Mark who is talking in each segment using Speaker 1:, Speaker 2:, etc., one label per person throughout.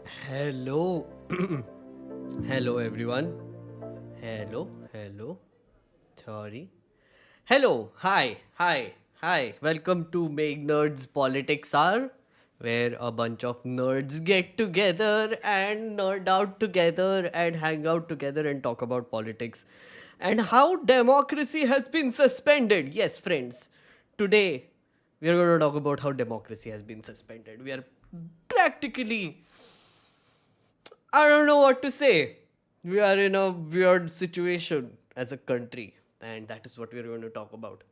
Speaker 1: Hello. Hello, everyone. Hello. Sorry. Hello. Hi. Welcome to meghnerd's Politics Hour, where a bunch of nerds get together and nerd out together and hang out together and talk about politics and how democracy has been suspended. Yes, friends. Today, we are going to talk about how democracy has been suspended. We are practically I don't know what to say. We are in a weird situation as a country, and that is what we're going to talk about.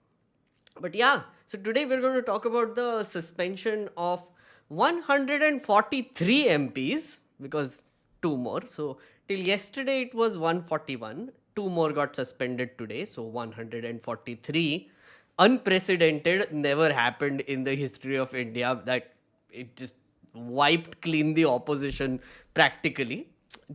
Speaker 1: But yeah, so today we're going to talk about the suspension of 143 MPs because two more. So till yesterday it was 141. Two more got suspended today, so 143. Unprecedented, never happened in the history of India that it just wiped clean the opposition practically.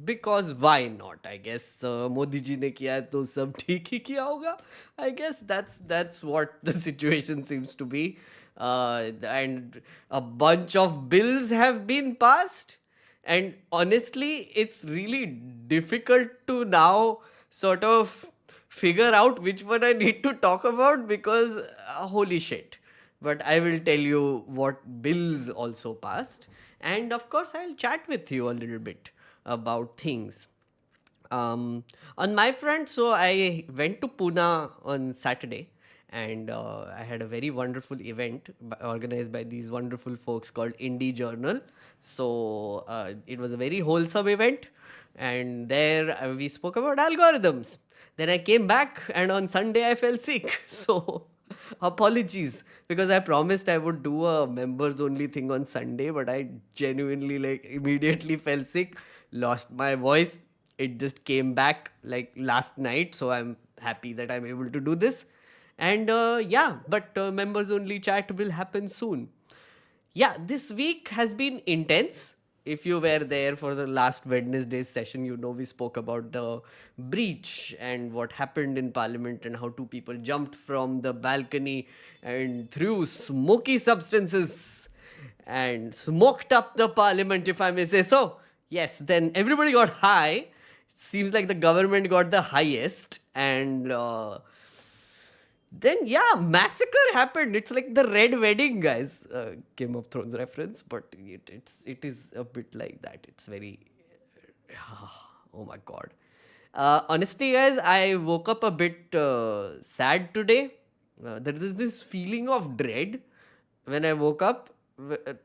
Speaker 1: Because why not? I guess Modi ji ने किया है तो सब ठीक ही किया होगा. I guess that's what the situation seems to be. And a bunch of bills have been passed. And honestly, it's really difficult to now sort of figure out which one I need to talk about because holy shit. But I will tell you what bills also passed. And of course, I'll chat with you a little bit about things. On my front, so I went to Pune on Saturday and I had a very wonderful event organized by these wonderful folks called Indie Journal. So it was a very wholesome event, and there we spoke about algorithms. Then I came back, and on Sunday I fell sick. So apologies because I promised I would do a members only thing on Sunday, but I genuinely like immediately fell sick, lost my voice. It just came back like last night, so I'm happy that I'm able to do this. And yeah, but members only chat will happen soon. Yeah, this week has been intense. If you were there for the last Wednesday's session, you know we spoke about the breach and what happened in Parliament and how two people jumped from the balcony and threw smoky substances and smoked up the Parliament, if I may say so. Yes, then everybody got high. Seems like the government got the highest, and then yeah, massacre happened. It's like the Red Wedding, guys. Game of Thrones reference, but it is a bit like that. It's very oh my god. Honestly, guys, I woke up a bit sad today. There is this feeling of dread when I woke up.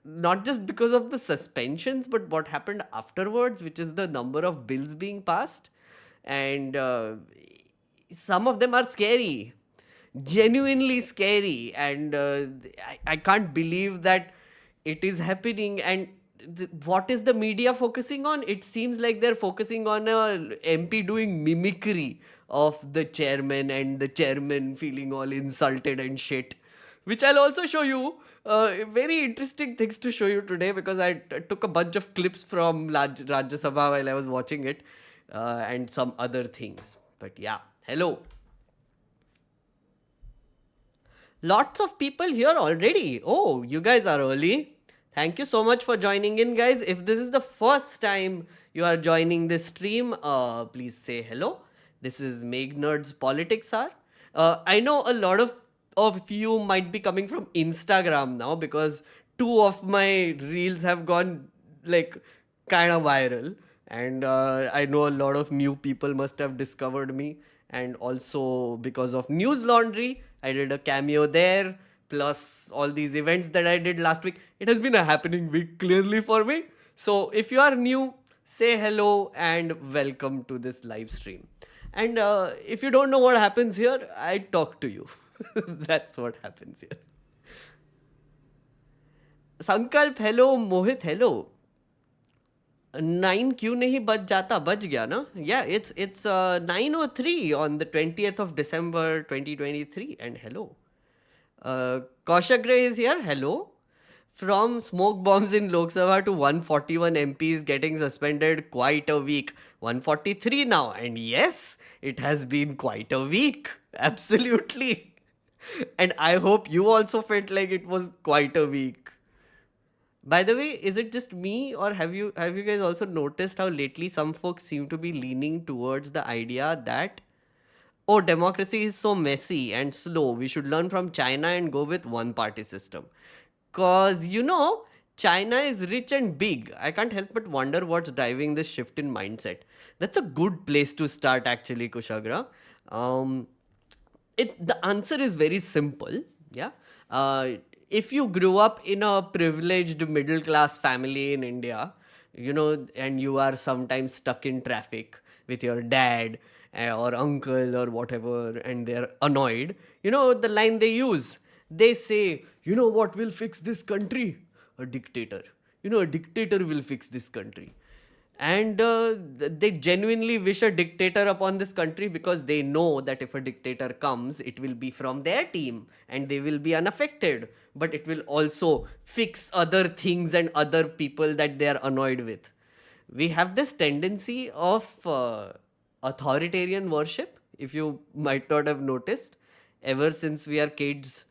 Speaker 1: Not just because of the suspensions, but what happened afterwards, which is the number of bills being passed, and some of them are scary, genuinely scary, and I can't believe that it is happening. And what is the media focusing on? It seems like they're focusing on a MP doing mimicry of the chairman and the chairman feeling all insulted and shit, which I'll also show you. Very interesting things to show you today because I took a bunch of clips from Rajya Sabha while I was watching it, and some other things. But yeah, hello. Lots of people here already. Oh, you guys are early. Thank you so much for joining in, guys. If this is the first time you are joining this stream, please say hello. This is meghnerd's Politics Hour. I know a lot of you might be coming from Instagram now because two of my reels have gone like kind of viral, and I know a lot of new people must have discovered me. And also because of News Laundry, I did a cameo there, plus all these events that I did last week. It has been a happening week clearly for me. So if you are new, say hello and welcome to this live stream. And if you don't know what happens here, I talk to you. That's what happens here. Sankalp, hello. Mohit, hello. 9 क्यों नहीं बज जाता? बज गया ना? Yeah, it's 9:03 on the 20th of December 2023. And hello. Kaushik Ray is here. Hello. From smoke bombs in Lok Sabha to 141 MPs getting suspended, quite a week. 143 now. And yes, it has been quite a week. Absolutely. And I hope you also felt like it was quite a week. By the way, is it just me, or have you guys also noticed how lately some folks seem to be leaning towards the idea that, oh, democracy is so messy and slow, we should learn from China and go with one party system? Cause China is rich and big. I can't help but wonder what's driving this shift in mindset. That's a good place to start, actually, Kushagra. Um, the answer is very simple. Yeah. uh, if you grew up in a privileged middle class family in India, and you are sometimes stuck in traffic with your dad, or uncle or whatever, and they're annoyed, the line they use, they say, what will fix this country? A dictator. A dictator will fix this country. And they genuinely wish a dictator upon this country, because they know that if a dictator comes, it will be from their team and they will be unaffected. But it will also fix other things and other people that they are annoyed with. We have this tendency of authoritarian worship, if you might not have noticed, ever since we are kids.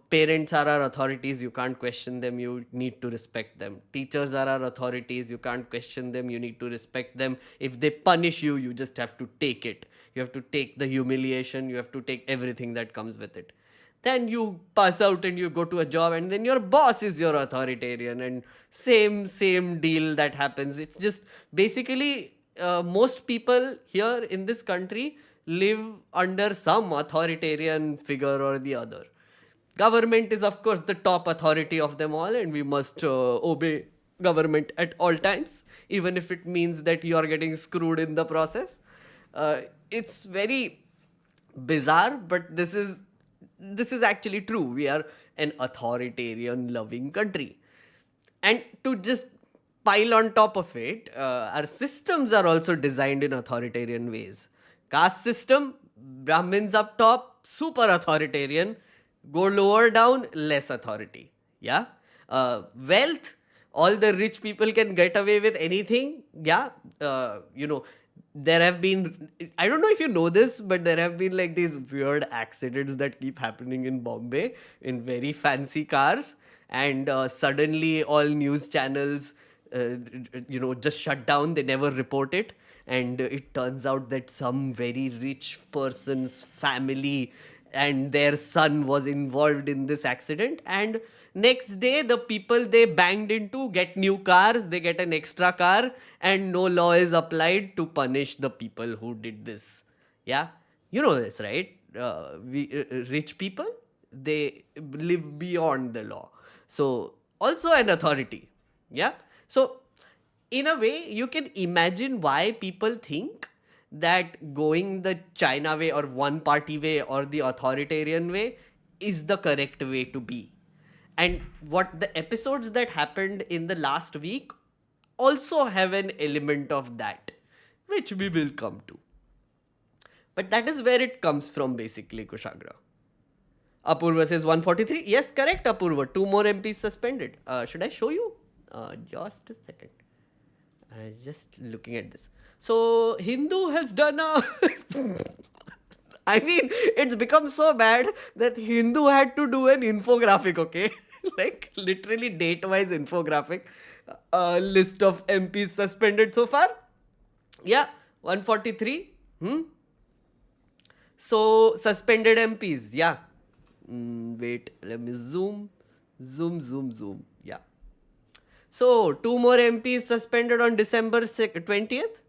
Speaker 1: Parents are our authorities, you can't question them, you need to respect them. Teachers are our authorities, you can't question them, you need to respect them. If they punish you, you just have to take it. You have to take the humiliation, you have to take everything that comes with it. Then you pass out and you go to a job, and then your boss is your authoritarian, and same deal that happens. It's just basically, most people here in this country live under some authoritarian figure or the other. Government is, of course, the top authority of them all, and we must obey government at all times, even if it means that you are getting screwed in the process. It's very bizarre, but this is actually true. We are an authoritarian loving country. And to just pile on top of it, our systems are also designed in authoritarian ways. Caste system, Brahmins up top, super authoritarian. Go lower down, less authority. Yeah. Wealth, all the rich people can get away with anything. Yeah. There have been, I don't know if you know this, but there have been like these weird accidents that keep happening in Bombay in very fancy cars. And suddenly all news channels, just shut down. They never report it. And it turns out that some very rich person's family and their son was involved in this accident. And next day, the people they banged into get new cars, they get an extra car, and no law is applied to punish the people who did this. Yeah. You know this, right? Rich people, they live beyond the law. So also an authority. Yeah. So in a way, you can imagine why people think that going the China way or one party way or the authoritarian way is the correct way to be. And what the episodes that happened in the last week also have an element of that, which we will come to. But that is where it comes from, basically, Kushagra. Apurva says 143. Yes, correct, Apurva. 2 more MPs suspended. Should I show you? Just a second. I was just looking at this. So, Hindu has done a... I mean, it's become so bad that Hindu had to do an infographic, okay? Like, literally date-wise infographic. List of MPs suspended so far. Yeah, 143. So, suspended MPs, yeah. Wait, let me zoom. Yeah. So, 2 more MPs suspended on December 20th.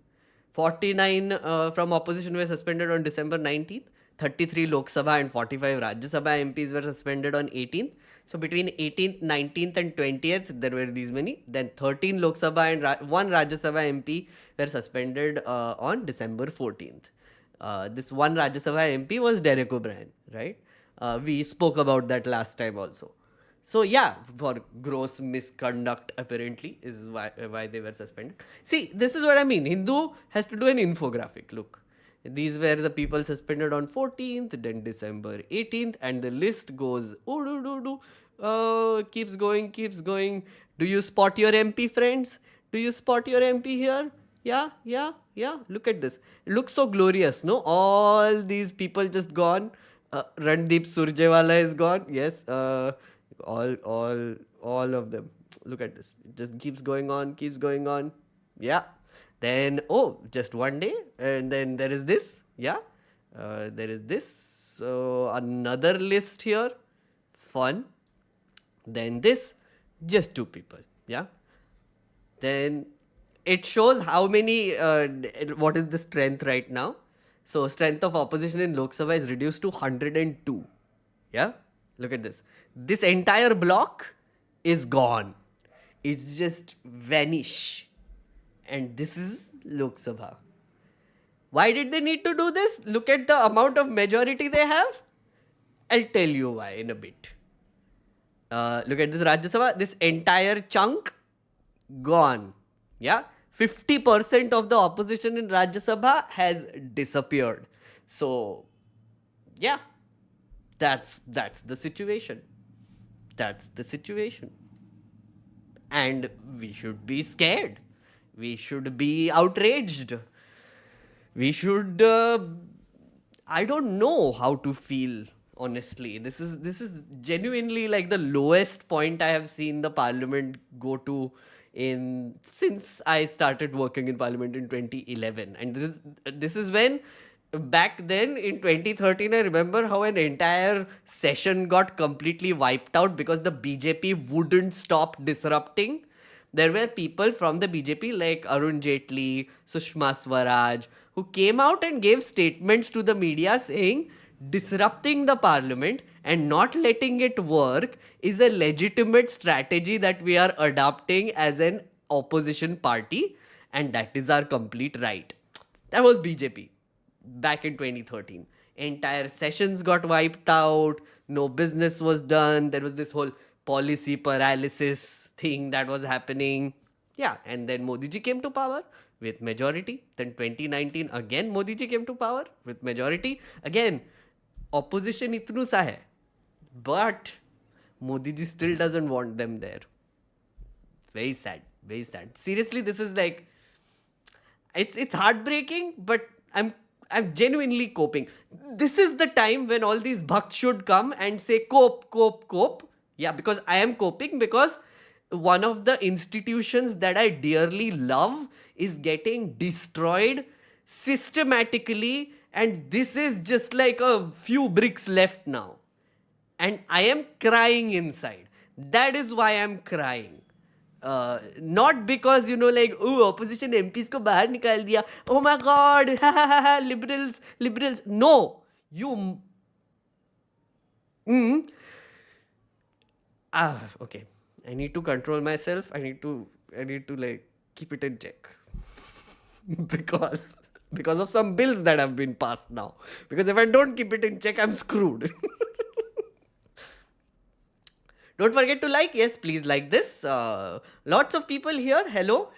Speaker 1: 49 from opposition were suspended on December 19th. 33 Lok Sabha and 45 Rajya Sabha MPs were suspended on 18th. So, between 18th, 19th and 20th, there were these many. Then 13 Lok Sabha and 1 Rajya Sabha MP were suspended on December 14th. This 1 Rajya Sabha MP was Derek O'Brien, right? We spoke about that last time also. So yeah, for gross misconduct apparently is why they were suspended. See, this is what I mean. Hindu has to do an infographic. Look, these were the people suspended on 14th, then December 18th, and the list goes keeps going. Do you spot your MP, friends? Do you spot your MP here? Yeah. Look at this. It looks so glorious, no? All these people just gone. Randeep Surjewala is gone. Yes. All of them. Look at this. It just keeps going on, keeps going on. Yeah. Then, just one day. And then there is this. Yeah. There is this. So, another list here. Fun. Then this. Just 2 people. Yeah. Then it shows how many, what is the strength right now. So, strength of opposition in Lok Sabha is reduced to 102. Yeah. Look at this. This entire block is gone. It's just vanish. And this is Lok Sabha. Why did they need to do this? Look at the amount of majority they have. I'll tell you why in a bit. Look at this Rajya Sabha. This entire chunk gone. Yeah. 50% of the opposition in Rajya Sabha has disappeared. So, yeah. That's the situation. That's the situation. And we should be scared. We should be outraged. We should, I don't know how to feel, honestly. This is genuinely like the lowest point I have seen the parliament go to since I started working in parliament in 2011. And this is when, back then in 2013, I remember how an entire session got completely wiped out because the BJP wouldn't stop disrupting. There were people from the BJP like Arun Jaitley, Sushma Swaraj, who came out and gave statements to the media saying disrupting the parliament and not letting it work is a legitimate strategy that we are adopting as an opposition party, and that is our complete right. That was BJP back in 2013. Entire sessions got wiped out, no business was done, there was this whole policy paralysis thing that was happening. Yeah, and then Modi ji came to power with majority. Then 2019 again Modi ji came to power with majority. Again, opposition itnu sa hai. But Modi ji still doesn't want them there. Very sad, very sad. Seriously, this is like, it's heartbreaking, but I'm genuinely coping. This is the time when all these bhakt should come and say cope. Yeah, because I am coping because one of the institutions that I dearly love is getting destroyed systematically, and this is just like a few bricks left now. And I am crying inside. That is why I'm crying. Not because, like, opposition MPs ko bahar nikal diya. Oh my God, liberals. No, you... Okay. I need to control myself. I need to like keep it in check. because of some bills that have been passed now. Because if I don't keep it in check, I'm screwed. Don't forget to like. Yes, please like this. Lots of people here. Hello.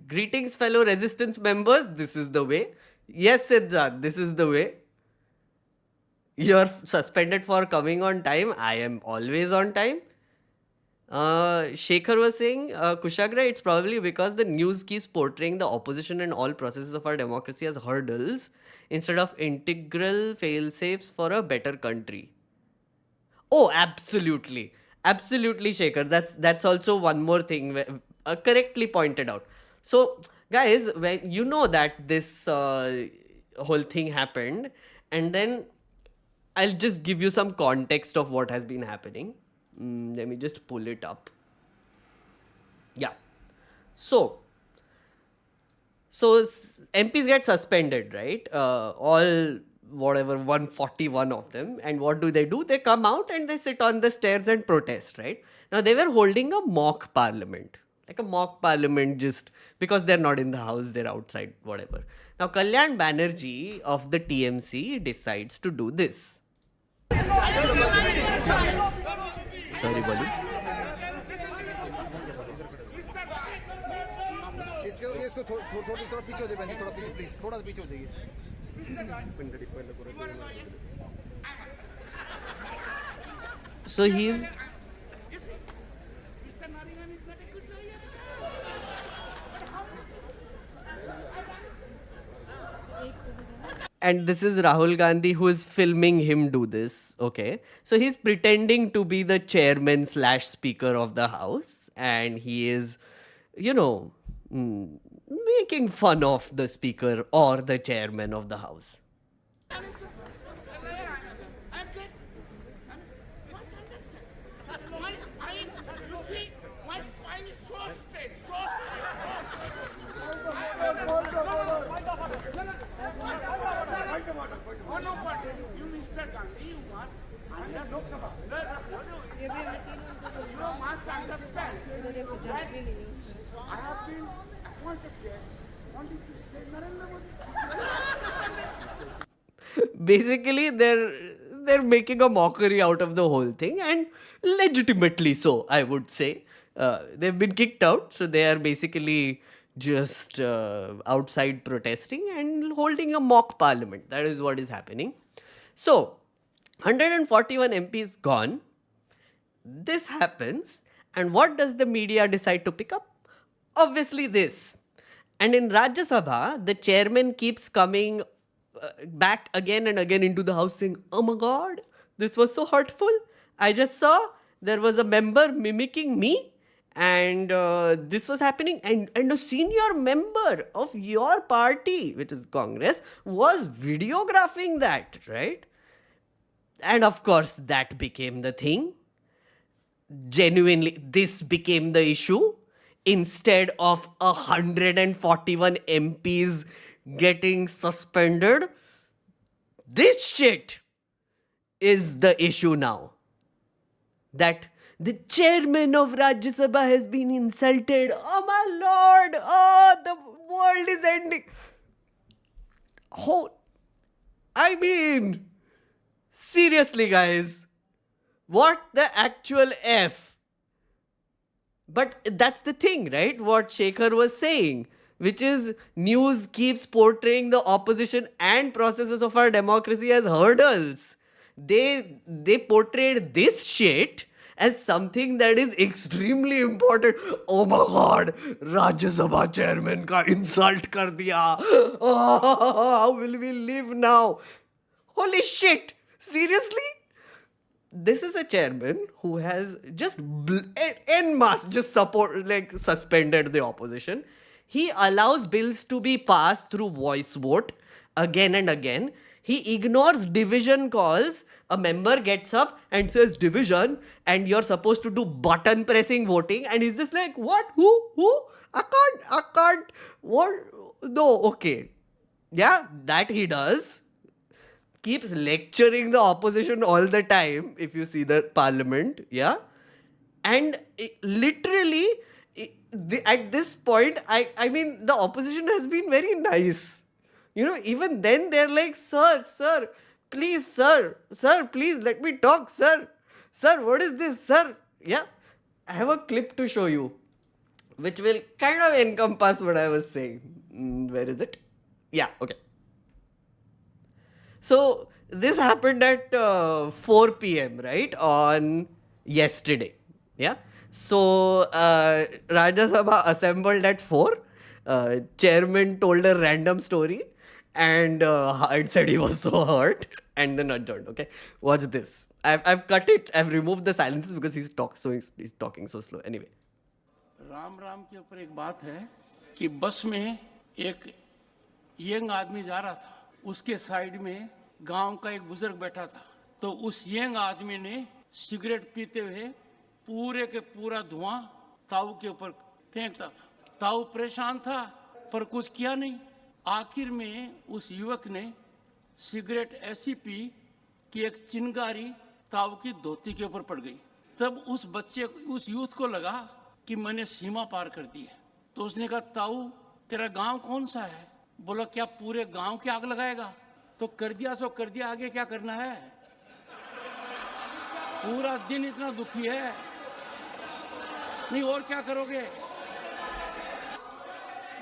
Speaker 1: Greetings, fellow resistance members. This is the way. Yes, Siddharth, this is the way. You're suspended for coming on time. I am always on time. Shekhar was saying, Kushagra, it's probably because the news keeps portraying the opposition and all processes of our democracy as hurdles instead of integral fail-safes for a better country. Oh, absolutely. Absolutely, Shekhar. That's also one more thing correctly pointed out. So, guys, when you know that this whole thing happened, and then I'll just give you some context of what has been happening. Let me just pull it up. Yeah. So MPs get suspended, right? All 141 of them. And what do? They come out and they sit on the stairs and protest, right? Now, they were holding a mock parliament. Like a mock parliament, just because they're not in the house, they're outside, whatever. Now, Kalyan Banerjee of the TMC decides to do this. Sorry, Balu.
Speaker 2: इसको थोड़ा पीछे हो जाइए, थोड़ा पीछे please, थोड़ा पीछे हो जाइए.
Speaker 1: So he's and this is Rahul Gandhi who is filming him do this. Okay, so he's pretending to be the chairman slash speaker of the house, and he is, you know, making fun of the speaker or the chairman of the house.
Speaker 2: I have been appointed here only to say Narendra Modi.
Speaker 1: Basically, they're making a mockery out of the whole thing, and legitimately so, I would say. They've been kicked out, so they are basically just outside protesting and holding a mock parliament. That is what is happening. So 141 MPs gone. This happens, and what does the media decide to pick up? Obviously this. And in Rajya Sabha, the chairman keeps coming back again and again into the house saying, "Oh my God, this was so hurtful. I just saw there was a member mimicking me, and this was happening, and a senior member of your party, which is Congress, was videographing that, right?" And of course, that became the thing. Genuinely, this became the issue. Instead of 141 MPs getting suspended, this shit is the issue now. That the chairman of Rajya Sabha has been insulted. Oh my lord! Oh, the world is ending. Oh, I mean, seriously, guys, what the actual F? But that's the thing, right? What Shekhar was saying, which is news keeps portraying the opposition and processes of our democracy as hurdles. They portrayed this shit as something that is extremely important. Oh my God, Rajya Sabha chairman ka insult kar diya. Oh, how will we live now? Holy shit! Seriously? This is a chairman who has just en masse just suspended the opposition. He allows bills to be passed through voice vote again and again. He ignores division calls. A member gets up and says division, and you're supposed to do button pressing voting, and he's just like, what? Who? I can't. What? No, okay. Yeah, that he does. Keeps lecturing the opposition all the time, if you see the parliament, yeah? And literally, at this point, I mean, the opposition has been very nice. You know, even then they're like, sir, please, sir, please let me talk, sir, what is this, sir? Yeah, I have a clip to show you, which will kind of encompass what I was saying. Where is it? Yeah, okay. So this happened at 4 p.m., right, on yesterday. Yeah. So Rajya Sabha assembled at 4. Chairman told a random story, and it said he was so hurt, and then adjourned. Okay, watch this. I've cut it. I've removed the silences because he's talking so slow. Anyway.
Speaker 3: Ram Ram के ऊपर एक बात है कि बस में एक young आदमी जा रहा था, उसके साइड में गांव का एक बुजुर्ग बैठा था। तो उस यंग आदमी ने सिगरेट पीते हुए पूरे के पूरा धुआं ताऊ के ऊपर फेंकता था। ताऊ परेशान था पर कुछ किया नहीं। आखिर में उस युवक ने सिगरेट ऐसी पी कि एक चिंगारी ताऊ की धोती के ऊपर पड़ गई। तब उस यूथ को लगा कि मैंने सीमा पार कर दी है। तो उसने कहा, ताऊ तेरा गांव कौन सा है? बोला, क्या पूरे गांव की आग लगाएगा? तो कर दिया सो कर दिया, आगे क्या करना है? पूरा दिन इतना दुखी है, नहीं और क्या करोगे?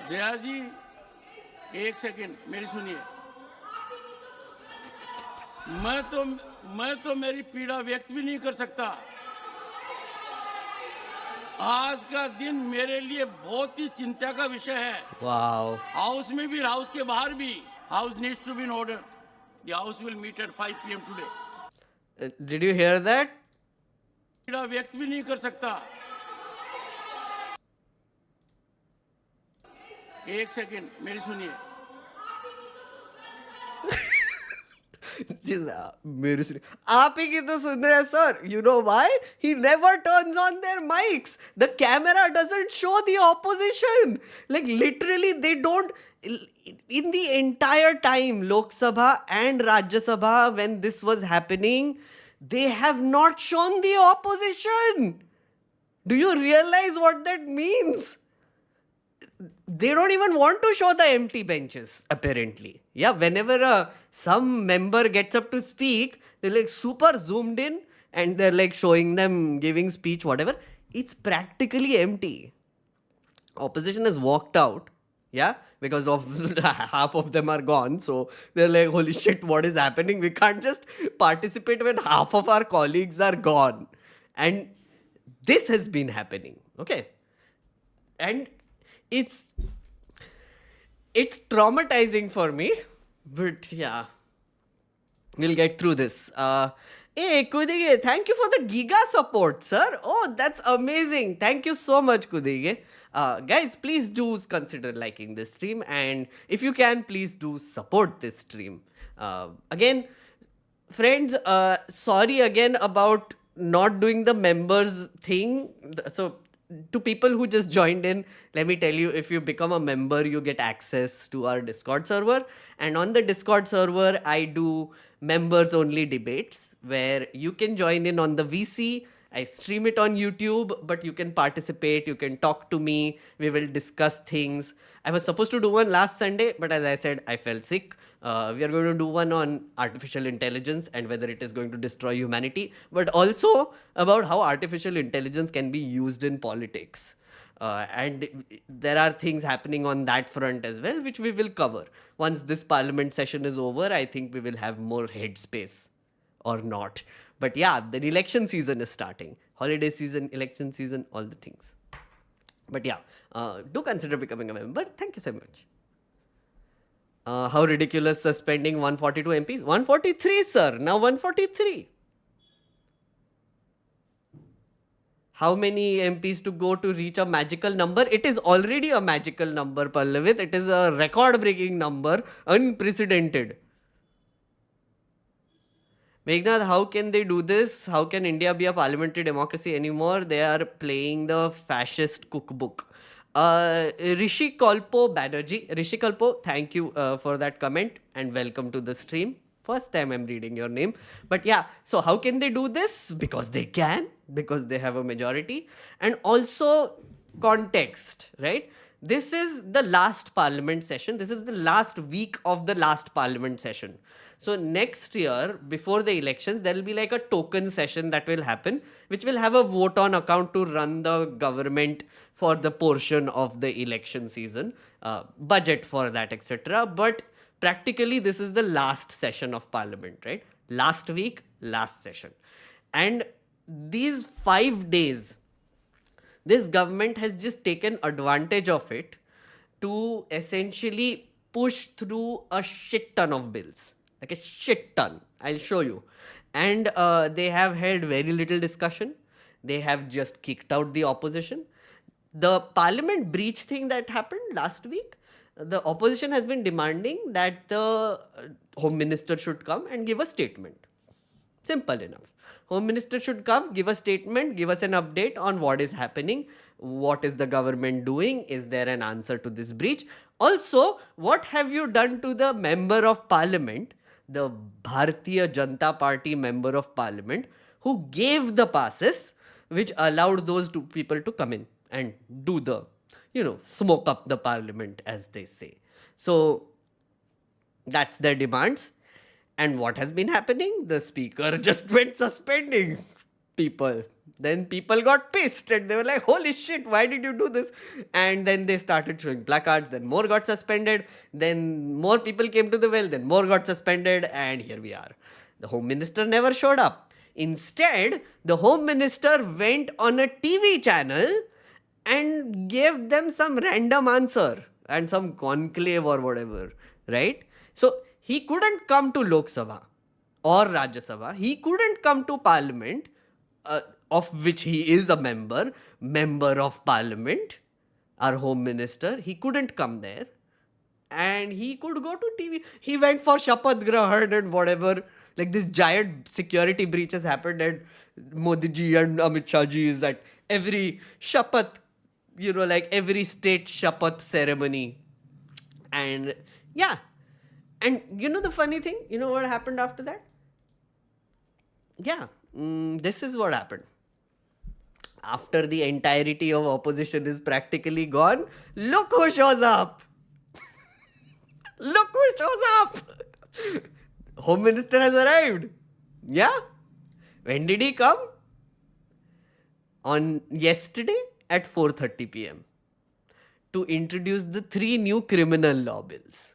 Speaker 3: जया जी एक सेकंड मेरी सुनिए। मैं तो मेरी पीड़ा व्यक्त भी नहीं कर सकता। आज का दिन मेरे लिए बहुत ही चिंता का विषय है।
Speaker 1: वाओ।
Speaker 3: हाउस में भी, हाउस के बाहर भी, house needs to be in order. The House will meet at 5 p.m. today.
Speaker 1: Did you hear that?
Speaker 3: पीड़ा व्यक्त भी नहीं कर सकता. एक सेकंड मेरी सुनिए.
Speaker 1: मेरे सुनिए आप ही की तो सुन रहे हैं sir. You know why? He never turns on their mics. The camera doesn't show the opposition. Like literally they don't. In the entire time Lok Sabha and Rajya Sabha when this was happening, they have not shown the opposition. Do you realize what that means? They don't even want to show the empty benches, apparently. Yeah, whenever some member gets up to speak, they're like super zoomed in and they're like showing them giving speech, whatever. It's practically empty. Opposition has walked out, yeah, because of half of them are gone. So they're like, holy shit, what is happening? We can't just participate when half of our colleagues are gone. And this has been happening, okay? And it's traumatizing for me, but yeah, we'll get through this. Hey Kudige, thank you for the giga support, sir. Oh, that's amazing. Thank you so much, Kudige. Guys, please do consider liking this stream, and if you can, please do support this stream. Again, friends, sorry again about not doing the members thing. So to people who just joined in, let me tell you, if you become a member, you get access to our Discord server. And on the Discord server, I do members only debates where you can join in on the VC. I stream it on YouTube, but you can participate, you can talk to me, we will discuss things. I was supposed to do one last Sunday, but as I said, I felt sick. We are going to do one on artificial intelligence and whether it is going to destroy humanity, but also about how artificial intelligence can be used in politics. And there are things happening on that front as well, which we will cover. Once this parliament session is over, I think we will have more headspace or not. But yeah, the election season is starting. Holiday season, election season, all the things. But yeah, do consider becoming a member. Thank you so much. How ridiculous suspending 142 MPs? 143, sir. Now 143. How many MPs to go to reach a magical number? It is already a magical number, Pallavit. It is a record-breaking number, unprecedented. Meghnerd, how can they do this? How can India be a parliamentary democracy anymore? They are playing the fascist cookbook. Rishi Kalpo Banerjee. Rishi Kalpo, thank you for that comment and welcome to the stream. First time I'm reading your name. But yeah, so how can they do this? Because they can, because they have a majority. And also context, right? This is the last parliament session. This is the last week of the last parliament session. So next year, before the elections, there will be like a token session that will happen, which will have a vote on account to run the government for the portion of the election season, budget for that, etc. But practically, this is the last session of parliament, right? Last week, last session. And these 5 days, this government has just taken advantage of it to essentially push through a shit ton of bills. Like a shit ton. I'll show you. And they have held very little discussion. They have just kicked out the opposition. The parliament breach thing that happened last week, the opposition has been demanding that the Home Minister should come and give a statement. Simple enough. Home Minister should come, give a statement, give us an update on what is happening, what is the government doing, is there an answer to this breach. Also, what have you done to the member of parliament, the Bharatiya Janata Party member of parliament, who gave the passes which allowed those two people to come in and do the, smoke up the parliament, as they say. So, that's their demands. And what has been happening? The speaker just went suspending people. Then people got pissed and they were like, holy shit, why did you do this? And then they started showing placards. Then more got suspended. Then more people came to the well. Then more got suspended. And here we are. The Home Minister never showed up. Instead, the Home Minister went on a TV channel and gave them some random answer and some conclave or whatever, right? So he couldn't come to Lok Sabha or Rajya Sabha. He couldn't come to Parliament, of which he is a member of Parliament, our Home Minister. He couldn't come there. And he could go to TV. He went for Shapath Grahan and whatever. Like this giant security breaches happened, and Modi ji and Amit Shah ji is at every Shapath, like every state Shapath ceremony. And yeah. And the funny thing, what happened after that? Yeah, this is what happened. After the entirety of opposition is practically gone, look who shows up. Look who shows up. Home Minister has arrived. Yeah. When did he come? On yesterday at 4:30 p.m. to introduce the 3 new criminal law bills.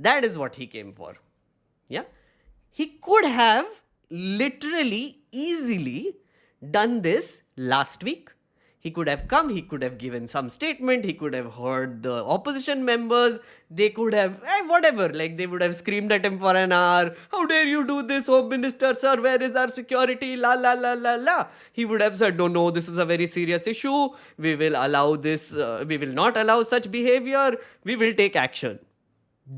Speaker 1: That is what he came for. Yeah. He could have literally, easily done this last week. He could have come, he could have given some statement, he could have heard the opposition members, they could have, whatever, like they would have screamed at him for an hour. How dare you do this, Home Minister, sir, where is our security, la la la la la. He would have said, no, this is a very serious issue, we will allow this, we will not allow such behavior, we will take action.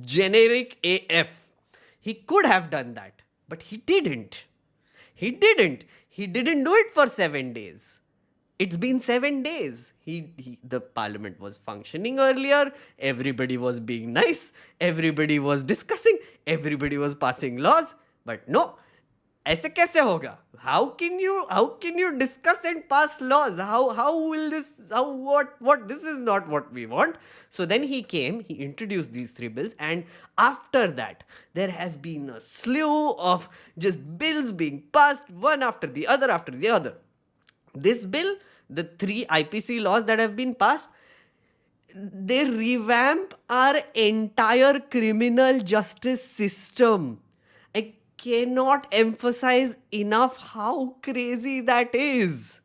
Speaker 1: Generic AF. He could have done that, but he didn't. He didn't do it for 7 days. It's been 7 days. The parliament was functioning earlier. Everybody was being nice. Everybody was discussing. Everybody was passing laws. But no, ऐसे कैसे होगा? How can you discuss and pass laws? How will this? What? This is not what we want. So then he came. He introduced these 3 bills, and after that, there has been a slew of just bills being passed one after the other. This bill, the 3 IPC laws that have been passed, they revamp our entire criminal justice system. I cannot emphasize enough how crazy that is.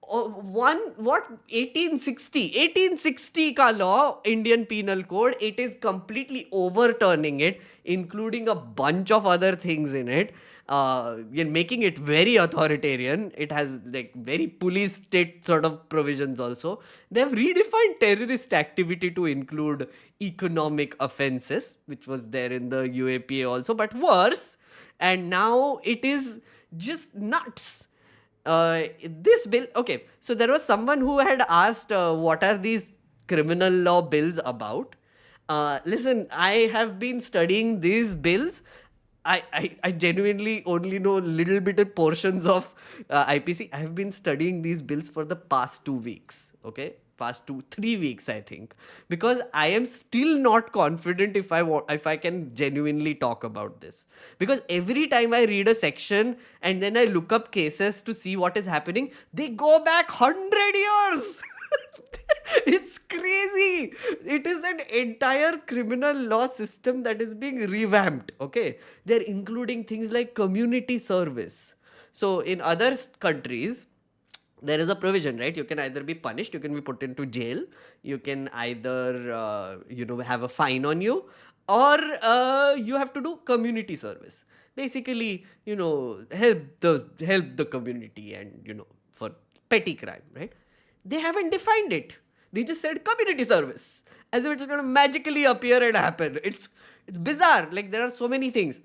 Speaker 1: 1860 ka law, Indian Penal Code, it is completely overturning it, including a bunch of other things in it. Making it very authoritarian. It has like very police state sort of provisions also. They have redefined terrorist activity to include economic offenses, which was there in the UAPA also, but worse. And now it is just nuts. This bill, okay, so there was someone who had asked, what are these criminal law bills about? Listen, I have been studying these bills. I genuinely only know little bit of portions of IPC. I have been studying these bills for the past 2 weeks. Okay, past 3 weeks, I think, because I am still not confident if I can genuinely talk about this. Because every time I read a section and then I look up cases to see what is happening, they go back 100 years. It's crazy. It is an entire criminal law system that is being revamped. Okay, they're including things like community service. So in other countries, there is a provision, right? You can either be punished, you can be put into jail, you can either have a fine on you, or you have to do community service. Basically, help the community, and for petty crime, right? They haven't defined it. They just said community service, as if it's going to magically appear and happen. It's bizarre. Like, there are so many things.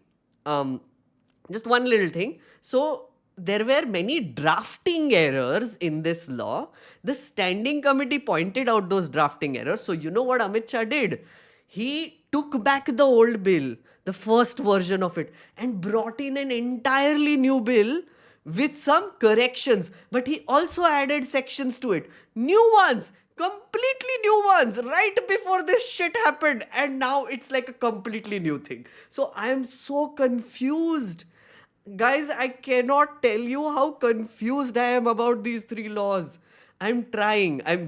Speaker 1: Just one little thing. So there were many drafting errors in this law. The standing committee pointed out those drafting errors. So you know what Amit Shah did? He took back the old bill, the first version of it, and brought in an entirely new bill with some corrections. But he also added sections to it. New ones. Completely new ones right before this shit happened, and now it's like a completely new thing. So I am so confused. Guys, I cannot tell you how confused I am about these 3 laws. I'm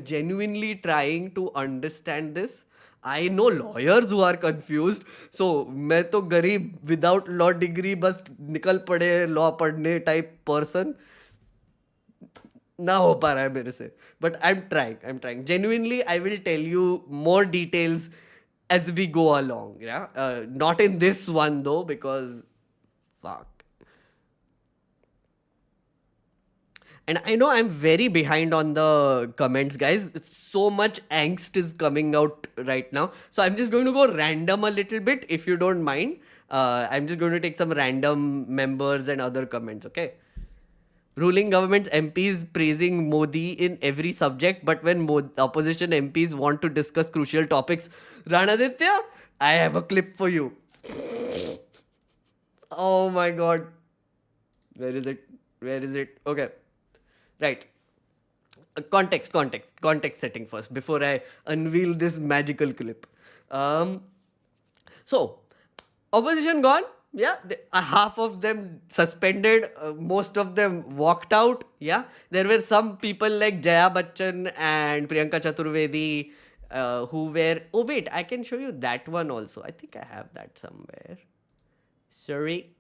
Speaker 1: genuinely trying to understand this. I know lawyers who are confused. So, मैं तो गरीब without law degree बस निकल पड़े law पढ़ने type person. ना हो पा रहा है मेरे से. But I'm trying. Genuinely, I will tell you more details as we go along. Yeah, not in this one though, because fuck. And I know I'm very behind on the comments, guys. So much angst is coming out right now. So I'm just going to go random a little bit, if you don't mind. I'm just going to take some random members and other comments, okay? Ruling government's MPs praising Modi in every subject, but when opposition MPs want to discuss crucial topics, Ranaditya, I have a clip for you. Oh my god. Where is it? Where is it? Okay. Right. Context setting first before I unveil this magical clip. So, opposition gone. Yeah, half of them suspended. Most of them walked out. Yeah, there were some people like Jaya Bachchan and Priyanka Chaturvedi who were. Oh wait, I can show you that one also. I think I have that somewhere. Sorry,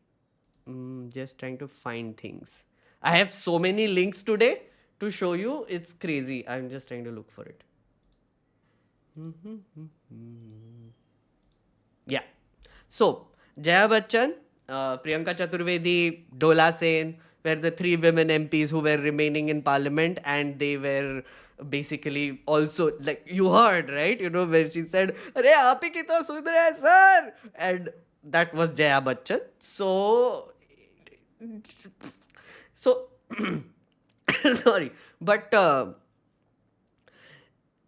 Speaker 1: just trying to find things. I have so many links today to show you. It's crazy. I'm just trying to look for it. Yeah. So, Jaya Bachchan, Priyanka Chaturvedi, Dola Sen were the 3 women MPs who were remaining in parliament, and they were basically also, like, you heard, right? You know, where she said, "Arey, aap hi ki to sun rahe hain, sir!" And that was Jaya Bachchan. So, sorry, but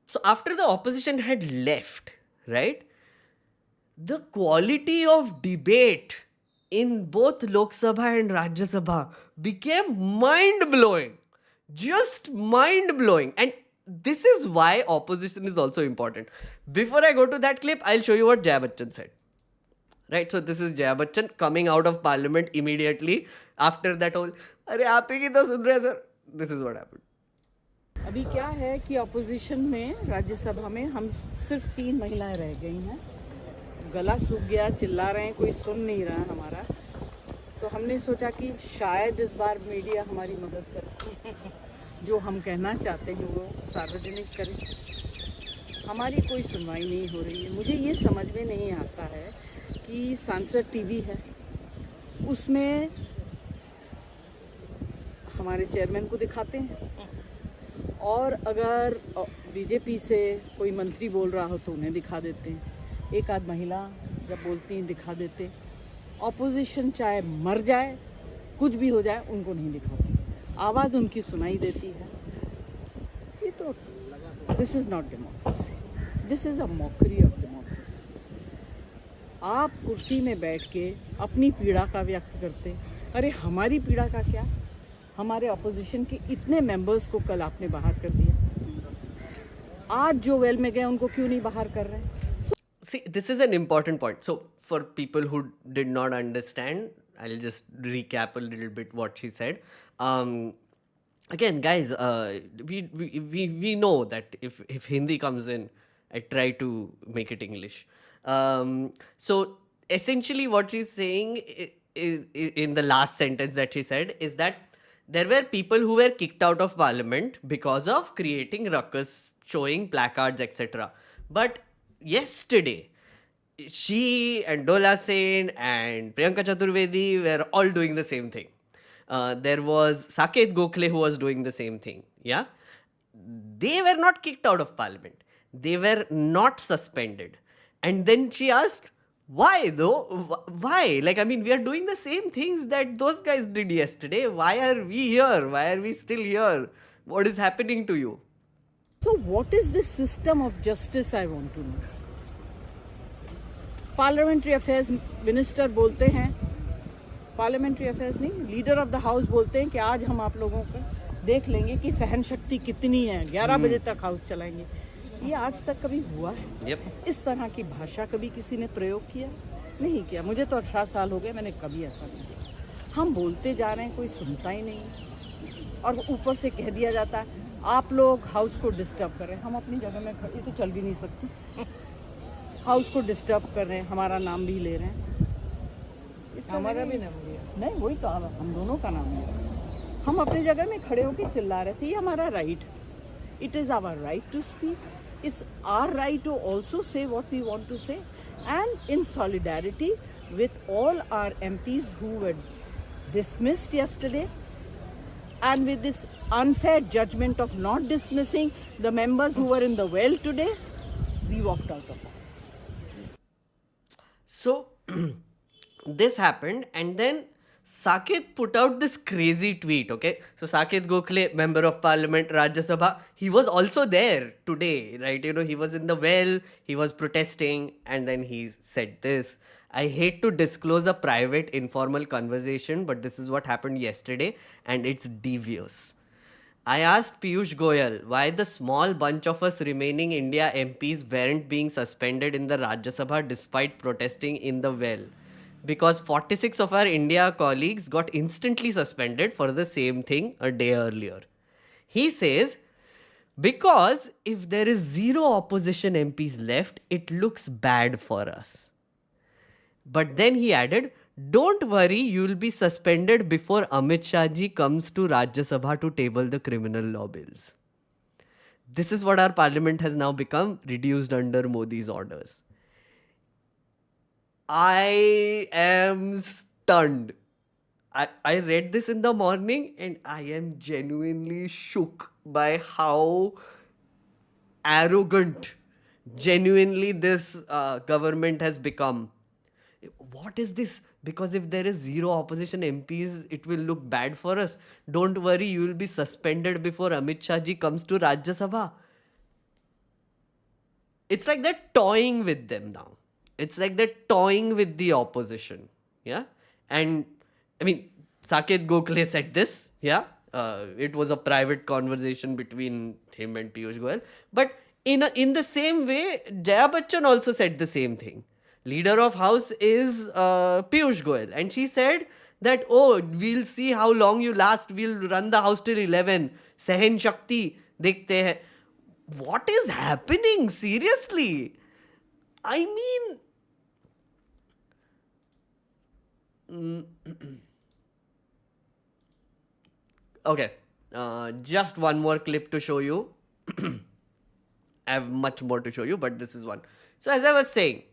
Speaker 1: so after the opposition had left, right, the quality of debate in both Lok Sabha and Rajya Sabha became mind-blowing. Just mind-blowing. And this is why opposition is also important. Before I go to that clip, I'll show you what Jaya Bachchan said. Right, so this is Jaya Bachchan coming out of parliament immediately after that whole, "Arey, aap hi ki to sun rahe hain, sir." This is what happened.
Speaker 4: अभी क्या है कि opposition में राज्यसभा में हम सिर्फ 3 महिलाएं रह गई हैं। गला सूख गया, चिल्ला रहे हैं, कोई सुन नहीं रहा हमारा। तो हमने सोचा कि शायद इस बार मीडिया हमारी मदद करे, जो हम कहना चाहते हैं वो सार्वजनिक करे। हमारी कोई सुनवाई नहीं हो रही है। मुझे ये समझ में नहीं आता है कि सांसद टीवी है, उसमें हमारे चेयरमैन को दिखाते हैं, और अगर बीजेपी से कोई मंत्री बोल रहा हो तो उन्हें दिखा देते हैं। एक आध महिला जब बोलती हैं दिखा देते हैं। ऑपोजिशन चाहे मर जाए, कुछ भी हो जाए, उनको नहीं दिखाते, आवाज़ उनकी सुनाई देती है। ये तो this is not democracy, this is a mockery of democracy. आप कुर्सी में बैठ के अपनी पीड़ा का व्यक्त करते, अरे हमारी पीड़ा का क्या? हमारे अपोजिशन के इतने मेंबर्स को कल आपने बाहर कर दिया, आज जो वेल में गए उनको क्यों नहीं बाहर कर रहे?
Speaker 1: See, this is an important point. So, for people who did not understand, I'll just recap a little bit what she said. Again, guys, we know that if Hindi comes in, I try to make it English. So, essentially, what she's saying is, in the last sentence that she said, is that there were people who were kicked out of parliament because of creating ruckus, showing placards, etc. But yesterday, she and Dola Sen and Priyanka Chaturvedi were all doing the same thing. There was Saket Gokhale who was doing the same thing. Yeah, they were not kicked out of parliament. They were not suspended. And then she asked, why though? Why? Like, I mean, we are doing the same things that those guys did yesterday. Why are we here? Why are we still here? What is happening to you?
Speaker 4: So what is this system of justice, I want to know? Parliamentary affairs minister बोलते हैं, parliamentary affairs नहीं, leader of the house बोलते हैं कि आज हम आप लोगों को देख लेंगे कि सहन शक्ति कितनी है, 11 बजे तक हाउस चलाएंगे। ये आज तक कभी हुआ है?
Speaker 1: Yep.
Speaker 4: इस तरह की भाषा कभी किसी ने प्रयोग किया? नहीं किया। मुझे तो 18 साल हो गए, मैंने कभी ऐसा नहीं किया। हम बोलते जा रहे हैं, कोई सुनता ही नहीं, और ऊपर से कह दिया जाता है आप लोग हाउस को डिस्टर्ब कर रहे हैं। हम अपनी जगह में खड़े तो चल भी नहीं सकते, हाउस को डिस्टर्ब कर रहे हैं, हमारा नाम भी ले रहे हैं। हमारा भी नाम लिया नहीं, वही तो हम दोनों का नाम लिया। हम अपनी जगह में खड़े होकर चिल्ला रहे थे, ये हमारा right, it is our right to speak. it's our right to also say what we want to say, and in solidarity with all our MPs who were dismissed yesterday, and with this unfair judgment of not dismissing the members who were in the well today, we walked out of the house.
Speaker 1: So this happened, and then Saket put out this crazy tweet, okay? So Saket Gokhale, member of parliament, Rajya Sabha, he was also there today, right? You know, he was in the well, he was protesting, and then he said this. I hate to disclose a private, informal conversation, but this is what happened yesterday, and it's devious. I asked Piyush Goyal why the small bunch of us remaining India MPs weren't being suspended in the Rajya Sabha despite protesting in the well. Because 46 of our India colleagues got instantly suspended for the same thing a day earlier. He says, because if there is zero opposition MPs left, it looks bad for us. But then he added, don't worry, you'll be suspended before Amit Shah ji comes to Rajya Sabha to table the criminal law bills. This is what our parliament has now become, reduced under Modi's orders. I am stunned. I read this in the morning and I am genuinely shook by how arrogant genuinely this government has become. What is this? Because if there is zero opposition MPs, it will look bad for us. Don't worry, you will be suspended before Amit Shah ji comes to Rajya Sabha. It's like they're toying with them now. It's like they're toying with the opposition. Yeah. And I mean, Saket Gokhale said this. Yeah. It was a private conversation between him and Piyush Goyal. But in the same way, Jaya Bachchan also said the same thing. Leader of House is Piyush Goyal. And she said that, oh, we'll see how long you last. We'll run the House till 11. Sahin Shakti, dekhte hai. What is happening? Seriously? I mean... Okay, just one more clip to show you. I have much more to show you, but this is one. So as I was saying,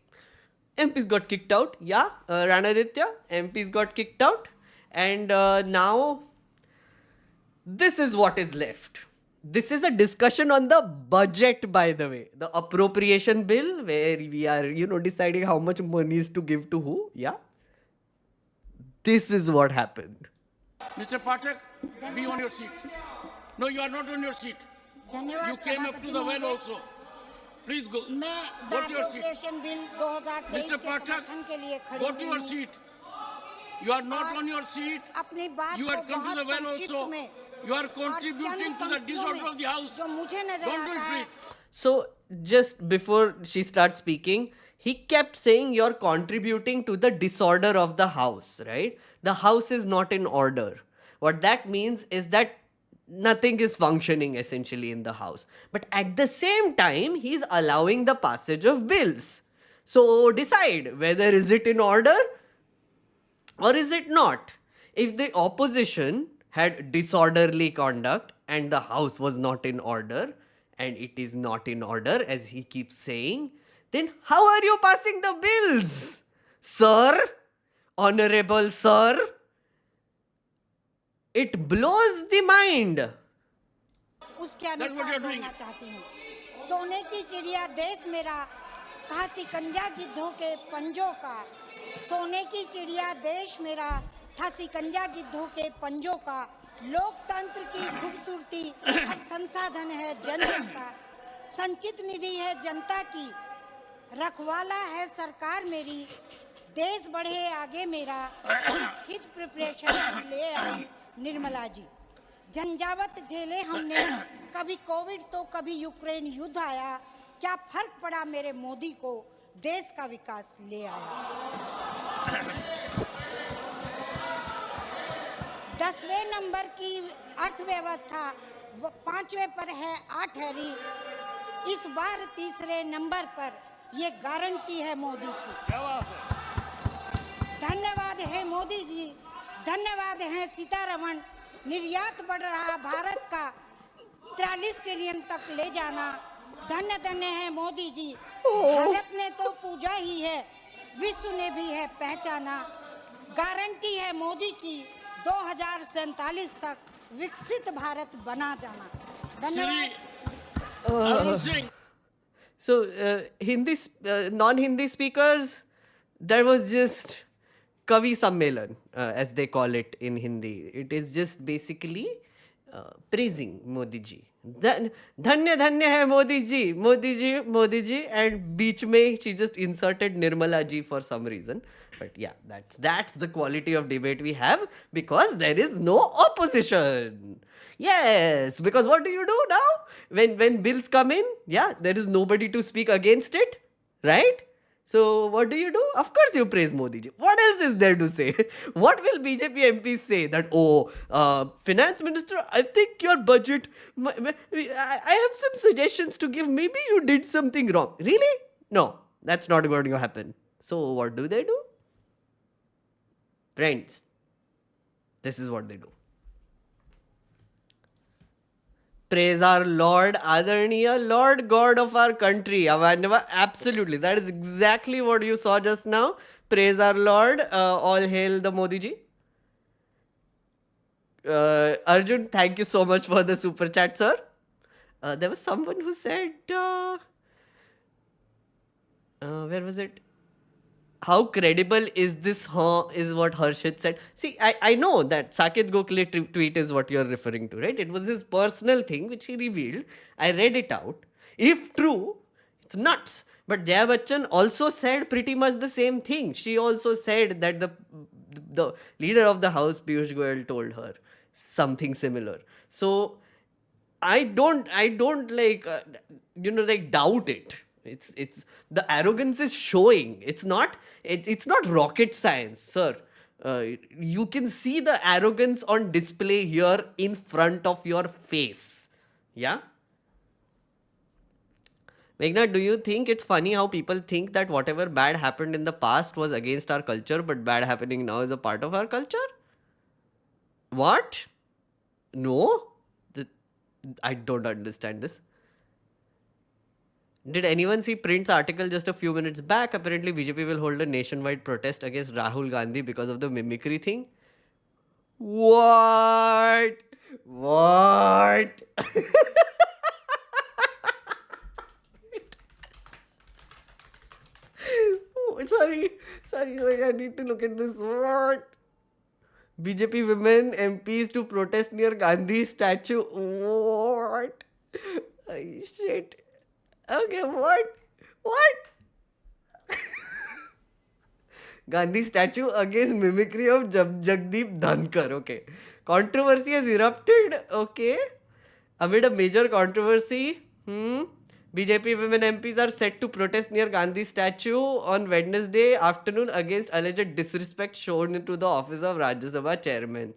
Speaker 1: MPs got kicked out. Yeah, Ranaditya, MPs got kicked out. And now, this is what is left. This is a discussion on the budget, by the way. The appropriation bill, where we are, deciding how much money is to give to who. Yeah. This is what happened.
Speaker 3: Mr. Pathak, be on your seat. No, you are not on your seat. You came up to the well also. Please go. Go to your seat. Mr. Pathak, go to your seat. You are not on your seat. You have come to the well also. You are contributing to the disorder of the house. Don't do it, please.
Speaker 1: So, just before she starts speaking, he kept saying you're contributing to the disorder of the house, right? The house is not in order. What that means is that nothing is functioning essentially in the house. But at the same time, he's allowing the passage of bills. So decide whether is it in order or is it not. If the opposition had disorderly conduct and the house was not in order, and it is not in order as he keeps saying, then how are you passing the bills? Sir, honorable sir, it blows the mind.
Speaker 5: उसके अनुसार बोलना चाहती हूँ। सोने की चिड़िया देश मेरा था सिकंजा गिद्धों के पंजों का। सोने की चिड़िया देश मेरा था सिकंजा गिद्धों के पंजों का। लोकतंत्र की खूबसूरती हर संसाधन है जनता का। संचित निधि है जनता की। रखवाला है सरकार मेरी। देश बढ़े आगे मेरा। हित प्रिपरेशन ले आई निर्मला जी। झंझावत झेले हमने, कभी कोविड तो कभी यूक्रेन युद्ध आया। क्या फर्क पड़ा मेरे मोदी को, देश का विकास ले आया। 10वें नंबर की अर्थव्यवस्था 5वें पर है 8वीं। इस बार 3रे नंबर पर ये गारंटी है मोदी की। धन्यवाद है मोदी जी, धन्यवाद है सीतारमण। निर्यात बढ़ रहा भारत का 43 ट्रिलियन तक ले जाना। धन्य धन्य है मोदी जी, भारत ने तो पूजा ही है, विश्व ने भी है पहचाना, गारंटी है मोदी की 2047 तक विकसित भारत बना जाना। धन्यवाद।
Speaker 3: Arun Singh,
Speaker 1: So, non-Hindi speakers, there was just Kavi Sammelan, as they call it in Hindi. It is just basically praising Modi ji. Dhanya dhanya hai Modi ji, Modi ji, Modi ji, and beech mein she just inserted Nirmala ji for some reason. But yeah, that's the quality of debate we have because there is no opposition. Yes, because what do you do now? When bills come in, yeah, there is nobody to speak against it, right? So what do? Of course you praise Modi ji. What else is there to say? What will BJP MPs say? That, finance minister, I think your budget, I have some suggestions to give. Maybe you did something wrong. Really? No, that's not going to happen. So what do? Friends, this is what they do. Praise our Lord, Adarniya, Lord God of our country. Absolutely. That is exactly what you saw just now. Praise our Lord. All hail the Modi ji. Arjun, thank you so much for the super chat, sir. There was someone who said, where was it? How credible is this, is what Harshit said. See, I know that Saket Gokhale tweet is what you're referring to, right? It was his personal thing which he revealed. I read it out. If true, it's nuts. But Jaya Bachchan also said pretty much the same thing. She also said that the leader of the house, Piyush Goyal, told her something similar. So I don't doubt it. It's the arrogance is showing. It's not rocket science, sir. You can see the arrogance on display here in front of your face. Yeah. Meghnerd, do you think it's funny how people think that whatever bad happened in the past was against our culture, but bad happening now is a part of our culture? What? No? I don't understand this. Did anyone see Print's article just a few minutes back? Apparently, BJP will hold a nationwide protest against Rahul Gandhi because of the mimicry thing. What? Oh, sorry, I need to look at this. What? BJP women MPs to protest near Gandhi statue. What? Oh, shit. Okay, what? Gandhi statue against mimicry of Jagdeep Dhankar. Okay. Controversy has erupted. Okay. Amid a major controversy, BJP women MPs are set to protest near Gandhi statue on Wednesday afternoon against alleged disrespect shown to the office of Rajya Sabha chairman.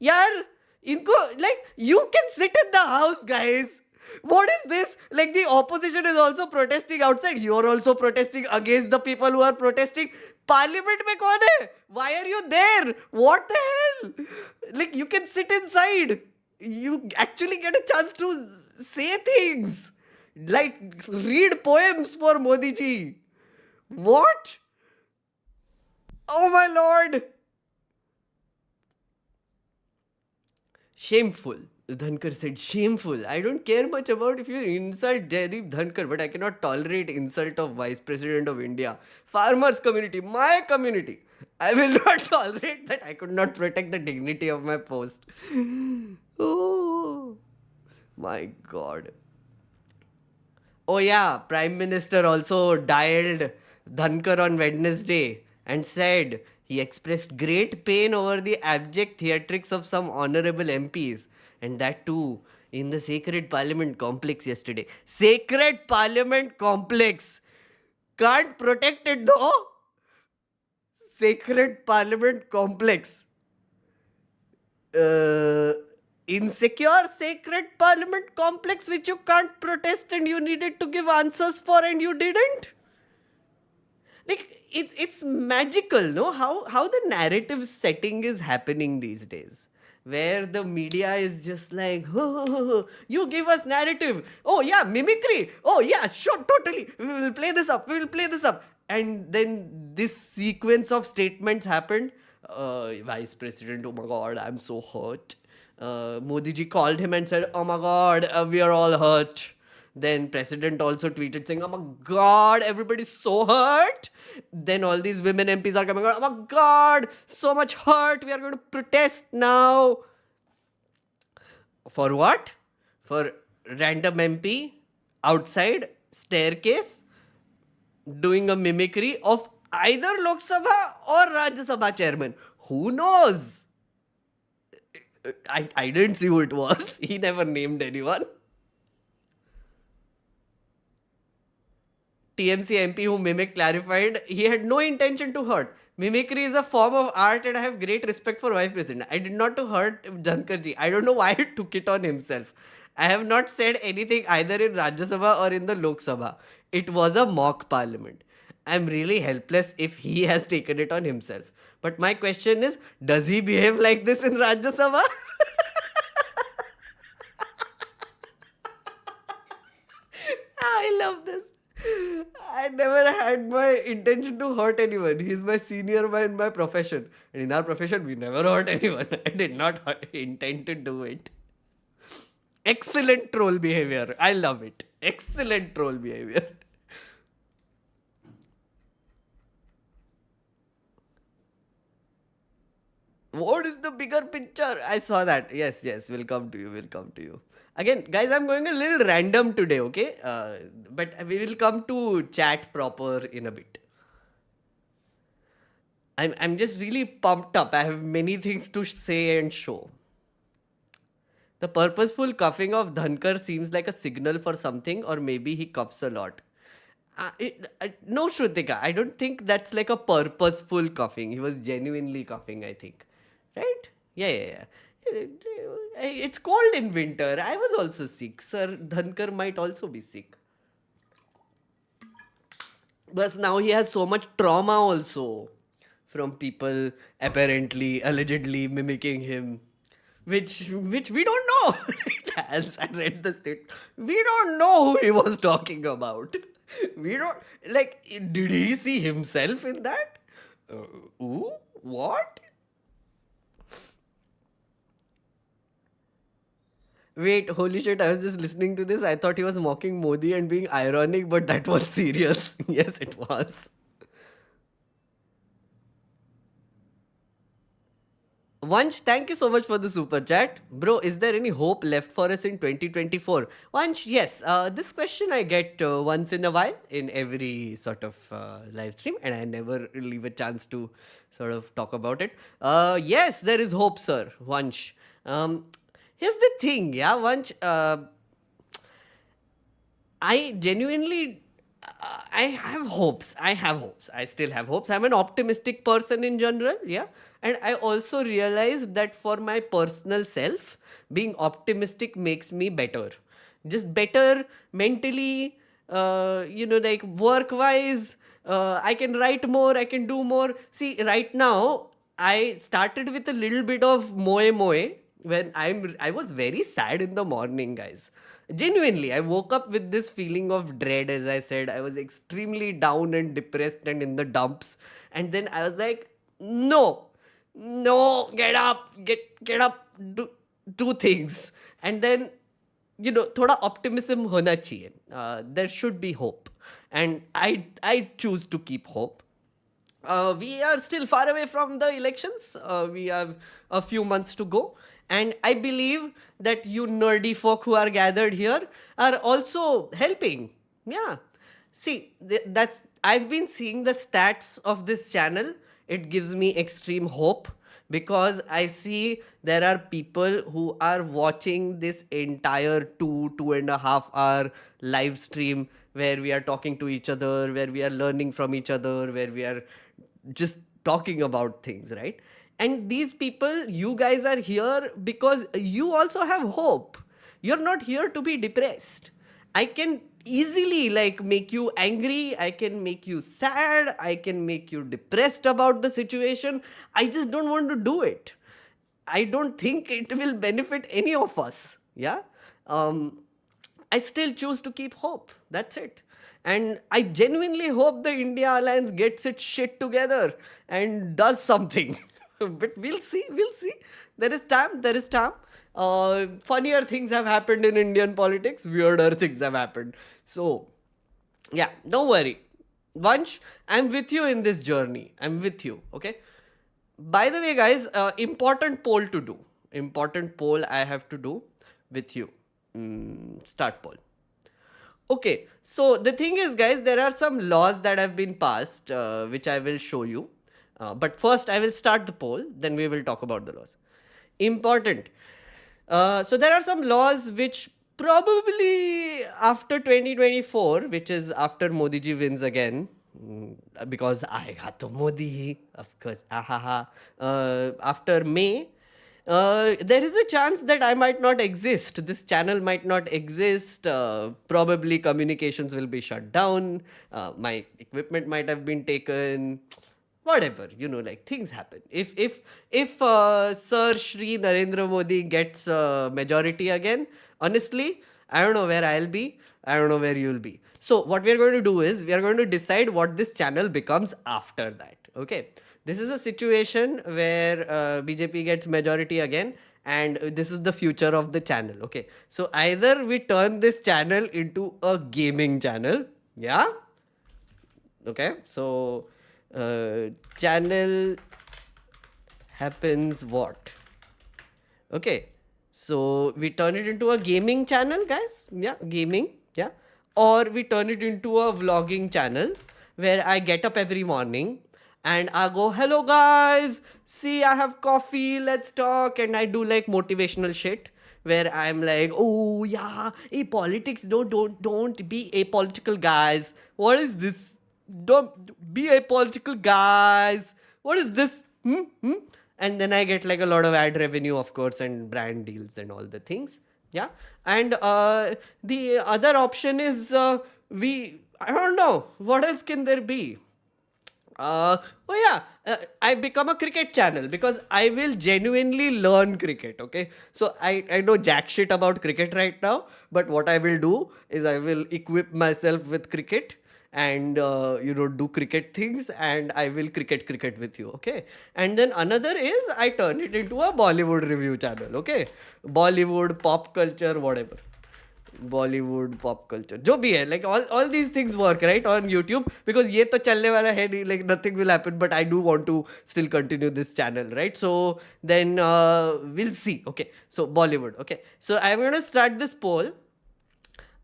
Speaker 1: Yaar, you can sit in the house, guys. What is this? Like, the opposition is also protesting outside. You're also protesting against the people who are protesting. Parliament mein kaun hai? Why are you there? What the hell? Like, you can sit inside. You actually get a chance to say things. Like, read poems for Modi ji. What? Oh my lord. Shameful. Dhankar said, shameful. I don't care much about if you insult Jaideep Dhankar, but I cannot tolerate insult of Vice President of India. Farmers community, my community. I will not tolerate that. I could not protect the dignity of my post. Oh, my God. Oh yeah, Prime Minister also dialed Dhankar on Wednesday and said he expressed great pain over the abject theatrics of some honorable MPs. And that too, in the Sacred Parliament Complex yesterday. Sacred Parliament Complex. Can't protect it though. Sacred Parliament Complex. Insecure Sacred Parliament Complex which you can't protest and you needed to give answers for and you didn't. Like, it's magical, no? How the narrative setting is happening these days. where the media is just like, you give us narrative. Oh yeah, mimicry. Oh yeah, sure, totally. We will play this up. We will play this up. And then this sequence of statements happened. Vice President, oh my God, I'm so hurt. Modi ji called him and said, oh my God, we are all hurt. Then President also tweeted saying, oh my God, everybody's so hurt. Then all these women MPs are coming out, oh my God, so much hurt. We are going to protest now. For what? For random MP outside staircase doing a mimicry of either Lok Sabha or Rajya Sabha chairman. Who knows? I didn't see who it was. He never named anyone. TMC MP who mimicked clarified he had no intention to hurt. Mimicry is a form of art and I have great respect for Vice President. I did not to hurt Dhankar ji. I don't know why he took it on himself. I have not said anything either in Rajya Sabha or in the Lok Sabha. It was a mock parliament. I'm really helpless if he has taken it on himself. But my question is, does he behave like this in Rajya Sabha? I love this. I never had my intention to hurt anyone. He's my senior in my profession. And in our profession, we never hurt anyone. I did not intend to do it. Excellent troll behavior. I love it. Excellent troll behavior. What is the bigger picture? I saw that. Yes, we'll come to you. Again, guys, I'm going a little random today, okay? But we will come to chat proper in a bit. I'm just really pumped up. I have many things to say and show. The purposeful cuffing of Dhankar seems like a signal for something, or maybe he cuffs a lot. No, Shrutika, I don't think that's like a purposeful cuffing. He was genuinely cuffing, I think. Right? Yeah. It's cold in winter. I was also sick. Sir Dhankar might also be sick. Plus now he has so much trauma also from people apparently, allegedly mimicking him. Which we don't know. As I read the state, we don't know who he was talking about. We don't, like, did he see himself in that? Ooh, what? Wait, holy shit, I was just listening to this. I thought he was mocking Modi and being ironic, but that was serious. Yes, it was. Vansh, thank you so much for the super chat. Bro, is there any hope left for us in 2024? Vansh, yes. This question I get once in a while in every sort of live stream, and I never leave a chance to sort of talk about it. Yes, there is hope, sir. Vansh. Here's the thing, yeah, Vansh. I genuinely, I have hopes. I still have hopes. I'm an optimistic person in general, yeah. And I also realized that for my personal self, being optimistic makes me better. Just better mentally, like work-wise. I can write more, I can do more. See, right now, I started with a little bit of moe when I was very sad in the morning, guys. Genuinely, I woke up with this feeling of dread. As I said, I was extremely down and depressed and in the dumps. And then I was like, no, get up, get up, do things. And then, thoda optimism hona chahiye. There should be hope. And I choose to keep hope. We are still far away from the elections. We have a few months to go. And I believe that you nerdy folk who are gathered here are also helping. Yeah. See, I've been seeing the stats of this channel. It gives me extreme hope because I see there are people who are watching this entire 2.5 hour live stream where we are talking to each other, where we are learning from each other, where we are just talking about things, right? And these people, you guys are here because you also have hope. You're not here to be depressed. I can easily make you angry. I can make you sad. I can make you depressed about the situation. I just don't want to do it. I don't think it will benefit any of us. Yeah. I still choose to keep hope. That's it. And I genuinely hope the India Alliance gets its shit together and does something. But we'll see. We'll see. There is time. There is time. Funnier things have happened in Indian politics. Weirder things have happened. So, yeah, don't worry. Vansh, I'm with you in this journey. I'm with you. Okay. By the way, guys, important poll to do. Important poll I have to do with you. Start poll. Okay, so the thing is, guys, there are some laws that have been passed, which I will show you. But first, I will start the poll, then we will talk about the laws. Important. So there are some laws which probably after 2024, which is after Modi ji wins again, because I got to Modi, of course, after May, there is a chance that I might not exist. This channel might not exist. Probably communications will be shut down. My equipment might have been taken. Whatever, like things happen. If Sir Shri Narendra Modi gets majority again, honestly, I don't know where I'll be. I don't know where you'll be. So what we are going to do is we are going to decide what this channel becomes after that. Okay. This is a situation where BJP gets majority again, and this is the future of the channel. Okay. So either we turn this channel into a gaming channel. Yeah. Okay. So channel happens what? Okay. So we turn it into a gaming channel, guys. Yeah. Gaming. Yeah. Or we turn it into a vlogging channel where I get up every morning and I go, hello guys, see, I have coffee, let's talk. And I do like motivational shit where I'm like, oh yeah, politics, don't be apolitical, guys. What is this? Don't be apolitical, guys. What is this? And then I get like a lot of ad revenue, of course, and brand deals and all the things. Yeah. And the other option is I don't know, what else can there be? I become a cricket channel because I will genuinely learn cricket. Okay, so I know jack shit about cricket right now, but what I will do is I will equip myself with cricket and do cricket things, and I will cricket with you. Okay, and then another is I turn it into a Bollywood review channel. Okay, Bollywood, pop culture, whatever. Bollywood, pop culture, जो भी है, like all these things work, right, on YouTube, because ये तो चलने वाला है नहीं, like nothing will happen, but I do want to still continue this channel, right? So then we'll see. Okay, so Bollywood. Okay, so I'm going to start this poll.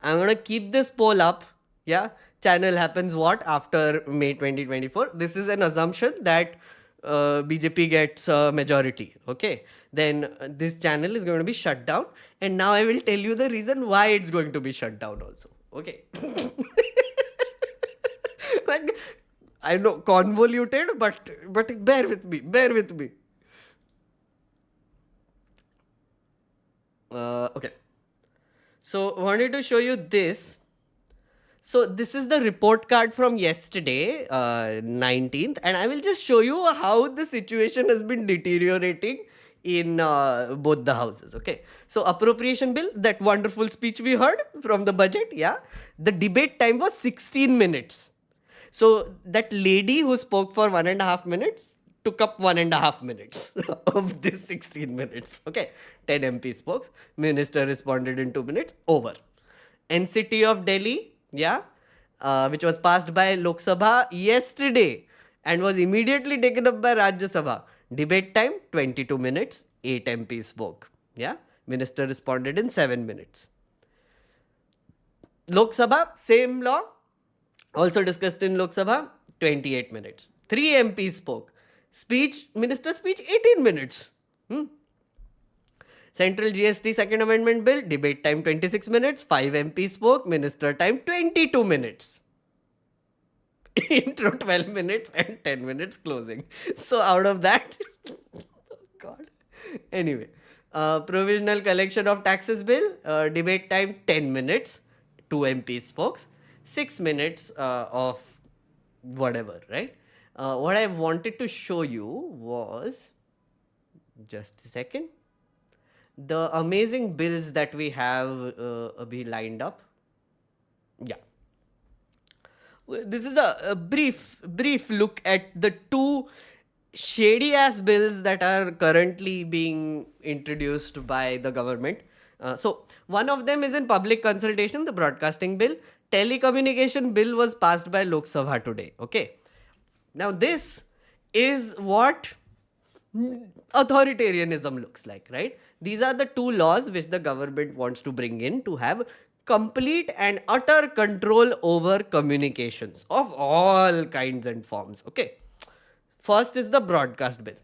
Speaker 1: I'm going to keep this poll up. Yeah, channel happens what after May 2024. This is an assumption that BJP gets majority. Okay, then this channel is going to be shut down, and now I will tell you the reason why it's going to be shut down also. Okay. But I know, convoluted, but bear with me. Okay, so wanted to show you this. So this is the report card from yesterday, 19th, and I will just show you how the situation has been deteriorating in both the houses. Okay, so appropriation bill, that wonderful speech we heard from the budget, yeah, the debate time was 16 minutes. So that lady who spoke for 1.5 minutes took up 1.5 minutes of this 16 minutes. Okay, 10 MP spoke, minister responded in 2 minutes, over. NCT of Delhi, yeah, which was passed by Lok Sabha yesterday and was immediately taken up by Rajya Sabha. Debate time 22 minutes, 8 MPs spoke. Yeah, minister responded in 7 minutes. Lok Sabha, same law, also discussed in Lok Sabha, 28 minutes. 3 MPs spoke. Minister speech 18 minutes. Central GST Second Amendment Bill, debate time 26 minutes, 5 MPs spoke, minister time 22 minutes. Intro 12 minutes and 10 minutes closing. So out of that, oh God. Anyway, provisional collection of taxes bill, debate time 10 minutes, 2 MPs spoke, 6 minutes of whatever, right? What I wanted to show you was Just a second. The amazing bills that we have be lined up. Yeah. This is a brief look at the two shady ass bills that are currently being introduced by the government. So one of them is in public consultation, the broadcasting bill. Telecommunication bill was passed by Lok Sabha today. Okay. Now this is what authoritarianism looks like, right? These are the two laws which the government wants to bring in to have complete and utter control over communications of all kinds and forms. Okay. First is the broadcast bill.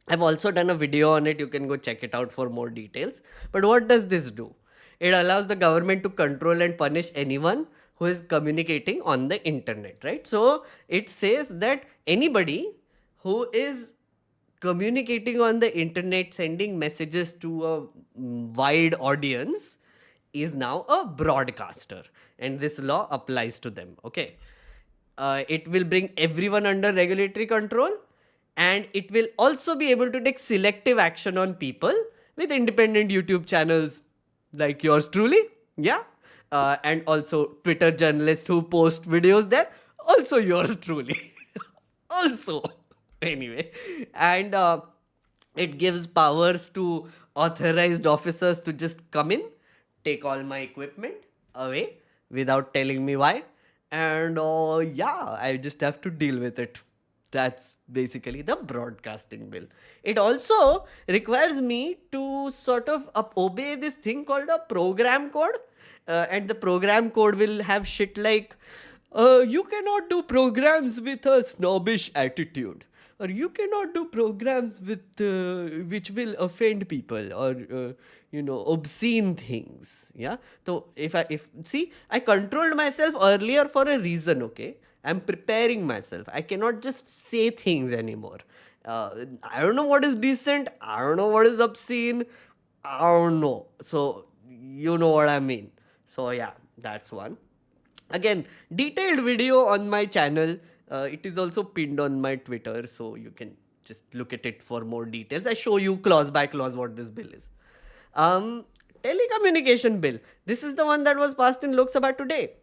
Speaker 1: I've also done a video on it. You can go check it out for more details. But what does this do? It allows the government to control and punish anyone who is communicating on the internet, right? So it says that anybody who is communicating on the internet, sending messages to a wide audience, is now a broadcaster, and this law applies to them. Okay. It will bring everyone under regulatory control, and it will also be able to take selective action on people with independent YouTube channels like yours truly. Yeah. And also Twitter journalists who post videos there, also yours truly. Also. Anyway. And it gives powers to authorized officers to just come in, take all my equipment away without telling me why. And yeah, I just have to deal with it. That's basically the broadcasting bill. It also requires me to sort of obey this thing called a program code. And the program code will have shit like, you cannot do programs with a snobbish attitude. Or you cannot do programs with which will offend people, or obscene things. Yeah. So if I controlled myself earlier for a reason. Okay. I'm preparing myself. I cannot just say things anymore. I don't know what is decent. I don't know what is obscene. I don't know. So you know what I mean. So yeah, that's one. Again, detailed video on my channel. It is also pinned on my Twitter, so you can just look at it for more details. I show you clause by clause what this bill is. Telecommunication bill. This is the one that was passed in Lok Sabha today.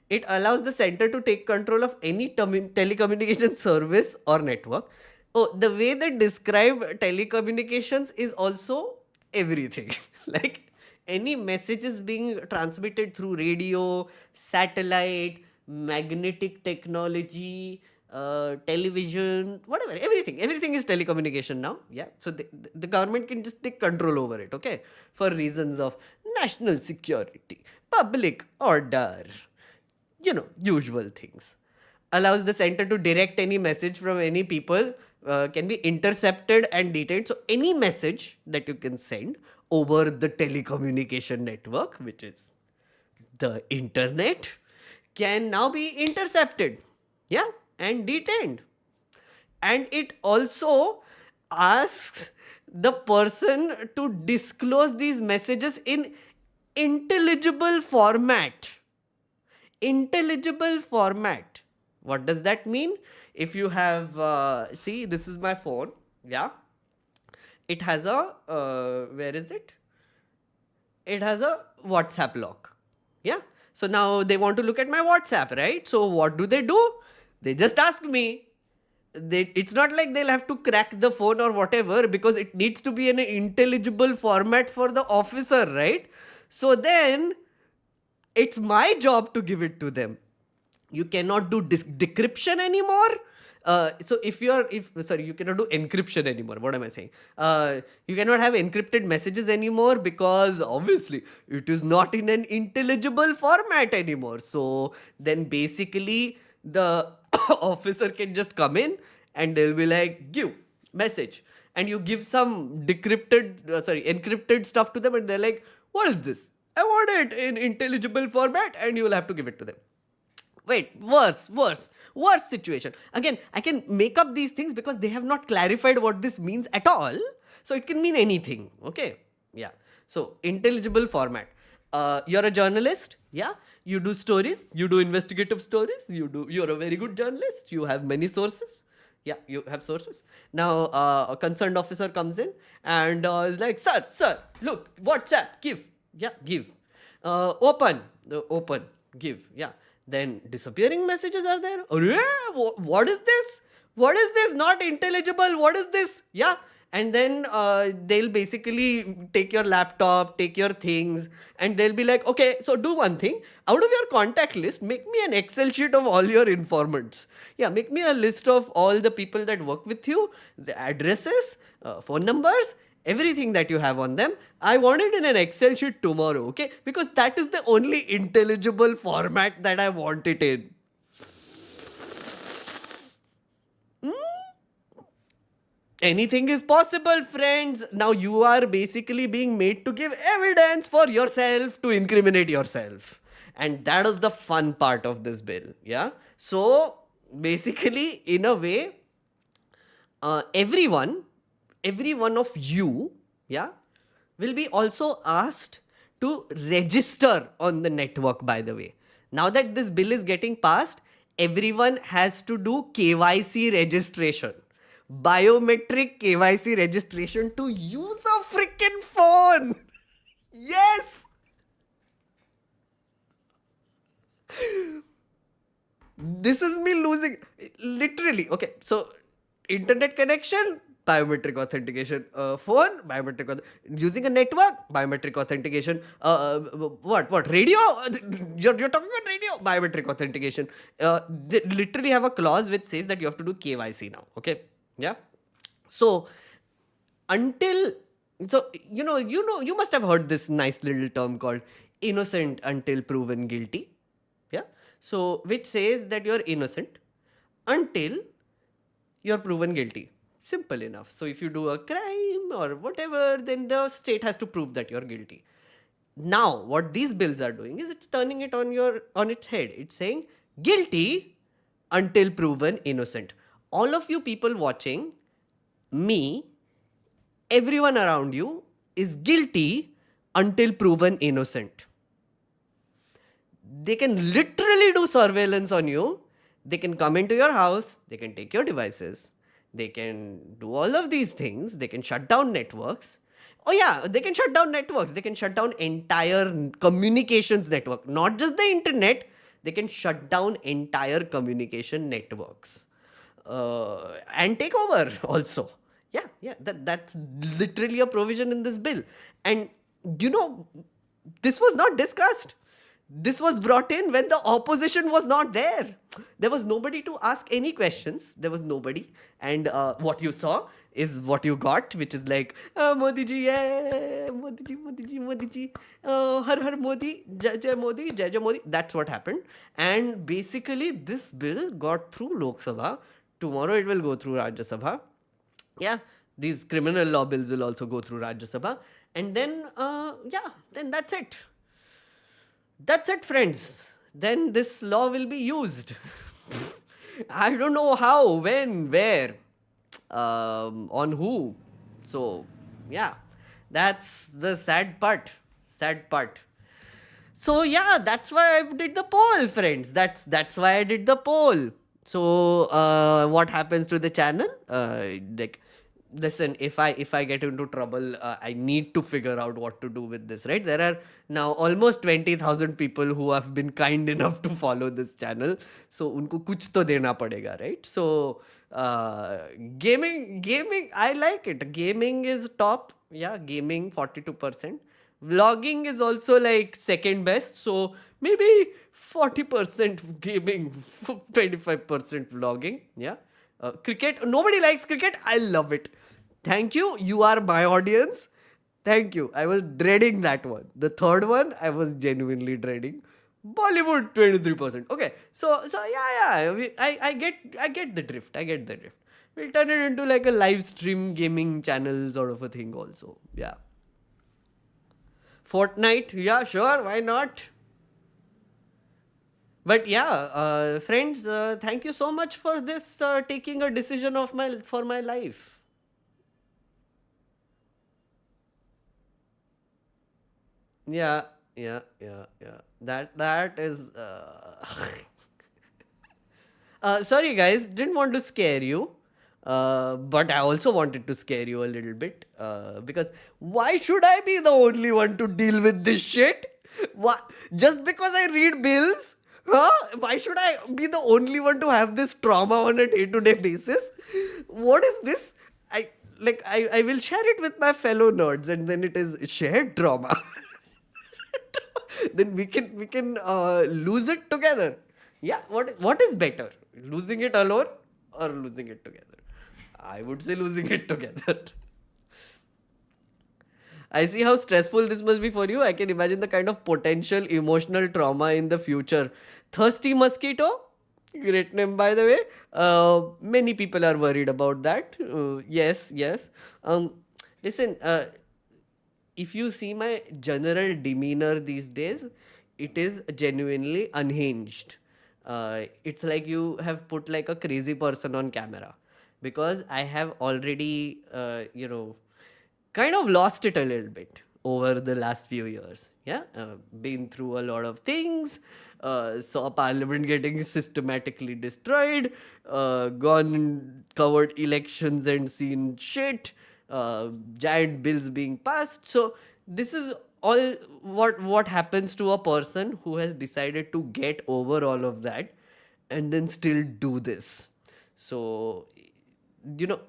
Speaker 1: It allows the center to take control of any telecommunication service or network. Oh, the way they describe telecommunications is also everything. Like any messages being transmitted through radio, satellite, magnetic technology, television, whatever, everything is telecommunication now. Yeah. So the government can just take control over it. Okay. For reasons of national security, public order, usual things. Allows the center to direct any message from any people, can be intercepted and detained. So any message that you can send over the telecommunication network, which is the internet, can now be intercepted. Yeah. And detained. And it also asks the person to disclose these messages in intelligible format. Intelligible format. What does that mean? If you have, see, this is my phone. Yeah. It has a, where is it? It has a WhatsApp lock. Yeah. So now they want to look at my WhatsApp, right? So what do? They just ask me. It's not like they'll have to crack the phone or whatever, because it needs to be in an intelligible format for the officer, right? So then it's my job to give it to them. You cannot do decryption anymore. So you cannot do encryption anymore. What am I saying? You cannot have encrypted messages anymore, because obviously it is not in an intelligible format anymore. So then basically the officer can just come in and they'll be like, give message. And you give some encrypted stuff to them, and they're like, what is this? I want it in intelligible format, and you will have to give it to them. Wait, worse situation. Again, I can make up these things because they have not clarified what this means at all. So it can mean anything. Okay. Yeah. So intelligible format. You're a journalist. Yeah. You do stories. You do investigative stories. You're a very good journalist. You have many sources. Yeah, you have sources. Now, a concerned officer comes in and is like, sir, look, WhatsApp, give. Yeah, give. Open, give. Yeah. Then disappearing messages are there. What is this? What is this? Not intelligible. What is this? Yeah. And then they'll basically take your laptop, take your things, and they'll be like, okay, so do one thing. Out of your contact list, make me an Excel sheet of all your informants. Yeah, make me a list of all the people that work with you, the addresses, phone numbers, everything that you have on them. I want it in an Excel sheet tomorrow, okay? Because that is the only intelligible format that I want it in. Anything is possible, friends. Now you are basically being made to give evidence for yourself to incriminate yourself. And that is the fun part of this bill. Yeah. So basically, in a way, every one of you, yeah, will be also asked to register on the network, by the way. Now that this bill is getting passed, everyone has to do KYC registration. Biometric KYC registration to use a freaking phone. Yes. This is me losing. Literally. Okay. So, internet connection, biometric authentication. Phone, biometric using a network, biometric authentication. What? Radio? You're talking about radio? Biometric authentication. They literally have a clause which says that you have to do KYC now. Okay. Yeah. So you must have heard this nice little term called innocent until proven guilty. Yeah. So which says that you're innocent until you're proven guilty. Simple enough. So if you do a crime or whatever, then the state has to prove that you're guilty. Now, what these bills are doing is it's turning it on its head. It's saying guilty until proven innocent. All of you people watching, me, everyone around you is guilty until proven innocent. They can literally do surveillance on you. They can come into your house. They can take your devices. They can do all of these things. They can shut down networks. Oh yeah, they can shut down networks. They can shut down entire communications network. Not just the internet. They can shut down entire communication networks. And take over also. Yeah, that's literally a provision in this bill. And this was not discussed. This was brought in when the opposition was not there. There was nobody to ask any questions. There was nobody. And what you saw is what you got, which is like, Modi ji, yeah, Modi ji. Har har Modi, Jai Modi, Jai Modi. That's what happened. And basically, this bill got through Lok Sabha. Tomorrow it will go through Rajya Sabha. Yeah, these criminal law bills will also go through Rajya Sabha. And then, then that's it. That's it, friends. Then this law will be used. I don't know how, when, where, on who. So, yeah, that's the sad part. So, yeah, that's why I did the poll, friends. That's why I did the poll. So, what happens to the channel? Listen, if I get into trouble, I need to figure out what to do with this, right? There are now almost 20,000 people who have been kind enough to follow this channel. So, unko kuch to dena padega, right? So, gaming, I like it. Gaming is top. Yeah, gaming 42%. Vlogging is also like second best. So, maybe 40% gaming, 25% vlogging. Yeah. Cricket. Nobody likes cricket. I love it. Thank you. You are my audience. Thank you. I was dreading that one. The third one, I was genuinely dreading. Bollywood 23%. Okay. So yeah. I get the drift. We'll turn it into like a live stream gaming channel sort of a thing also. Yeah. Fortnite. Yeah, sure. Why not? But yeah, friends, thank you so much for this taking a decision for my life. Yeah. That is. Sorry, guys, didn't want to scare you. But I also wanted to scare you a little bit because why should I be the only one to deal with this shit? Why? Just because I read bills? Huh? Why should I be the only one to have this trauma on a day-to-day basis? What is this? I will share it with my fellow nerds, and then it is shared trauma. Then we can lose it together. Yeah, what is better, losing it alone or losing it together? I would say losing it together. I see how stressful this must be for you. I can imagine the kind of potential emotional trauma in the future. Thirsty mosquito, great name by the way. Many people are worried about that. Yes. Listen, if you see my general demeanor these days, it is genuinely unhinged. It's like you have put like a crazy person on camera, because I have already, kind of lost it a little bit over the last few years. Yeah, been through a lot of things. Saw Parliament getting systematically destroyed. Gone and covered elections and seen shit. Giant bills being passed. So this is all what happens to a person who has decided to get over all of that and then still do this. So, you know,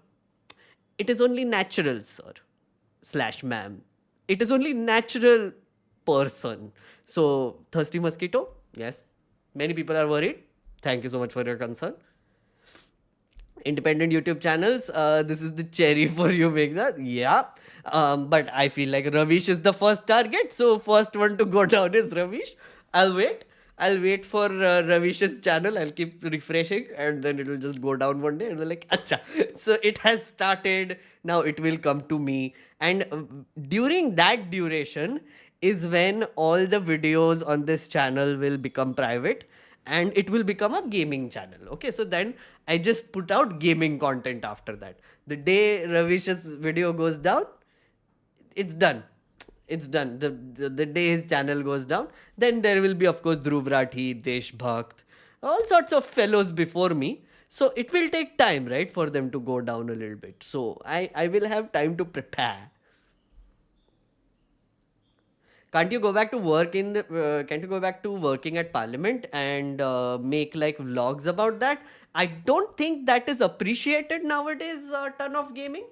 Speaker 1: it is only natural, sir slash ma'am. It is only natural, person. So, thirsty mosquito, yes. Many people are worried. Thank you so much for your concern. Independent YouTube channels, this is the cherry for you, Meghnerd. Yeah. But I feel like Ravish is the first target. So, first one to go down is Ravish. I'll wait for Ravish's channel. I'll keep refreshing and then it will just go down one day and we're like, acha. So it has started. Now it will come to me. And during that duration is when all the videos on this channel will become private and it will become a gaming channel. Okay, so then I just put out gaming content after that. The day Ravish's video goes down, it's done. It's done. The day his channel goes down, then there will be, of course, Dhruv Rathi, Desh Bhakt, all sorts of fellows before me. So it will take time, right, for them to go down a little bit. So I will have time to prepare. Can't you go back to can't you go back to working at Parliament and make like vlogs about that? I don't think that is appreciated nowadays. Ton of gaming.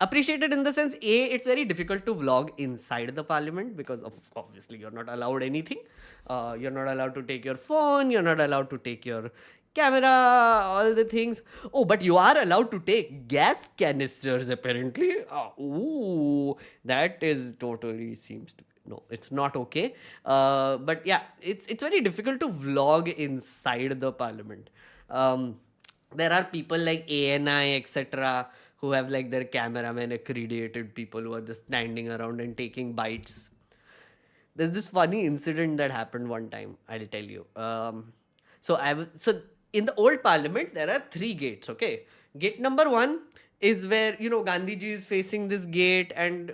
Speaker 1: Appreciated in the sense, it's very difficult to vlog inside the Parliament because obviously you're not allowed anything. You're not allowed to take your phone. You're not allowed to take your camera, all the things. Oh, but you are allowed to take gas canisters apparently. Ooh, that is totally seems to be, no, it's not okay. But yeah, it's very difficult to vlog inside the Parliament. There are people like ANI, etc., who have like their cameramen accredited people who are just standing around and taking bites. There's this funny incident that happened one time. I'll tell you. So in the old Parliament there are 3 gates. Okay, gate number 1 is where Gandhiji is facing this gate and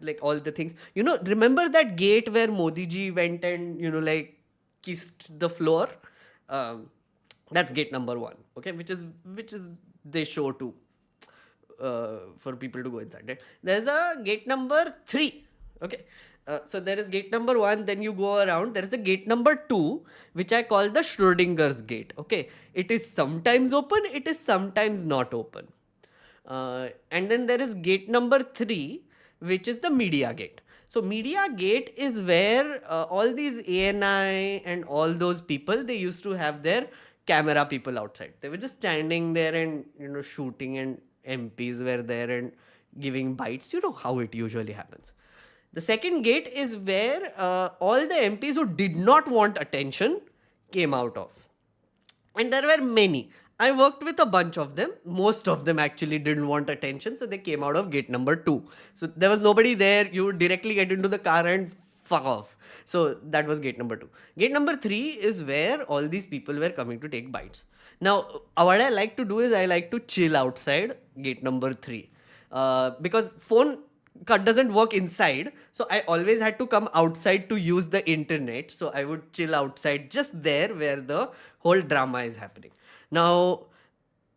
Speaker 1: like all the things. Remember that gate where Modi ji went and like kissed the floor. That's gate number 1. Okay, which is they show too. For people to go inside, right? There's a gate number 3. Okay, so there is gate number 1, then you go around. There is a gate number 2, which I call the Schrodinger's gate. Okay, it is sometimes open, it is sometimes not open. And then there is gate number 3, which is the media gate. So media gate is where all these ANI and all those people, they used to have their camera people outside. They were just standing there and shooting, and MPs were there and giving bites. You know how it usually happens. The second gate is where all the MPs who did not want attention came out of. And there were many. I worked with a bunch of them. Most of them actually didn't want attention, so they came out of gate number 2. So there was nobody there. You would directly get into the car and fuck off. So that was gate number 2. Gate number 3 is where all these people were coming to take bites. Now, what I like to do is I like to chill outside gate number 3. Because phone doesn't work inside. So I always had to come outside to use the internet. So I would chill outside just there where the whole drama is happening. Now,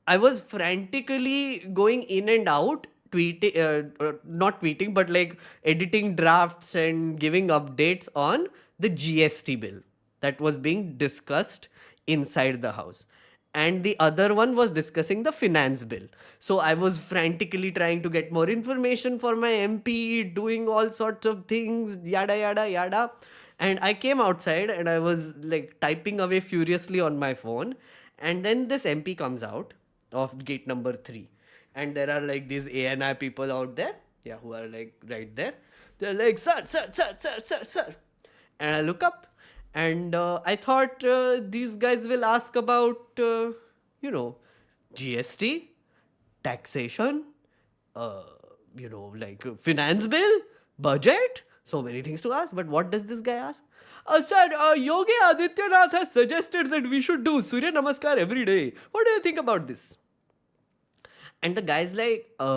Speaker 1: I was frantically going in and out, tweeting, not tweeting, but like editing drafts and giving updates on the GST bill that was being discussed inside the house. And the other one was discussing the finance bill. So I was frantically trying to get more information for my MP, doing all sorts of things, yada, yada, yada. And I came outside and I was like typing away furiously on my phone. And then this MP comes out of gate number 3. And there are like these ANI people out there, yeah, who are like right there. They're like, sir, sir, sir, sir, sir, sir. And I look up and I thought these guys will ask about, GST, taxation, like finance bill, budget, so many things to ask. But what does this guy ask? Sir, Yogi Adityanath has suggested that we should do Surya Namaskar every day. What do you think about this? And the guy's like, what?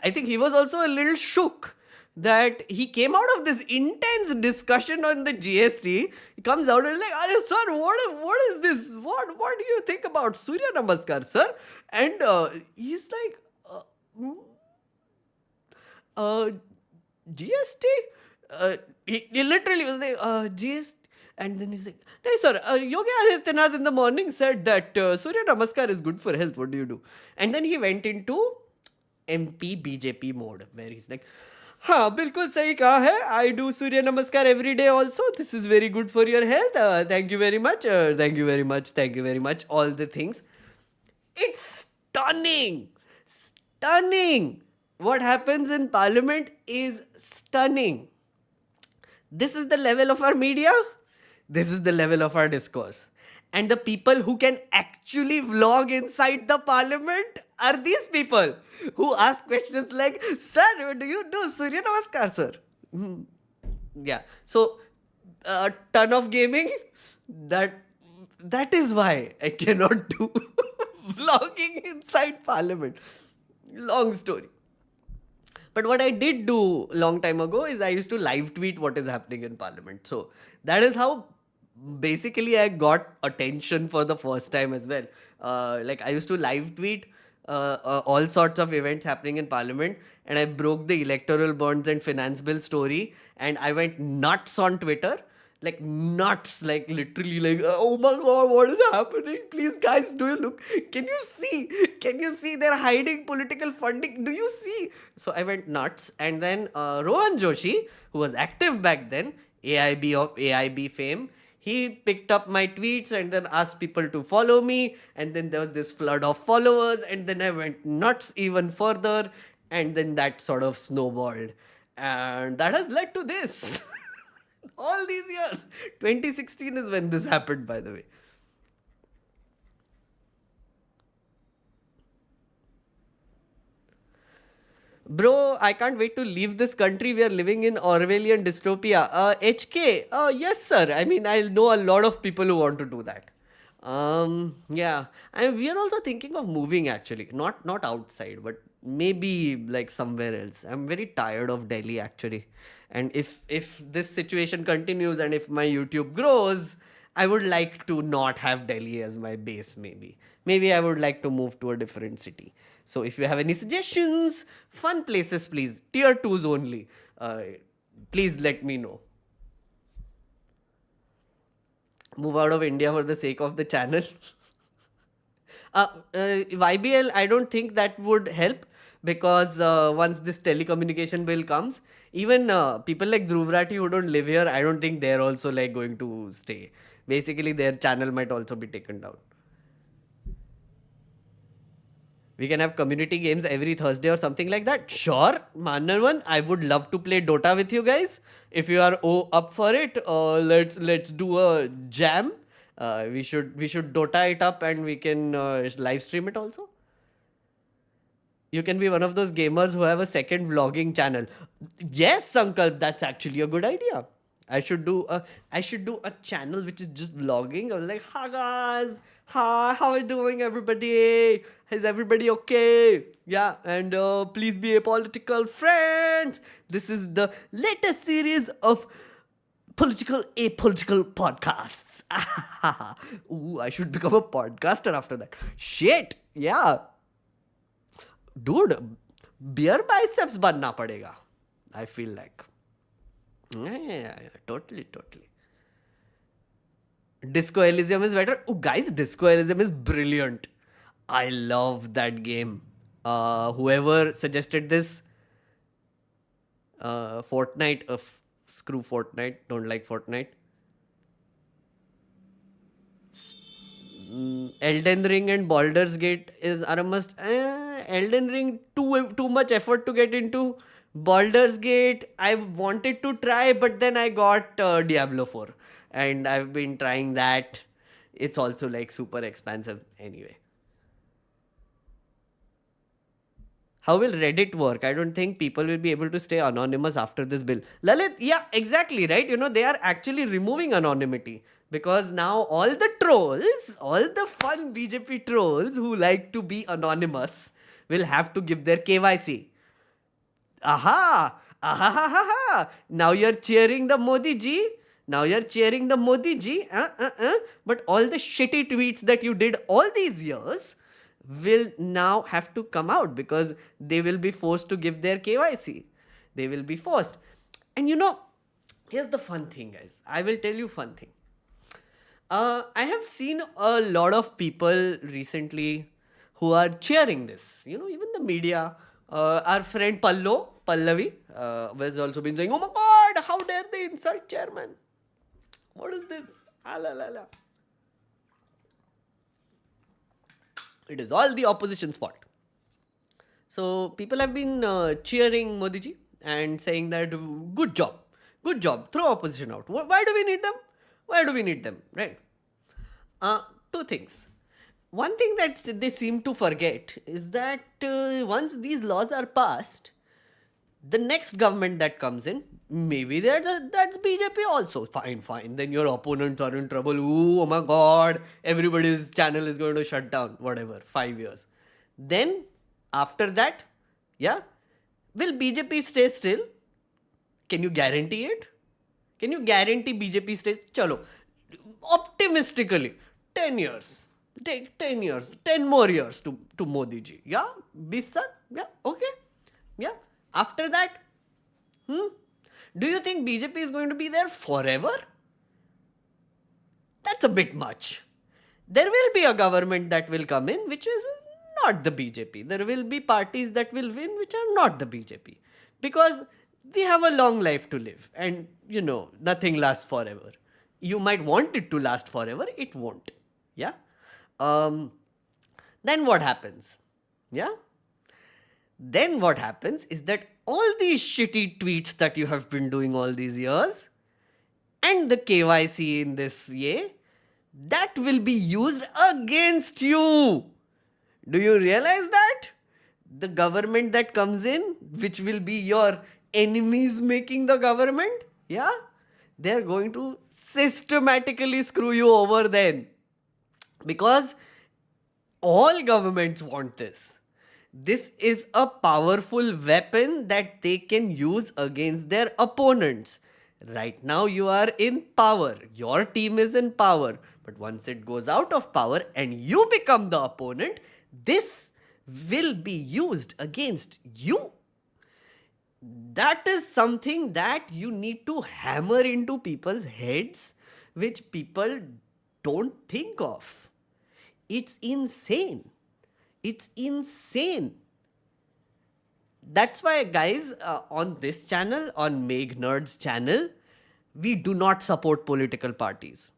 Speaker 1: I think he was also a little shook that he came out of this intense discussion on the GST. He comes out and is like, sir, what is this? What do you think about Surya Namaskar, sir? And he's like, GST? He literally was like, GST. And then he's like, no, sir, Yogi Adityanath in the morning said that Surya Namaskar is good for health. What do you do? And then he went into MP BJP mode where he's like, हाँ बिल्कुल सही कहा है. I do Surya Namaskar every day also. This is very good for your health. Thank you very much. Thank you very much. Thank you very much. All the things. It's stunning. Stunning. What happens in Parliament is stunning. This is the level of our media. This is the level of our discourse. And the people who can actually vlog inside the Parliament are these people who ask questions like, sir, do you do Surya Namaskar, sir? Yeah. So, a ton of gaming. That is why I cannot do vlogging inside Parliament. Long story. But what I did do long time ago is I used to live tweet what is happening in Parliament. So that is how basically I got attention for the first time as well. Like I used to live tweet all sorts of events happening in Parliament, and I broke the electoral bonds and finance bill story, and I went nuts on Twitter. Like nuts, like literally like, oh my god, what is happening? Please guys, do you look? Can you see? Can you see they're hiding political funding? Do you see? So I went nuts. And then Rohan Joshi, who was active back then, AIB of AIB fame, he picked up my tweets and then asked people to follow me. And then there was this flood of followers. And then I went nuts even further. And then that sort of snowballed. And that has led to this. All these years. 2016 is when this happened, by the way. Bro, I can't wait to leave this country. We are living in Orwellian dystopia. HK, yes, sir. I mean, I know a lot of people who want to do that. Yeah. And we are also thinking of moving actually. Not outside, but maybe like somewhere else. I'm very tired of Delhi actually. And if this situation continues and if my YouTube grows, I would like to not have Delhi as my base maybe. Maybe I would like to move to a different city. So if you have any suggestions, fun places please, tier 2s only, please let me know. Move out of India for the sake of the channel. YBL, I don't think that would help because once this telecommunication bill comes, even people like Dhruv Rathi who don't live here, I don't think they're also like going to stay. Basically, their channel might also be taken down. We can have community games every Thursday or something like that. Sure, Mannavan, I would love to play Dota with you guys. If you are up for it, let's do a jam. We should Dota it up and we can live stream it also. You can be one of those gamers who have a second vlogging channel. Yes, Sankalp, that's actually a good idea. I should do a channel which is just vlogging. I'm like, hi guys, hi, how are you doing, everybody? Is everybody okay? Yeah, and please be apolitical, friends. This is the latest series of political, apolitical podcasts. Ooh, I should become a podcaster after that. Shit, yeah. Dude, beer biceps banna padega. I feel like. Yeah, totally. Disco Elysium is better. Oh, guys, Disco Elysium is brilliant. I love that game. Whoever suggested this, Fortnite, screw Fortnite, don't like Fortnite. Elden Ring and Baldur's Gate are a must. Elden Ring, too much effort to get into. Baldur's Gate, I wanted to try, but then I got Diablo 4. And I've been trying that. It's also like super expensive anyway. How will Reddit work? I don't think people will be able to stay anonymous after this bill. Lalit, yeah, exactly, right? They are actually removing anonymity because now all the trolls, all the fun BJP trolls who like to be anonymous will have to give their KYC. Aha! Aha ha ha ha! Now you're cheering the Modi ji. Now you're cheering the Modi ji. But all the shitty tweets that you did all these years will now have to come out because they will be forced to give their KYC. They will be forced. And here's the fun thing, guys. I will tell you fun thing. I have seen a lot of people recently who are cheering this. Even the media. Our friend Pallavi, has also been saying, oh my God, how dare they insult chairman? What is this? La. It is all the opposition's fault. So people have been cheering Modi ji and saying that good job, throw opposition out. Why do we need them? Right? Two things. One thing that they seem to forget is that once these laws are passed, the next government that comes in, maybe that's BJP also. Fine. Then your opponents are in trouble. Ooh, oh my God, everybody's channel is going to shut down. Whatever, 5 years. Then, after that, yeah, will BJP stay still? Can you guarantee it? Can you guarantee BJP stays? Chalo, optimistically, 10 years. Take 10 years, 10 more years to Modi ji. Yeah? 20 saal? Yeah? Okay. Yeah? After that, do you think BJP is going to be there forever? That's a bit much. There will be a government that will come in which is not the BJP. There will be parties that will win which are not the BJP. Because we have a long life to live. And, nothing lasts forever. You might want it to last forever. It won't. Yeah? Then what happens? Yeah? Then what happens is that all these shitty tweets that you have been doing all these years and the KYC in this year, that will be used against you. Do you realize that? The government that comes in, which will be your enemies making the government, yeah? They're going to systematically screw you over then. Because all governments want this. This is a powerful weapon that they can use against their opponents. Right now you are in power. Your team is in power. But once it goes out of power and you become the opponent, this will be used against you. That is something that you need to hammer into people's heads, which people don't think of. It's insane. It's insane. That's why, guys, on this channel, on meghnerd's channel, we do not support political parties.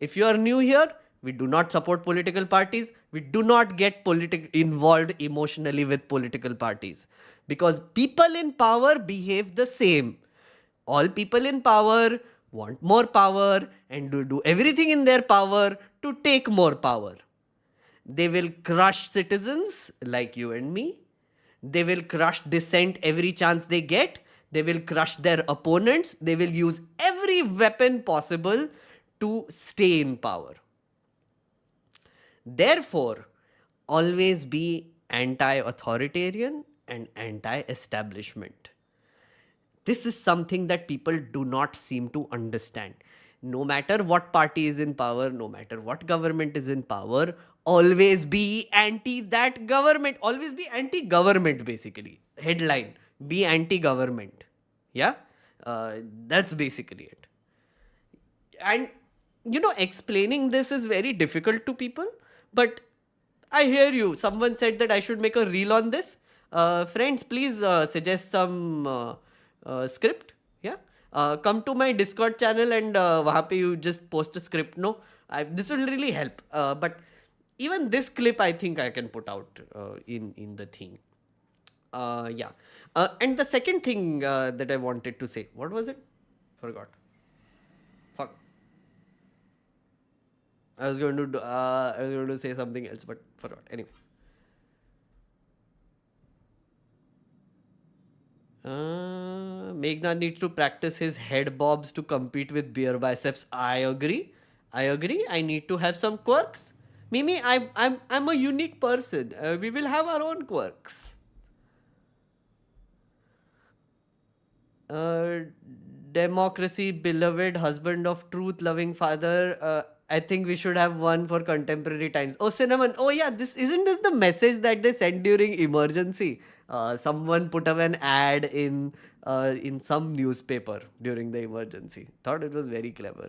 Speaker 1: If you are new here, we do not support political parties. We do not get involved emotionally with political parties. Because people in power behave the same. All people in power want more power and do everything in their power to take more power. They will crush citizens like you and me. They will crush dissent every chance they get. They will crush their opponents. They will use every weapon possible to stay in power. Therefore, always be anti-authoritarian and anti-establishment. This is something that people do not seem to understand. No matter what party is in power, no matter what government is in power, always be anti that government. Always be anti government, basically. Headline: be anti government. Yeah? That's basically it. And, explaining this is very difficult to people, but I hear you. Someone said that I should make a reel on this. Friends, please suggest some script. Yeah. Come to my Discord channel and wahan pe you just post a script. No, this will really help. But even this clip, I think I can put out in the thing. Yeah. And the second thing that I wanted to say, what was it? Forgot. Fuck. I was going to say something else, but forgot. Anyway. Meghnerd needs to practice his head bobs to compete with beer biceps. I agree. I need to have some quirks. Mimi, I'm a unique person. We will have our own quirks. Democracy, beloved husband of truth, loving father. I think we should have one for contemporary times. Oh, Cinnamon. Oh, yeah. Isn't this the message that they sent during emergency? Someone put up an ad in some newspaper during the emergency. Thought it was very clever.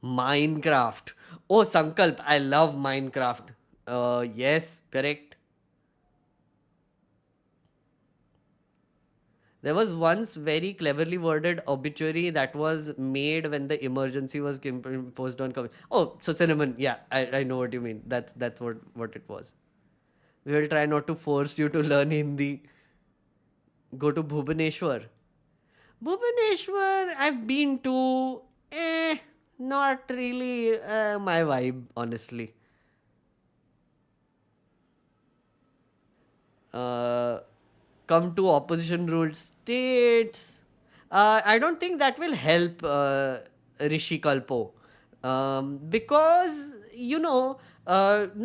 Speaker 1: Minecraft. Oh, Sankalp. I love Minecraft. Yes, correct. There was once very cleverly worded obituary that was made when the emergency was imposed on community. Oh, so Cinnamon, yeah, I know what you mean. That's what it was. We will try not to force you to learn Hindi. Go to Bhubaneswar. Bhubaneswar, I've been to. Not really my vibe, honestly. Come to opposition ruled states. I don't think that will help Rishi Kalpo. Because, no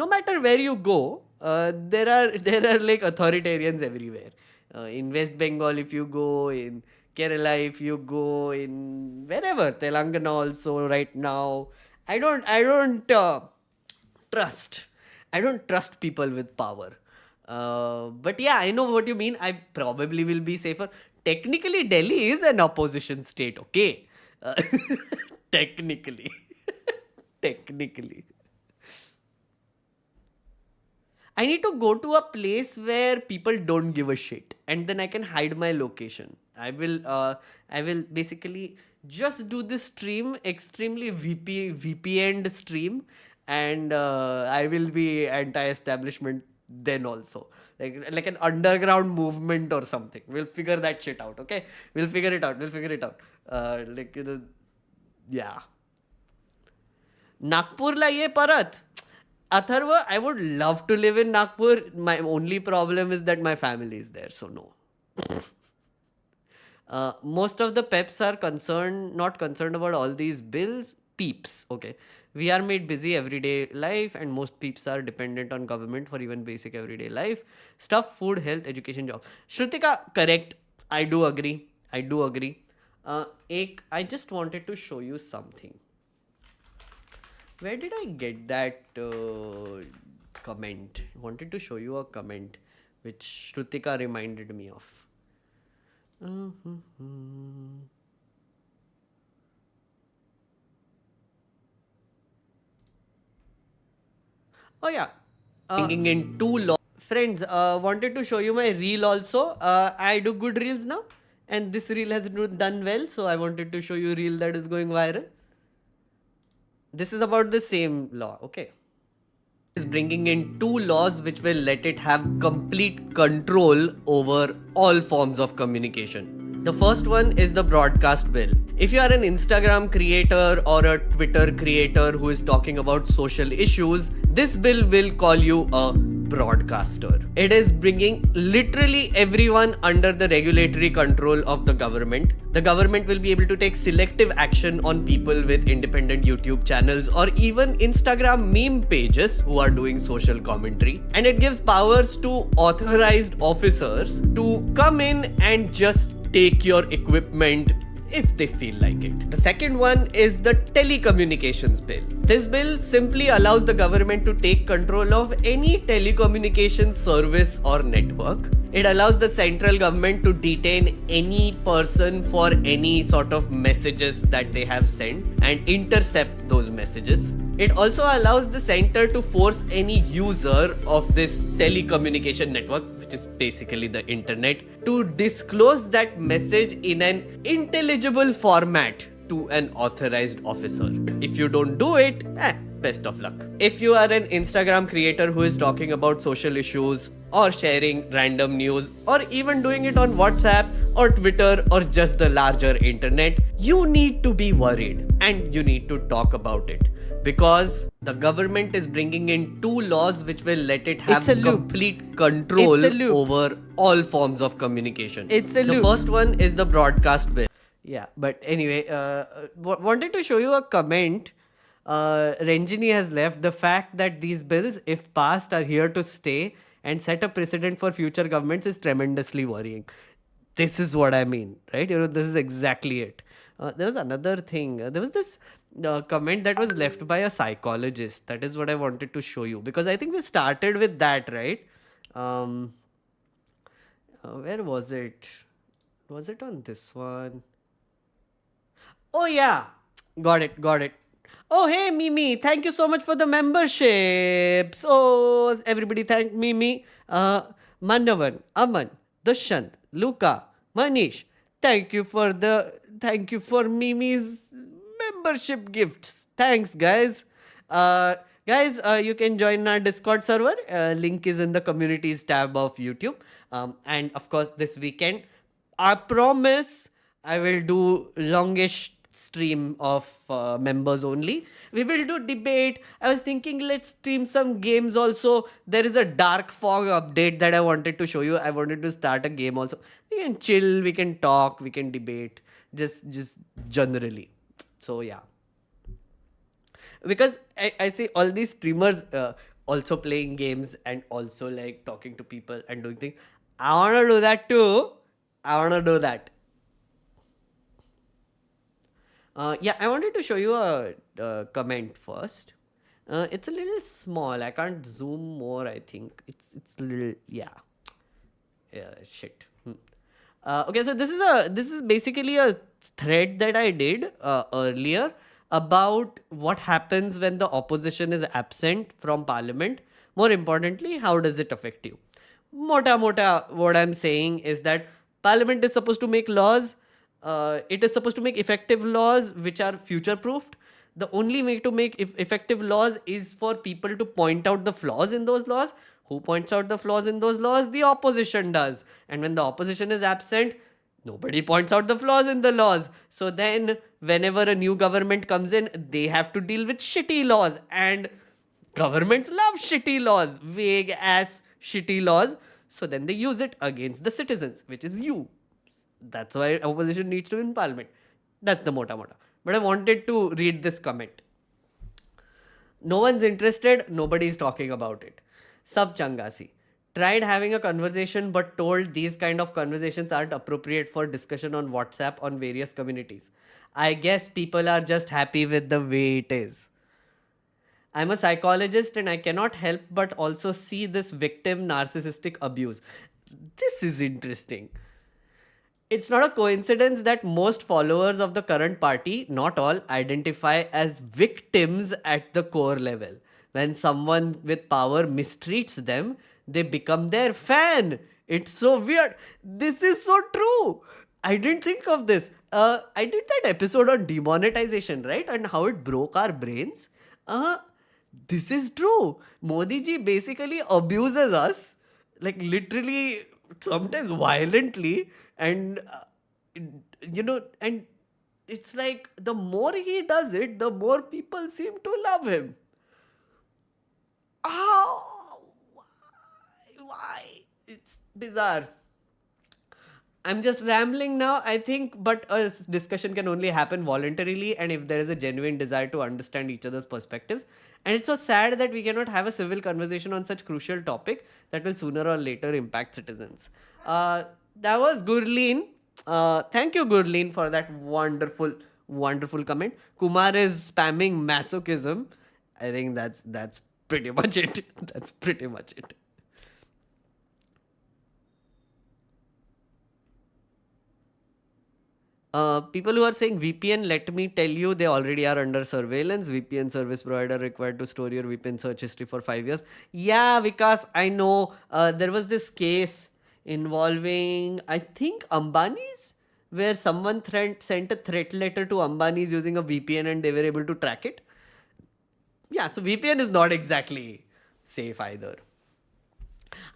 Speaker 1: matter where you go, there are like authoritarians everywhere. In West Bengal, if you go, in Kerala, if you go, in wherever, Telangana also right now. I don't trust people with power. But yeah, I know what you mean. I probably will be safer. Technically, Delhi is an opposition state, okay? Technically. I need to go to a place where people don't give a shit, and then I can hide my location. I will basically just do this stream, extremely VPN stream, and I will be anti-establishment then also, like an underground movement or something. We'll figure that shit out. Okay, we'll figure it out. Yeah. Nagpur la ye parat. Atharva, I would love to live in Nagpur. My only problem is that my family is there, so no. Most of the peps are not concerned about all these bills. Peeps, okay. We are made busy everyday life, and most peeps are dependent on government for even basic everyday life stuff, food, health, education, job. Shrutika, correct. I do agree. I just wanted to show you something. Where did I get that comment? I wanted to show you a comment which Shrutika reminded me of. Oh yeah, bringing in 2 laws. Friends, wanted to show you my reel also. I do good reels now, and this reel has done well, so I wanted to show you a reel that is going viral. This is about the same law, okay? Is bringing in 2 laws which will let it have complete control over all forms of communication. The first one is the broadcast bill. If you are an Instagram creator or a Twitter creator who is talking about social issues, this bill will call you a broadcaster. It is bringing literally everyone under the regulatory control of the government. The government will be able to take selective action on people with independent YouTube channels or even Instagram meme pages who are doing social commentary. And it gives powers to authorized officers to come in and just take your equipment if they feel like it. The second one is the telecommunications bill. This bill simply allows the government to take control of any telecommunications service or network. It allows the central government to detain any person for any sort of messages that they have sent and intercept those messages. It also allows the center to force any user of this telecommunication network, which is basically the internet, to disclose that message in an intelligible format to an authorized officer. If you don't do it, best of luck. If you are an Instagram creator who is talking about social issues or sharing random news or even doing it on WhatsApp or Twitter or just the larger internet, you need to be worried and you need to talk about it. Because the government is bringing in 2 laws which will let it have complete control over all forms of communication. The first one is the broadcast bill. Yeah, but anyway, wanted to show you a comment. Ranjini has left. The fact that these bills, if passed, are here to stay and set a precedent for future governments is tremendously worrying. This is what I mean, right? This is exactly it. There was another thing. There was this comment that was left by a psychologist. That is what I wanted to show you, because I think we started with that, right? Where was it? Was it on this one? Oh yeah, got it. Oh hey Mimi, thank you so much for the memberships. Oh, everybody thank Mimi. Mandavan, Aman, Dushyant, Luca, Manish, thank you for Mimi's membership gifts. Thanks guys. You can join our Discord server. Link is in the communities tab of YouTube. And of course this weekend, I promise I will do longish stream of members only. We will do debate. I was thinking let's stream some games also. There is a Dark Fog update that I wanted to show you. I wanted to start a game also. We can chill, we can talk, we can debate. Just generally. So yeah. Because I see all these streamers also playing games and also like talking to people and doing things. I want to do that too. I want to do that. I wanted to show you a comment first. It's a little small. I can't zoom more. I think it's a little shit. Okay, so this is basically a thread that I did earlier about what happens when the opposition is absent from parliament. More importantly, how does it affect you? Mota, what I'm saying is that parliament is supposed to make laws. It is supposed to make effective laws which are future-proofed. The only way to make effective laws is for people to point out the flaws in those laws. Who points out the flaws in those laws? The opposition does. And when the opposition is absent, nobody points out the flaws in the laws. So then whenever a new government comes in, they have to deal with shitty laws. And governments love shitty laws, vague ass shitty laws. So then they use it against the citizens, which is you. That's why opposition needs to be in parliament. That's the mota. But I wanted to read this comment. No one's interested. Nobody's talking about it. Sab Changasi. Tried having a conversation but told these kind of conversations aren't appropriate for discussion on WhatsApp on various communities. I guess people are just happy with the way it is. I'm a psychologist and I cannot help but also see this victim narcissistic abuse. This is interesting. It's not a coincidence that most followers of the current party, not all, identify as victims at the core level. When someone with power mistreats them, they become their fan. It's so weird. This is so true. I didn't think of this. I did that episode on demonetization, right? And how it broke our brains. This is true. Modi ji basically abuses us, like literally sometimes violently. And, and it's like the more he does it, the more people seem to love him. Oh, Why? It's bizarre. I'm just rambling now, I think, but a discussion can only happen voluntarily and if there is a genuine desire to understand each other's perspectives. And it's so sad that we cannot have a civil conversation on such crucial topic that will sooner or later impact citizens. That was Gurleen. Thank you, Gurleen, for that wonderful, wonderful comment. Kumar is spamming masochism. I think that's pretty much it. That's pretty much it. People who are saying VPN, let me tell you, they already are under surveillance. VPN service provider required to store your VPN search history for 5 years. Yeah, Vikas, I know. There was this case involving, I think, Ambani's, where someone sent a threat letter to Ambani's using a VPN and they were able to track it. Yeah, so VPN is not exactly safe either.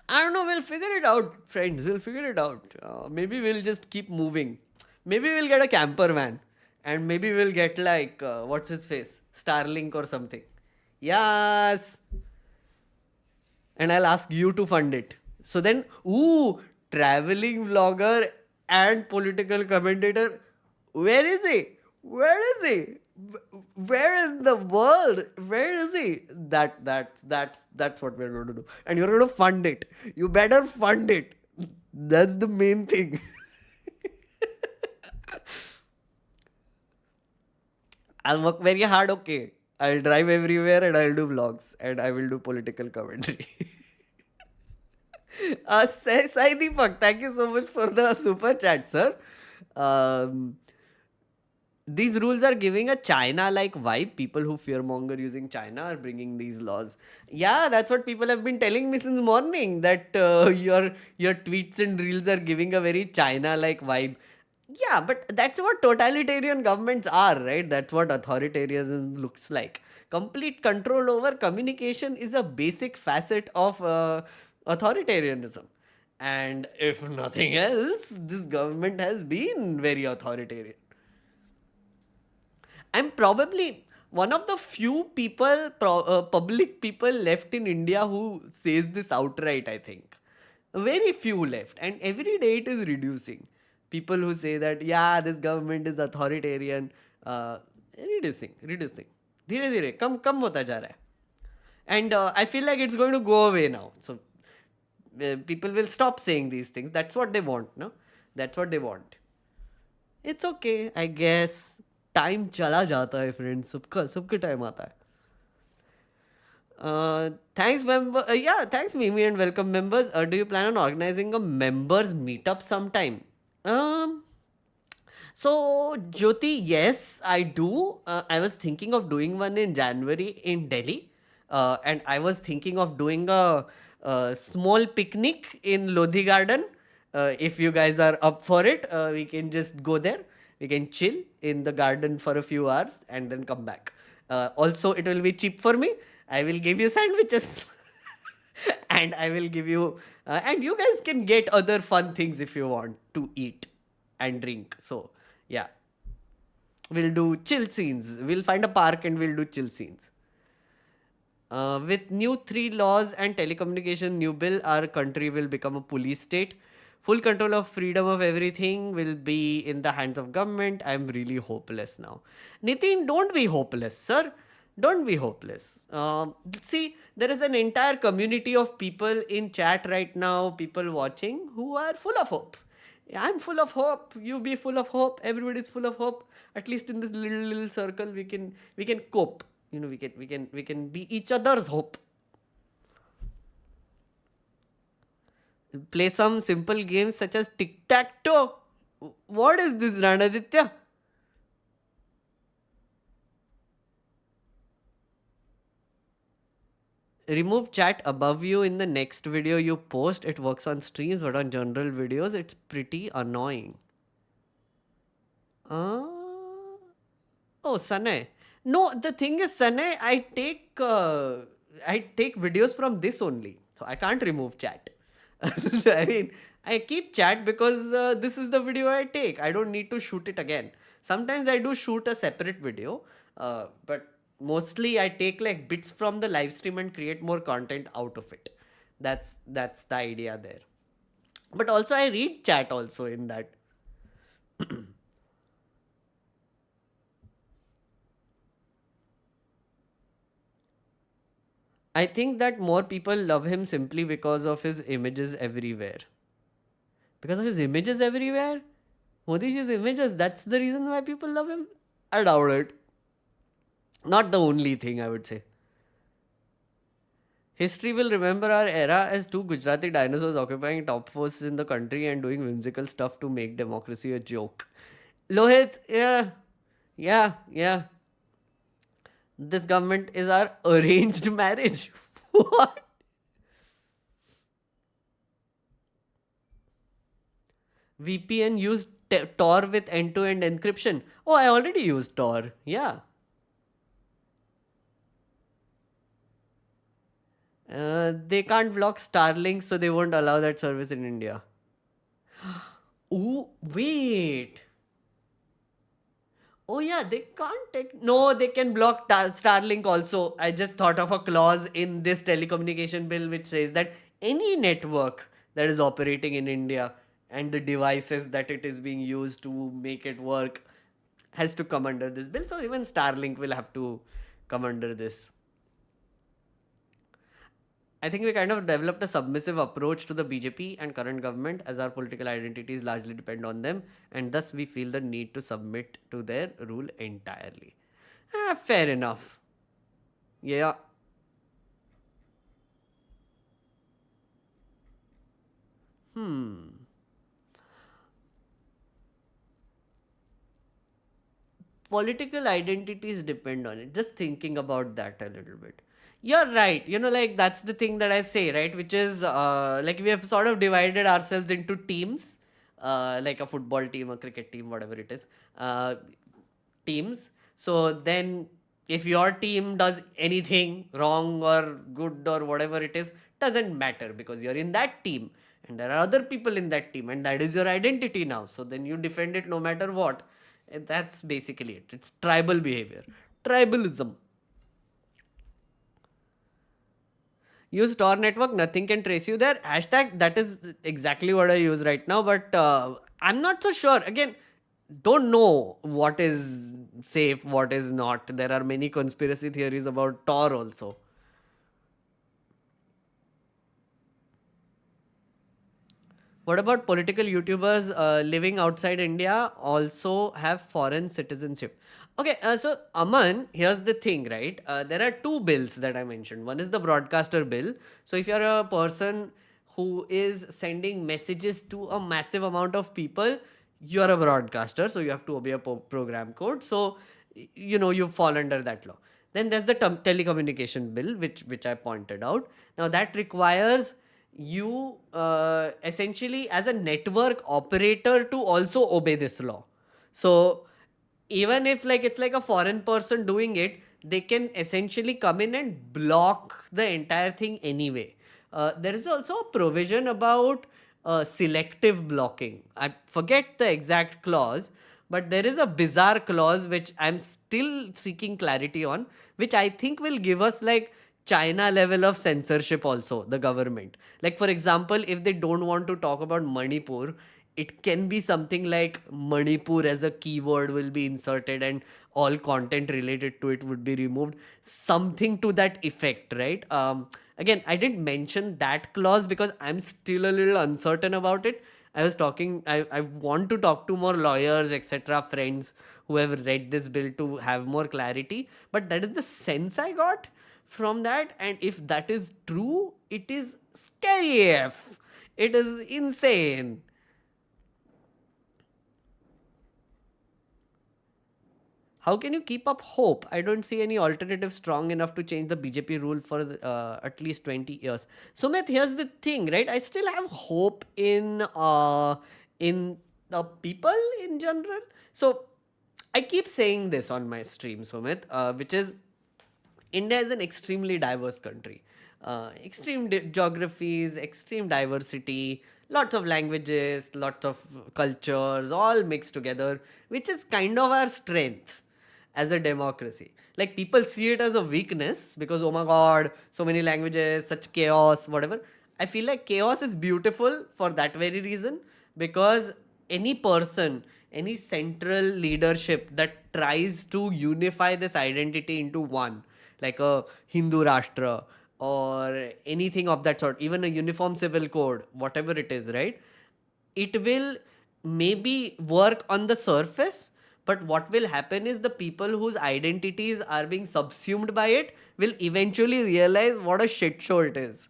Speaker 1: I don't know, we'll figure it out, friends. We'll figure it out. Maybe we'll just keep moving. Maybe we'll get a camper van. And maybe we'll get like, what's his face? Starlink or something. Yes. And I'll ask you to fund it. So then, traveling vlogger and political commentator. Where is he? Where is he? Where in the world? Where is he? That's what we're going to do. And you're going to fund it. You better fund it. That's the main thing. I'll work very hard, okay. I'll drive everywhere and I'll do vlogs and I will do political commentary. Sai Deepak, thank you so much for the super chat, sir. These rules are giving a China-like vibe. People who fearmonger using China are bringing these laws. Yeah, that's what people have been telling me since morning, that your tweets and reels are giving a very China-like vibe. Yeah, but that's what totalitarian governments are, right? That's what authoritarianism looks like. Complete control over communication is a basic facet of authoritarianism. And if nothing else, this government has been very authoritarian. I'm probably one of the few people, public people left in India who says this outright, I think. Very few left. And every day it is reducing. People who say that, yeah, this government is authoritarian. Reducing. Dheere dheere, kam hota ja raha hai. And I feel like it's going to go away now. So people will stop saying these things. That's what they want, no? That's what they want. It's okay, I guess. Time chala jata hai, friends. Sabka time aata hai. Thanks, thanks, Mimi, and welcome, members. Do you plan on organizing a members meetup sometime? So, Jyoti, yes, I do. I was thinking of doing one in January in Delhi. And I was thinking of doing a small picnic in Lodhi Garden. If you guys are up for it, we can just go there. We can chill in the garden for a few hours and then come back. Also, it will be cheap for me. I will give you sandwiches. And I will give you... and you guys can get other fun things if you want to eat and drink. So, yeah. We'll do chill scenes. We'll find a park and we'll do chill scenes. With new 3 laws and telecommunication new bill, our country will become a police state. Full control of freedom of everything will be in the hands of government. I'm really hopeless now. Nitin, don't be hopeless, sir. Don't be hopeless. See, there is an entire community of people in chat right now, people watching, who are full of hope. I'm full of hope. You be full of hope. Everybody's full of hope. At least in this little circle, we can cope. You know, we can be each other's hope. Play some simple games such as tic-tac-toe. What is this, Ranaditya? Remove chat above you in the next video you post. It works on streams, but on general videos, it's pretty annoying. Oh, Sanay. No, the thing is, Sanay, I take videos from this only. So I can't remove chat. I mean, I keep chat because this is the video I take. I don't need to shoot it again. Sometimes I do shoot a separate video, but mostly I take like bits from the live stream and create more content out of it. That's the idea there. But also I read chat also in that. I think that more people love him simply because of his images everywhere. Because of his images everywhere? Modi's images, that's the reason why people love him? I doubt it. Not the only thing, I would say. History will remember our era as two Gujarati dinosaurs occupying top posts in the country and doing whimsical stuff to make democracy a joke. Lohit, yeah. This government is our arranged marriage. What? VPN used Tor with end-to-end encryption. Oh, I already used Tor. Yeah. They can't block Starlink, so they won't allow that service in India. Ooh, wait. Oh yeah, they can't take. No, they can block Starlink also. I just thought of a clause in this telecommunication bill which says that any network that is operating in India and the devices that it is being used to make it work has to come under this bill. So even Starlink will have to come under this. I think we kind of developed a submissive approach to the BJP and current government as our political identities largely depend on them, and thus we feel the need to submit to their rule entirely. Fair enough. Yeah. Political identities depend on it. Just thinking about that a little bit. You're right. Like that's the thing that I say, right? Which is like we have sort of divided ourselves into teams, like a football team, a cricket team, whatever it is, teams. So then if your team does anything wrong or good or whatever it is, doesn't matter because you're in that team and there are other people in that team and that is your identity now. So then you defend it no matter what. And that's basically it. It's tribal behavior. Tribalism. Use Tor network, nothing can trace you there. Hashtag, that is exactly what I use right now, but I'm not so sure. Again, don't know what is safe, what is not. There are many conspiracy theories about Tor also. What about political YouTubers living outside India also have foreign citizenship? Okay, so Aman, here's the thing, right? There are two bills that I mentioned. One is the broadcaster bill. So if you're a person who is sending messages to a massive amount of people, you're a broadcaster, so you have to obey a program code. So you fall under that law. Then there's the telecommunication bill, which I pointed out. Now that requires you essentially as a network operator to also obey this law. So even if like it's like a foreign person doing it, they can essentially come in and block the entire thing anyway. There is also a provision about selective blocking. I forget the exact clause, but there is a bizarre clause which I'm still seeking clarity on, which I think will give us like China level of censorship also, the government. Like for example, if they don't want to talk about Manipur, it can be something like Manipur as a keyword will be inserted and all content related to it would be removed. Something to that effect, right? Again, I didn't mention that clause because I'm still a little uncertain about it. I want to talk to more lawyers, etc., friends who have read this bill to have more clarity. But that is the sense I got from that. And if that is true, it is scary AF. It is insane. How can you keep up hope? I don't see any alternative strong enough to change the BJP rule for at least 20 years. Sumit, here's the thing, right? I still have hope in the people in general. So I keep saying this on my stream, Sumit, which is India is an extremely diverse country. Extreme geographies, extreme diversity, lots of languages, lots of cultures, all mixed together, which is kind of our strength as a democracy. Like people see it as a weakness because, oh my god, so many languages, such chaos, whatever. I feel like chaos is beautiful for that very reason, because any person, any central leadership that tries to unify this identity into one, like a Hindu Rashtra or anything of that sort, even a uniform civil code, whatever it is, right? It will maybe work on the surface, but what will happen is the people whose identities are being subsumed by it will eventually realize what a shit show it is.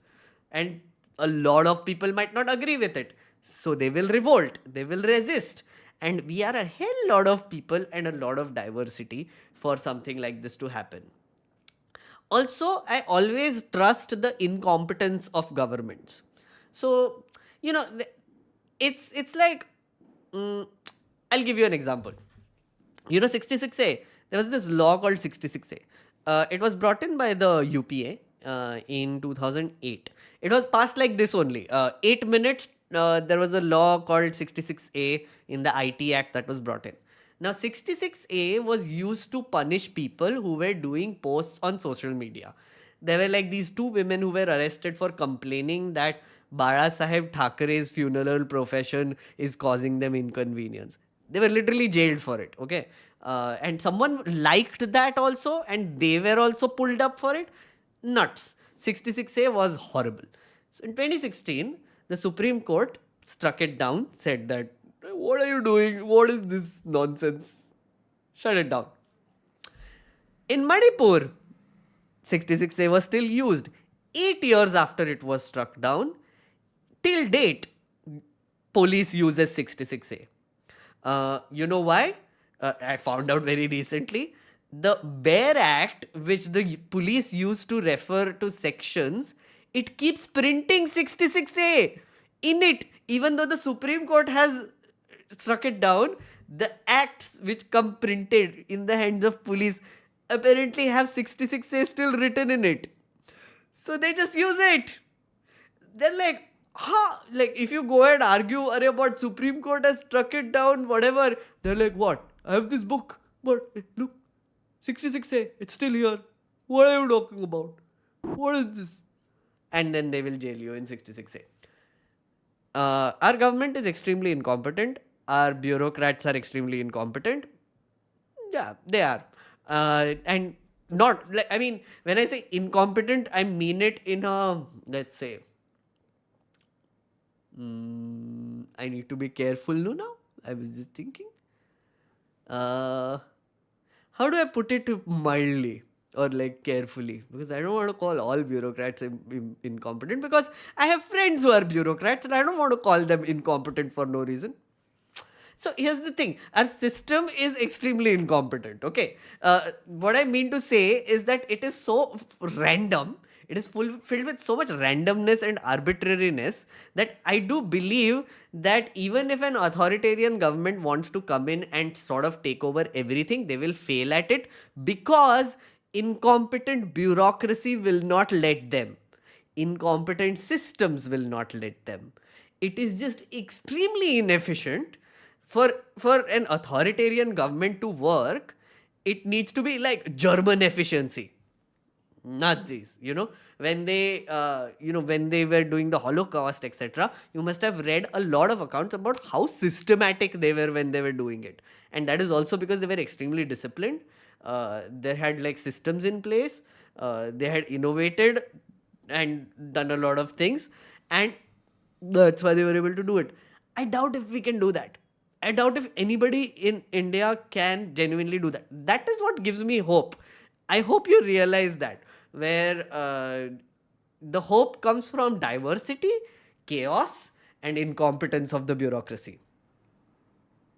Speaker 1: And a lot of people might not agree with it. So they will revolt, they will resist. And we are a hell lot of people and a lot of diversity for something like this to happen. Also, I always trust the incompetence of governments. So, it's like, I'll give you an example. 66A, there was this law called 66A. It was brought in by the UPA in 2008. It was passed like this only. 8 minutes, there was a law called 66A in the IT Act that was brought in. Now, 66A was used to punish people who were doing posts on social media. There were like these two women who were arrested for complaining that Bala Saheb Thackeray's funeral procession is causing them inconvenience. They were literally jailed for it, okay? And someone liked that also, and they were also pulled up for it. Nuts. 66A was horrible. So in 2016, the Supreme Court struck it down, said that, what are you doing? What is this nonsense? Shut it down. In Manipur, 66A was still used. 8 years after it was struck down, till date, police uses 66A. You know why? I found out very recently. The Bear Act, which the police used to refer to sections, it keeps printing 66A in it. Even though the Supreme Court has struck it down, the acts which come printed in the hands of police apparently have 66A still written in it. So they just use it. They're like, like if you go and argue about Supreme Court has struck it down, whatever, they're like, what? I have this book, but look, 66A, it's still here. What are you talking about? What is this? And then they will jail you in 66A. Our government is extremely incompetent. Our bureaucrats are extremely incompetent. Yeah, they are. And not, like, I mean, when I say incompetent, I mean it in a, let's say, I need to be careful now. I was just thinking. How do I put it mildly or like carefully? Because I don't want to call all bureaucrats incompetent, because I have friends who are bureaucrats and I don't want to call them incompetent for no reason. So here's the thing. Our system is extremely incompetent, okay? What I mean to say is that it is so random. It is filled with so much randomness and arbitrariness that I do believe that even if an authoritarian government wants to come in and sort of take over everything, they will fail at it, because incompetent bureaucracy will not let them. Incompetent systems will not let them. It is just extremely inefficient. For an authoritarian government to work, it needs to be like German efficiency. Nazis, when they, when they were doing the Holocaust, etc., you must have read a lot of accounts about how systematic they were when they were doing it. And that is also because they were extremely disciplined. They had like systems in place. They had innovated and done a lot of things. And that's why they were able to do it. I doubt if we can do that. I doubt if anybody in India can genuinely do that. That is what gives me hope. I hope you realize that, where the hope comes from diversity, chaos, and incompetence of the bureaucracy.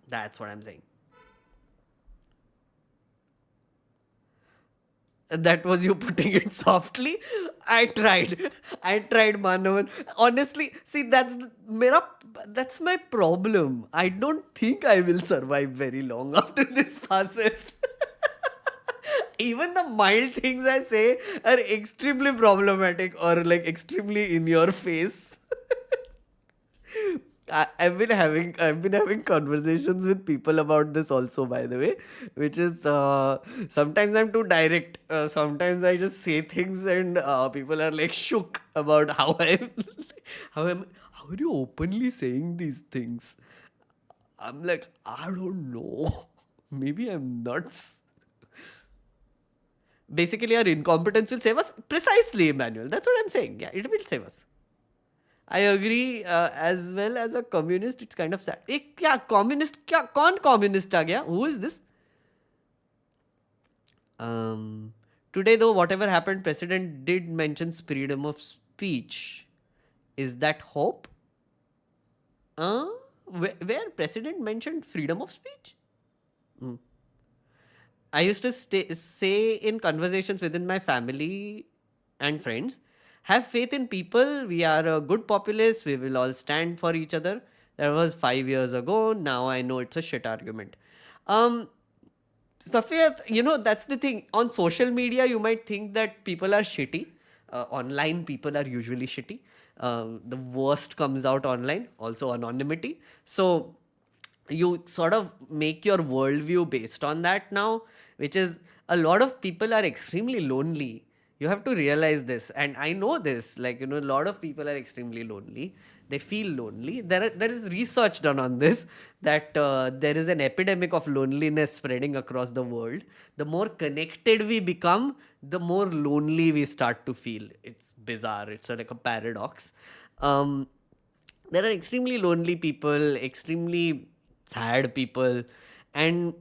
Speaker 1: That's what I'm saying. That was you putting it softly. I tried, Manavan. Honestly, see, that's my problem. I don't think I will survive very long after this passes. Even the mild things I say are extremely problematic or like extremely in your face. I've been having conversations with people about this also, by the way, which is sometimes I'm too direct. Sometimes I just say things and people are like shook about how how are you openly saying these things? I'm like, I don't know. Maybe I'm nuts. Basically, our incompetence will save us. Precisely, Emmanuel. That's what I'm saying. Yeah, it will save us. I agree. As well as a communist, it's kind of sad. क्या communist? क्या कौन communist आ गया? Who is this? Today, though, whatever happened, President did mention freedom of speech. Is that hope? Where President mentioned freedom of speech? I used to say in conversations within my family and friends, have faith in people. We are a good populace. We will all stand for each other. That was 5 years ago. Now I know it's a shit argument. Safiyat, that's the thing. On social media, you might think that people are shitty. Online, people are usually shitty. The worst comes out online. Also, anonymity. So, you sort of make your worldview based on that now, which is a lot of people are extremely lonely. You have to realize this, and I know this. Like, a lot of people are extremely lonely. They feel lonely. There is research done on this that there is an epidemic of loneliness spreading across the world. The more connected we become, the more lonely we start to feel. It's bizarre. It's like a paradox. There are extremely lonely people, extremely sad people, and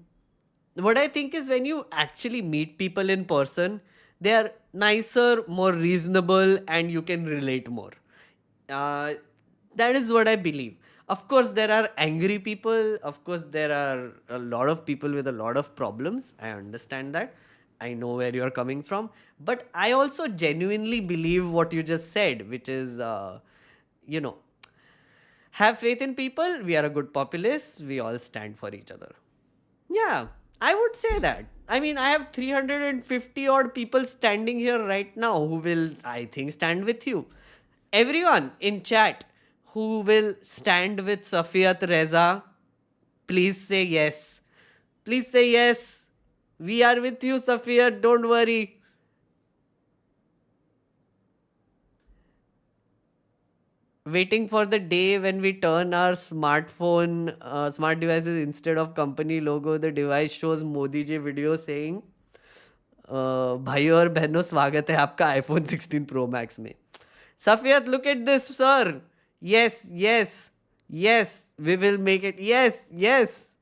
Speaker 1: what I think is when you actually meet people in person, they are nicer, more reasonable, and you can relate more. Uh, that is what I believe. Of course, there are angry people. Of course, there are a lot of people with a lot of problems. I understand that. I know where you're coming from. But I also genuinely believe what you just said, which is, you know, have faith in people. We are a good populace. We all stand for each other. Yeah, I would say that. I mean, I have 350 odd people standing here right now who will, I think, stand with you. Everyone in chat who will stand with Safiyat Reza, please say yes. Please say yes. We are with you, Safiyat. Don't worry. Waiting for the day when we turn our smart devices, instead of company logo, the device shows Modi ji video saying, भाइयों और बहनों स्वागत है आपका iPhone 16 Pro Max में. Safiyat, look at this, sir. Yes, yes, yes. We will make it. Yes, yes,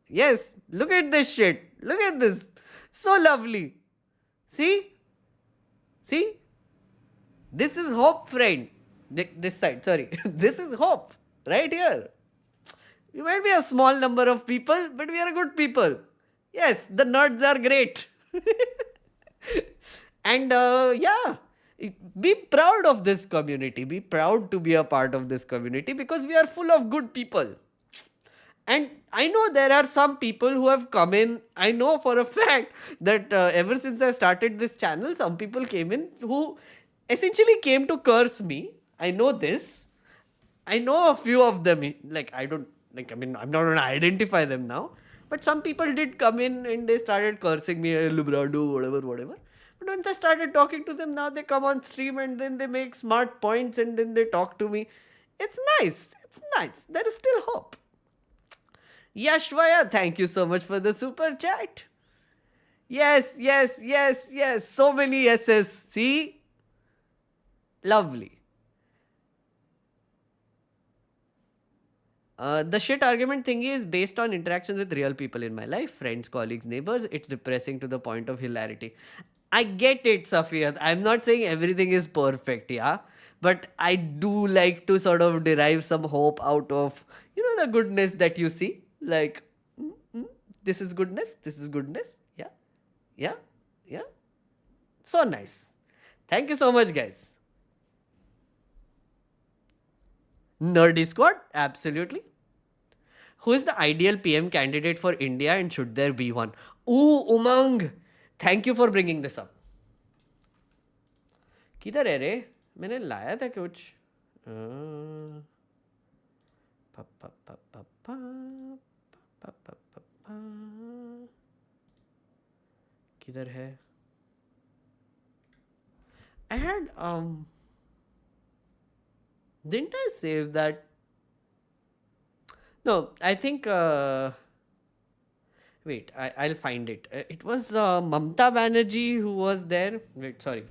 Speaker 1: yes. Look at this shit. Look at this. So lovely. See? See? This is hope, friend. This side, sorry. This is hope. Right here. We might be a small number of people, but we are good people. Yes, the nerds are great. And yeah, be proud of this community. Be proud to be a part of this community because we are full of good people. And I know there are some people who have come in. I know for a fact that ever since I started this channel, some people came in who essentially came to curse me. I know this. I know a few of them. Like, I mean, I'm not going to identify them now. But some people did come in and they started cursing me, Lubrado, whatever. But once I started talking to them, now they come on stream and then they make smart points and then they talk to me. It's nice. It's nice. There is still hope. Yashvaya, thank you so much for the super chat. Yes, yes, yes, yes. So many yeses. See? Lovely. The shit argument thingy is based on interactions with real people in my life, friends, colleagues, neighbors. It's depressing to the point of hilarity. I get it, Safiyat. I'm not saying everything is perfect, yeah? But I do like to sort of derive some hope out of, the goodness that you see. Like, this is goodness, this is goodness. Yeah, yeah, yeah. So nice. Thank you so much, guys. Nerdy Squad, absolutely. Who is the ideal PM candidate for India and should there be one? Ooh, Umang. Thank you for bringing this up. किधर है रे? मैंने लाया था कुछ. किधर है? I had didn't I save that? No, I think wait, I'll find it. It was Mamta Banerjee who was there. Wait, sorry.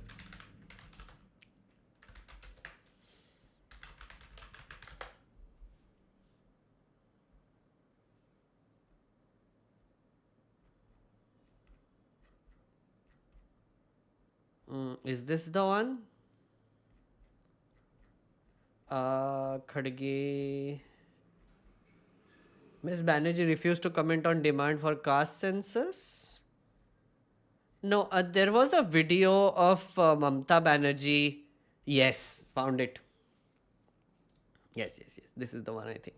Speaker 1: Is this the one? Khadge. Ms. Banerjee refused to comment on demand for caste census. No, there was a video of Mamta Banerjee. Yes, found it. Yes. This is the one, I think.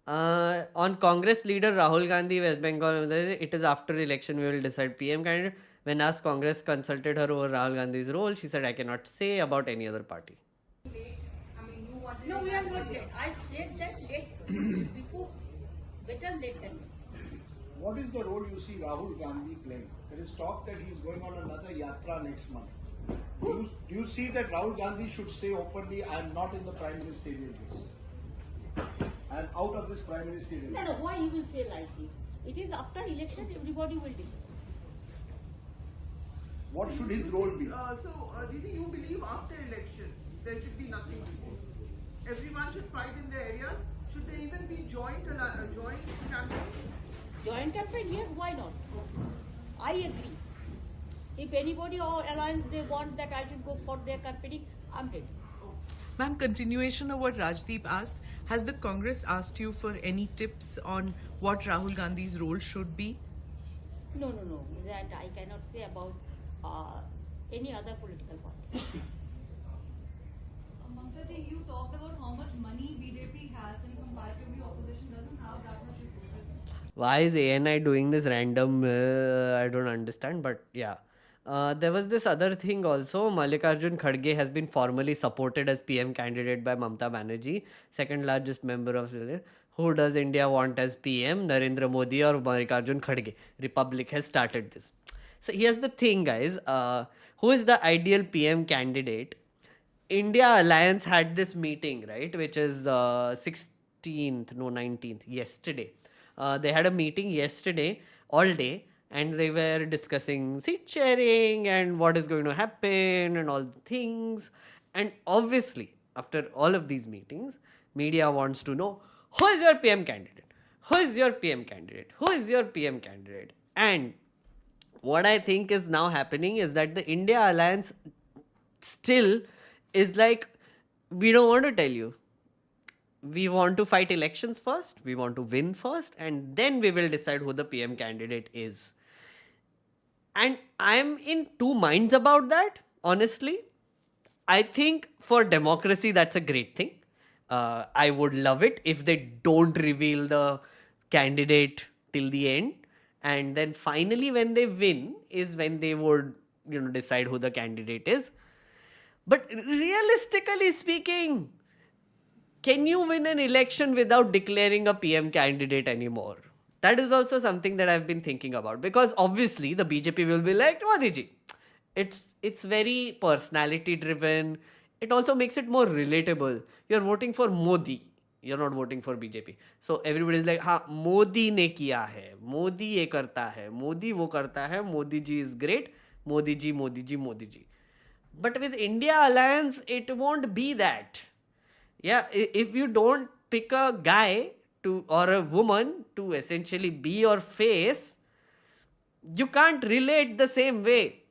Speaker 1: On Congress leader Rahul Gandhi, West Bengal, it is after election we will decide PM candidate. When asked, Congress consulted her over Rahul Gandhi's role, she said, I cannot say about any other party.
Speaker 6: No, we are not late. I said that late before. Better late than late.
Speaker 2: What is the role you see Rahul Gandhi playing? There is talk that he is going on another yatra next month. Do you see that Rahul Gandhi should say openly, I am not in the prime ministerial race? I am out of this prime ministerial race.
Speaker 6: No, why you will say like this? It is after election, everybody will decide.
Speaker 2: What should his role be?
Speaker 7: Didi, you believe after election there should be nothing before? Everyone should fight in their area. Should there even be joint campaign?
Speaker 6: Joint campaign, yes, why not? I agree. If anybody or alliance they want that I should go for their campaigning, I'm ready.
Speaker 8: Ma'am, continuation of what Rajdeep asked, has the Congress asked you for any tips on what Rahul Gandhi's role should be?
Speaker 6: No. That I cannot say about any other political party.
Speaker 9: Mamta ji, you talked about how much money BJP has and comparatively opposition doesn't have that much resources.
Speaker 1: Why is ANI doing this random? I don't understand, but yeah. There was this other thing also. Mallikarjun Kharge has been formally supported as PM candidate by Mamta Banerjee, second largest member of Sri. Who does India want as PM? Narendra Modi or Mallikarjun Kharge? Republic has started this. So here's the thing, guys. Who is the ideal PM candidate? India Alliance had this meeting, right? Which is 19th, yesterday. They had a meeting yesterday, all day, and they were discussing seat sharing and what is going to happen and all the things. And obviously, after all of these meetings, media wants to know, who is your PM candidate? Who is your PM candidate? Who is your PM candidate? And what I think is now happening is that the India Alliance still is like, we don't want to tell you. We want to fight elections first, we want to win first, and then we will decide who the PM candidate is. And I'm in two minds about that, honestly. I think for democracy, that's a great thing. I would love it if they don't reveal the candidate till the end. And then finally, when they win, is when they would, decide who the candidate is. But realistically speaking, can you win an election without declaring a PM candidate anymore? That is also something that I've been thinking about. Because obviously, the BJP will be like, Modi ji. It's very personality driven. It also makes it more relatable. You're voting for Modi. You're not voting for BJP. So everybody's like, हाँ, Modi ने किया है, Modi ये करता है, Modi वो करता है, Modi ji is great, Modi ji, Modi ji, Modi ji. But with India Alliance, it won't be that. Yeah, if you don't pick a guy or a woman to essentially be your face, you can't relate the same way.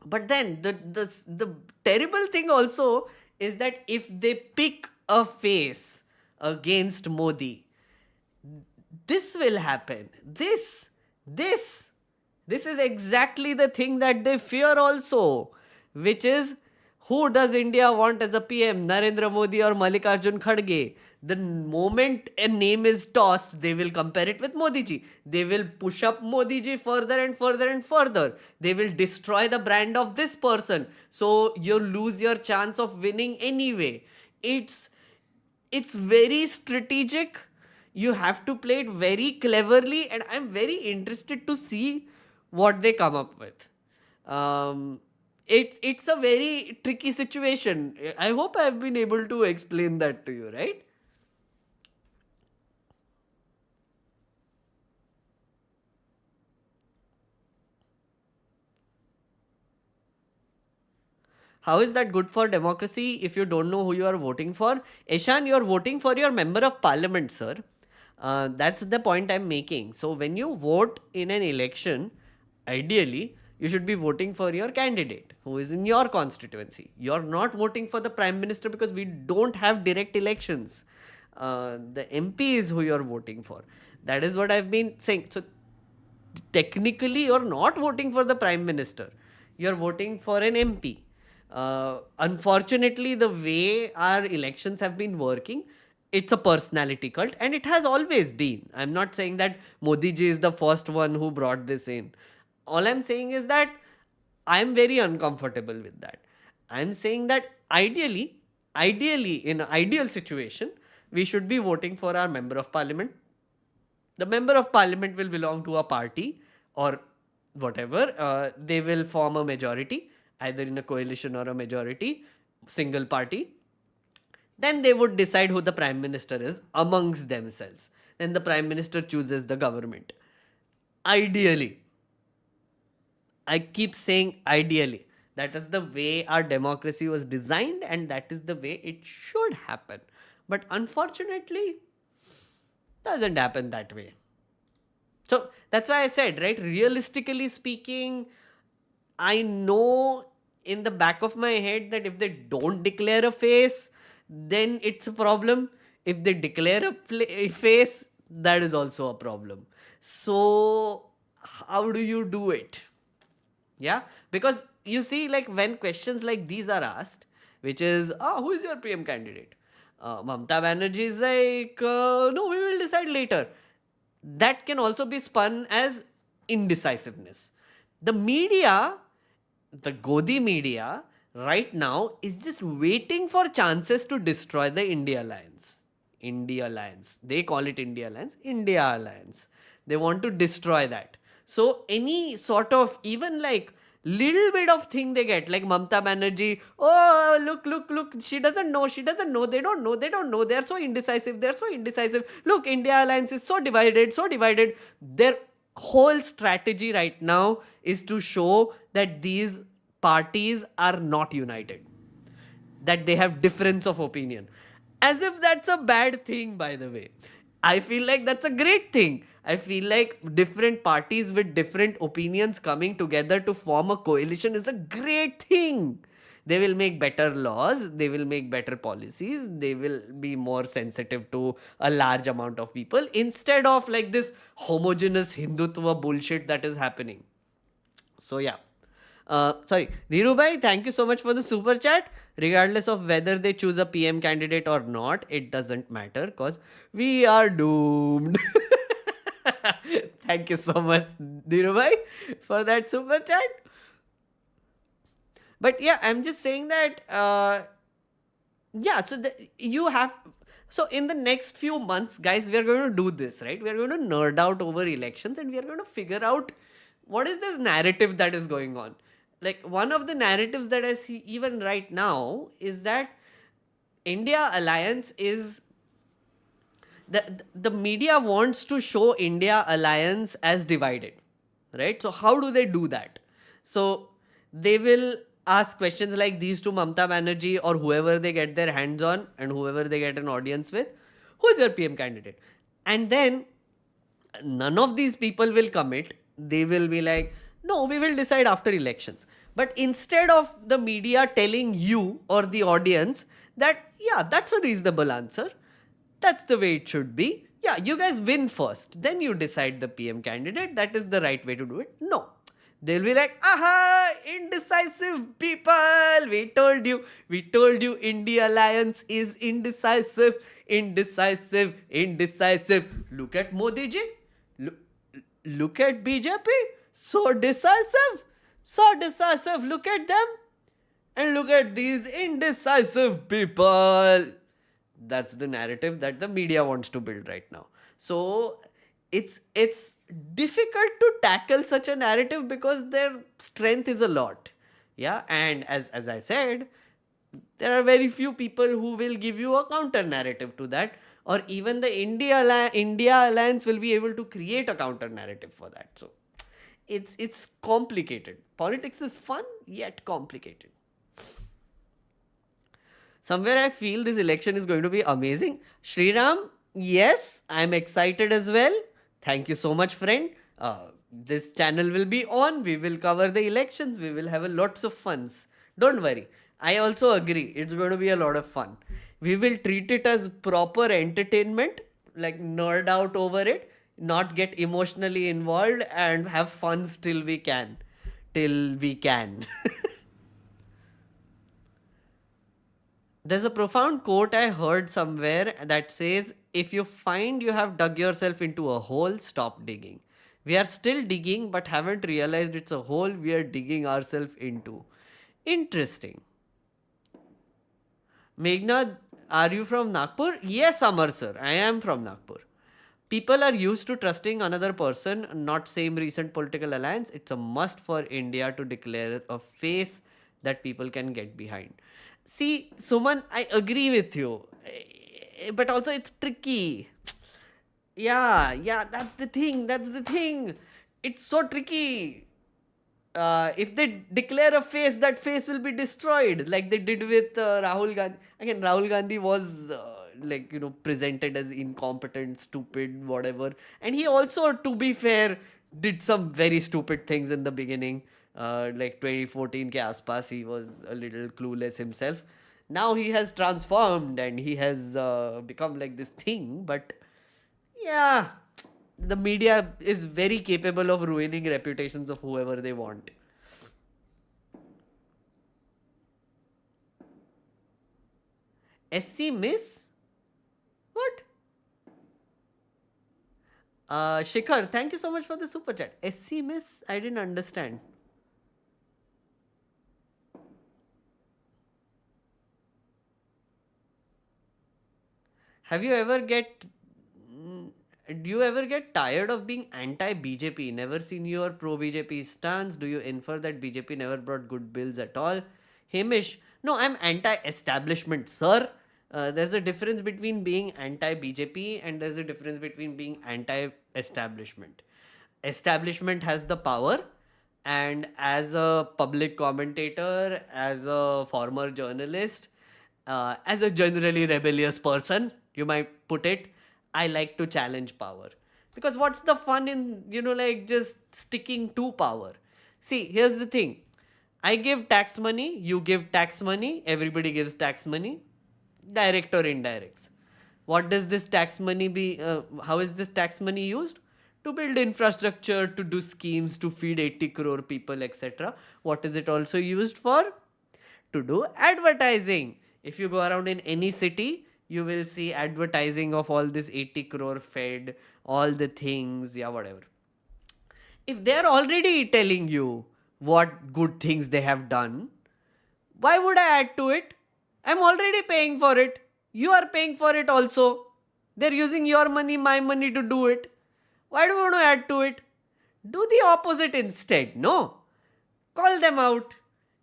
Speaker 1: But then the terrible thing also is that if they pick a face against Modi, this will happen. This is exactly the thing that they fear also, which is, who does India want as a PM, Narendra Modi or Mallikarjun Kharge? The moment a name is tossed, they will compare it with Modi ji. They will push up Modi ji further and further and further. They will destroy the brand of this person. So you lose your chance of winning anyway. It's very strategic. You have to play it very cleverly, and I'm very interested to see what they come up with. It's a very tricky situation. I hope I've been able to explain that to you, right? How is that good for democracy if you don't know who you are voting for? Eshan, you're voting for your member of parliament, sir. That's the point I'm making. So when you vote in an election, ideally, you should be voting for your candidate who is in your constituency. You're not voting for the prime minister because we don't have direct elections. The MP is who you're voting for. That is what I've been saying. So technically, you're not voting for the prime minister. You're voting for an MP. Unfortunately, the way our elections have been working, it's a personality cult, and it has always been. I'm not saying that Modi ji is the first one who brought this in. All I'm saying is that I'm very uncomfortable with that. I'm saying that ideally, in an ideal situation, we should be voting for our member of parliament. The member of parliament will belong to a party or whatever. They will form a majority, either in a coalition or a majority, single party. Then they would decide who the prime minister is amongst themselves. Then the prime minister chooses the government. Ideally. I keep saying ideally. That is the way our democracy was designed, and that is the way it should happen. But unfortunately, doesn't happen that way. So that's why I said, right, realistically speaking, I know in the back of my head that if they don't declare a face, then it's a problem. If they declare a face, that is also a problem. So how do you do it? Yeah, because you see, like when questions like these are asked, which is, who is your PM candidate? Mamta Banerjee is like, no, we will decide later. That can also be spun as indecisiveness. The media, the Godi media, right now is just waiting for chances to destroy the India Alliance. India Alliance. They call it India Alliance. India Alliance. They want to destroy that. So any sort of, even like little bit of thing they get, like Mamta Banerjee, oh, look, she doesn't know, they don't know, they're so indecisive. Look, India Alliance is so divided. Their whole strategy right now is to show that these parties are not united, that they have difference of opinion. As if that's a bad thing, by the way. I feel like that's a great thing. I feel like different parties with different opinions coming together to form a coalition is a great thing. They will make better laws, they will make better policies, they will be more sensitive to a large amount of people instead of like this homogeneous Hindutva bullshit that is happening. So yeah. Sorry, Dhirubhai, thank you so much for the super chat. Regardless of whether they choose a PM candidate or not, it doesn't matter because we are doomed. Thank you so much, Dhirubhai, for that super chat. But yeah, I'm just saying that, so in the next few months, guys, we are going to do this, right? We are going to nerd out over elections and we are going to figure out what is this narrative that is going on. Like one of the narratives that I see even right now is that India Alliance is the media wants to show India Alliance as divided, right? So how do they do that? So they will ask questions like these to Mamta Banerjee or whoever they get their hands on and whoever they get an audience with. Who is your PM candidate? And then none of these people will commit. They will be like, no, we will decide after elections. But instead of the media telling you or the audience that, yeah, that's a reasonable answer, that's the way it should be. Yeah, you guys win first. Then you decide the PM candidate. That is the right way to do it. No. They'll be like, aha, indecisive people. We told you India Alliance is indecisive. Look at Modi ji. Look at BJP. So decisive. Look at them. And look at these indecisive people. That's the narrative that the media wants to build right now. So it's difficult to tackle such a narrative because their strength is a lot. Yeah, and as I said, there are very few people who will give you a counter narrative to that, or even the India Alliance will be able to create a counter narrative for that. So it's complicated. Politics is fun yet complicated. Somewhere I feel this election is going to be amazing. Shriram, yes, I'm excited as well. Thank you so much, friend. This channel will be on. We will cover the elections. We will have a lots of funs. Don't worry. I also agree. It's going to be a lot of fun. We will treat it as proper entertainment, like nerd out over it, not get emotionally involved, and have fun till we can. Till we can. There's a profound quote I heard somewhere that says, if you find you have dug yourself into a hole, stop digging. We are still digging but haven't realized it's a hole we are digging ourselves into. Interesting. Meghnerd, are you from Nagpur? Yes, Amar sir, I am from Nagpur. People are used to trusting another person, not same recent political alliance. It's a must for India to declare a face that people can get behind. See, Suman, I agree with you. But also it's tricky. Yeah, that's the thing. It's so tricky. If they declare a face, that face will be destroyed, like they did with Rahul Gandhi. Again, Rahul Gandhi was presented as incompetent, stupid, whatever. And he also, to be fair, did some very stupid things in the beginning. Like 2014 ke aspas, he was a little clueless himself. Now he has transformed and he has become like this thing. But yeah, the media is very capable of ruining reputations of whoever they want. SC miss? What? Shikhar, thank you so much for the super chat. SC miss? I didn't understand. Do you ever get tired of being anti-BJP? Never seen your pro-BJP stance? Do you infer that BJP never brought good bills at all? Hamish, no, I'm anti-establishment, sir. There's a difference between being anti-BJP and there's a difference between being anti-establishment. Establishment has the power, and as a public commentator, as a former journalist, as a generally rebellious person, you might put it, I like to challenge power. Because what's the fun in, just sticking to power? See, here's the thing. I give tax money, you give tax money, everybody gives tax money, direct or indirect. What does this tax money be? How is this tax money used? To build infrastructure, to do schemes, to feed 80 crore people, etc. What is it also used for? To do advertising. If you go around in any city, you will see advertising of all this 80 crore fed, all the things, yeah, whatever. If they're already telling you what good things they have done, why would I add to it? I'm already paying for it. You are paying for it also. They're using your money, my money to do it. Why do you want to add to it? Do the opposite instead, no? Call them out.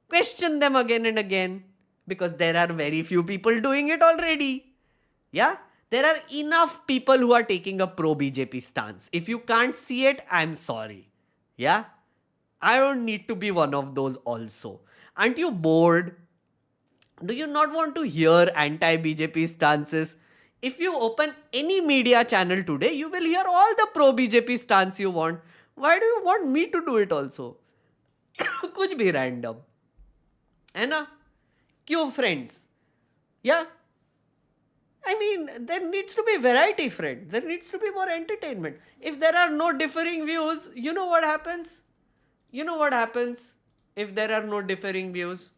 Speaker 1: Question them again and again. Because there are very few people doing it already. Yeah? There are enough people who are taking a pro-BJP stance. If you can't see it, I'm sorry. Yeah? I don't need to be one of those also. Aren't you bored? Do you not want to hear anti-BJP stances? If you open any media channel today, you will hear all the pro-BJP stance you want. Why do you want me to do it also? Kuch bhi random. है ना? क्यों friends? Yeah? I mean, there needs to be variety, friend. There needs to be more entertainment. If there are no differing views, you know what happens? You know what happens if there are no differing views?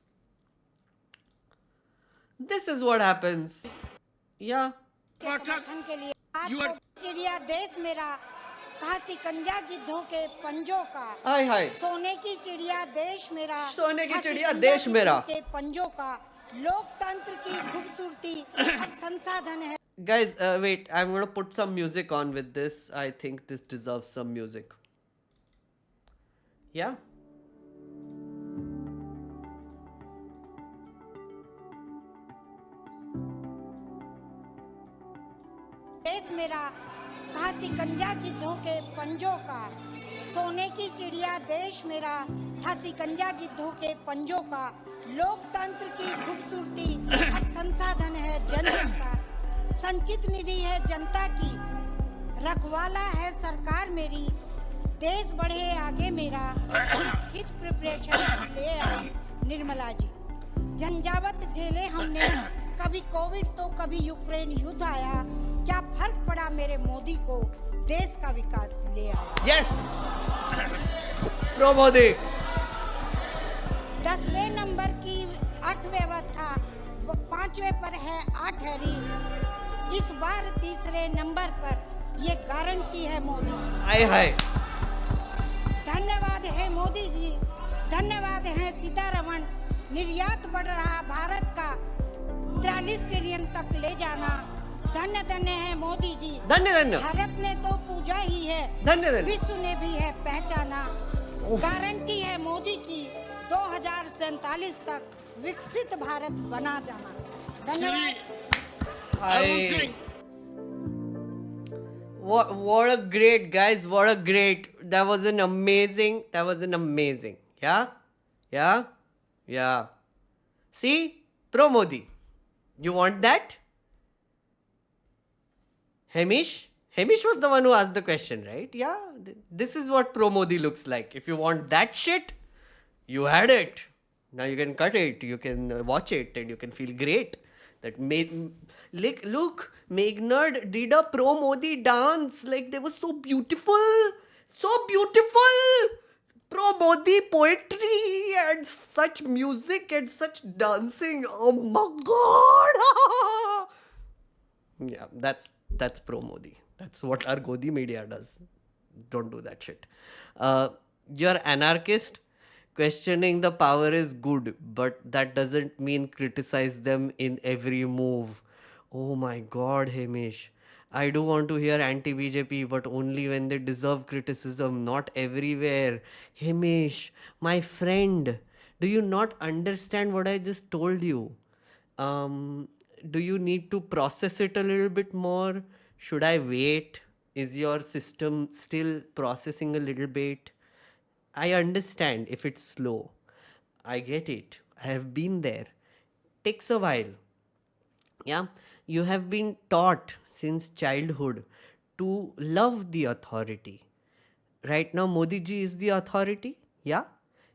Speaker 1: This is what happens. Yeah.
Speaker 5: चिड़िया देश मेरा कहा सिकंजा गिद्धों के पंजों का
Speaker 1: हाय हाय
Speaker 5: सोने की चिड़िया देश मेरा
Speaker 1: सोने की
Speaker 5: कहा
Speaker 1: चिड़िया
Speaker 5: सिकंजा
Speaker 1: देश मेरा
Speaker 5: गिद्धों के पंजों का लोकतंत्र की खूबसूरती हर संसाधन है।
Speaker 1: Guys, wait, I'm gonna put some music on with this. I think this deserves some music. Yeah?
Speaker 5: देश मेरा था सिकंजा की धोखे पंजों का, सोने की चिड़िया देश मेरा था सिकंजा की धोखे पंजों का, लोकतंत्र की खूबसूरती हर संसाधन है जनता का, संचित निधि है जनता की, रखवाला है सरकार मेरी, देश बढ़े आगे मेरा, हित प्रिपरेशन ले आई निर्मला जी। झंझावत झेले हमने, कभी कोविड तो कभी यूक्रेन युद्ध आया, क्या फर्क पड़ा मेरे मोदी को, देश का विकास ले आया।
Speaker 1: Yes! Pro Modi!
Speaker 5: 10वें नंबर की अर्थव्यवस्था 5वें पर है 8वीं, इस बार 3रे नंबर पर ये गारंटी है मोदी की।
Speaker 1: हाय हाय।
Speaker 5: धन्यवाद है मोदी जी, धन्यवाद है सीतारमण, निर्यात बढ़ रहा भारत का 43 ट्रिलियन तक ले जाना, धन्य धन्य है मोदी जी,
Speaker 1: धन्य धन्य।
Speaker 5: भारत ने तो पूजा ही है,
Speaker 1: धन्य धन्य।
Speaker 5: विश्व ने भी है पहचाना, गारंटी है मोदी की 2047 तक विकसित भारत बना जाना। धन्यवाद।
Speaker 1: Hi. What a great, guys, what a great. That was an amazing. Yeah? Yeah? Yeah. See? Pro Modi. You want that? Hamish? Hamish was the one who asked the question, right? Yeah. This is what Pro Modi looks like. If you want that shit, you had it. Now you can cut it, you can watch it, and you can feel great. That made, look, meghnerd did a pro Modi dance. Like, they were so beautiful. So beautiful. Pro Modi poetry and such music and such dancing. Oh my god. Yeah, that's pro Modi. That's what our Godi media does. Don't do that shit. You're anarchist. Questioning the power is good, but that doesn't mean criticize them in every move. Oh my god, Hamish. I do want to hear anti-BJP, but only when they deserve criticism, not everywhere. Hamish, my friend, do you not understand what I just told you? Do you need to process it a little bit more? Should I wait? Is your system still processing a little bit? I understand if it's slow. I get it. I have been there. Takes a while. Yeah, you have been taught since childhood to love the authority. Right now, Modi ji is the authority. Yeah,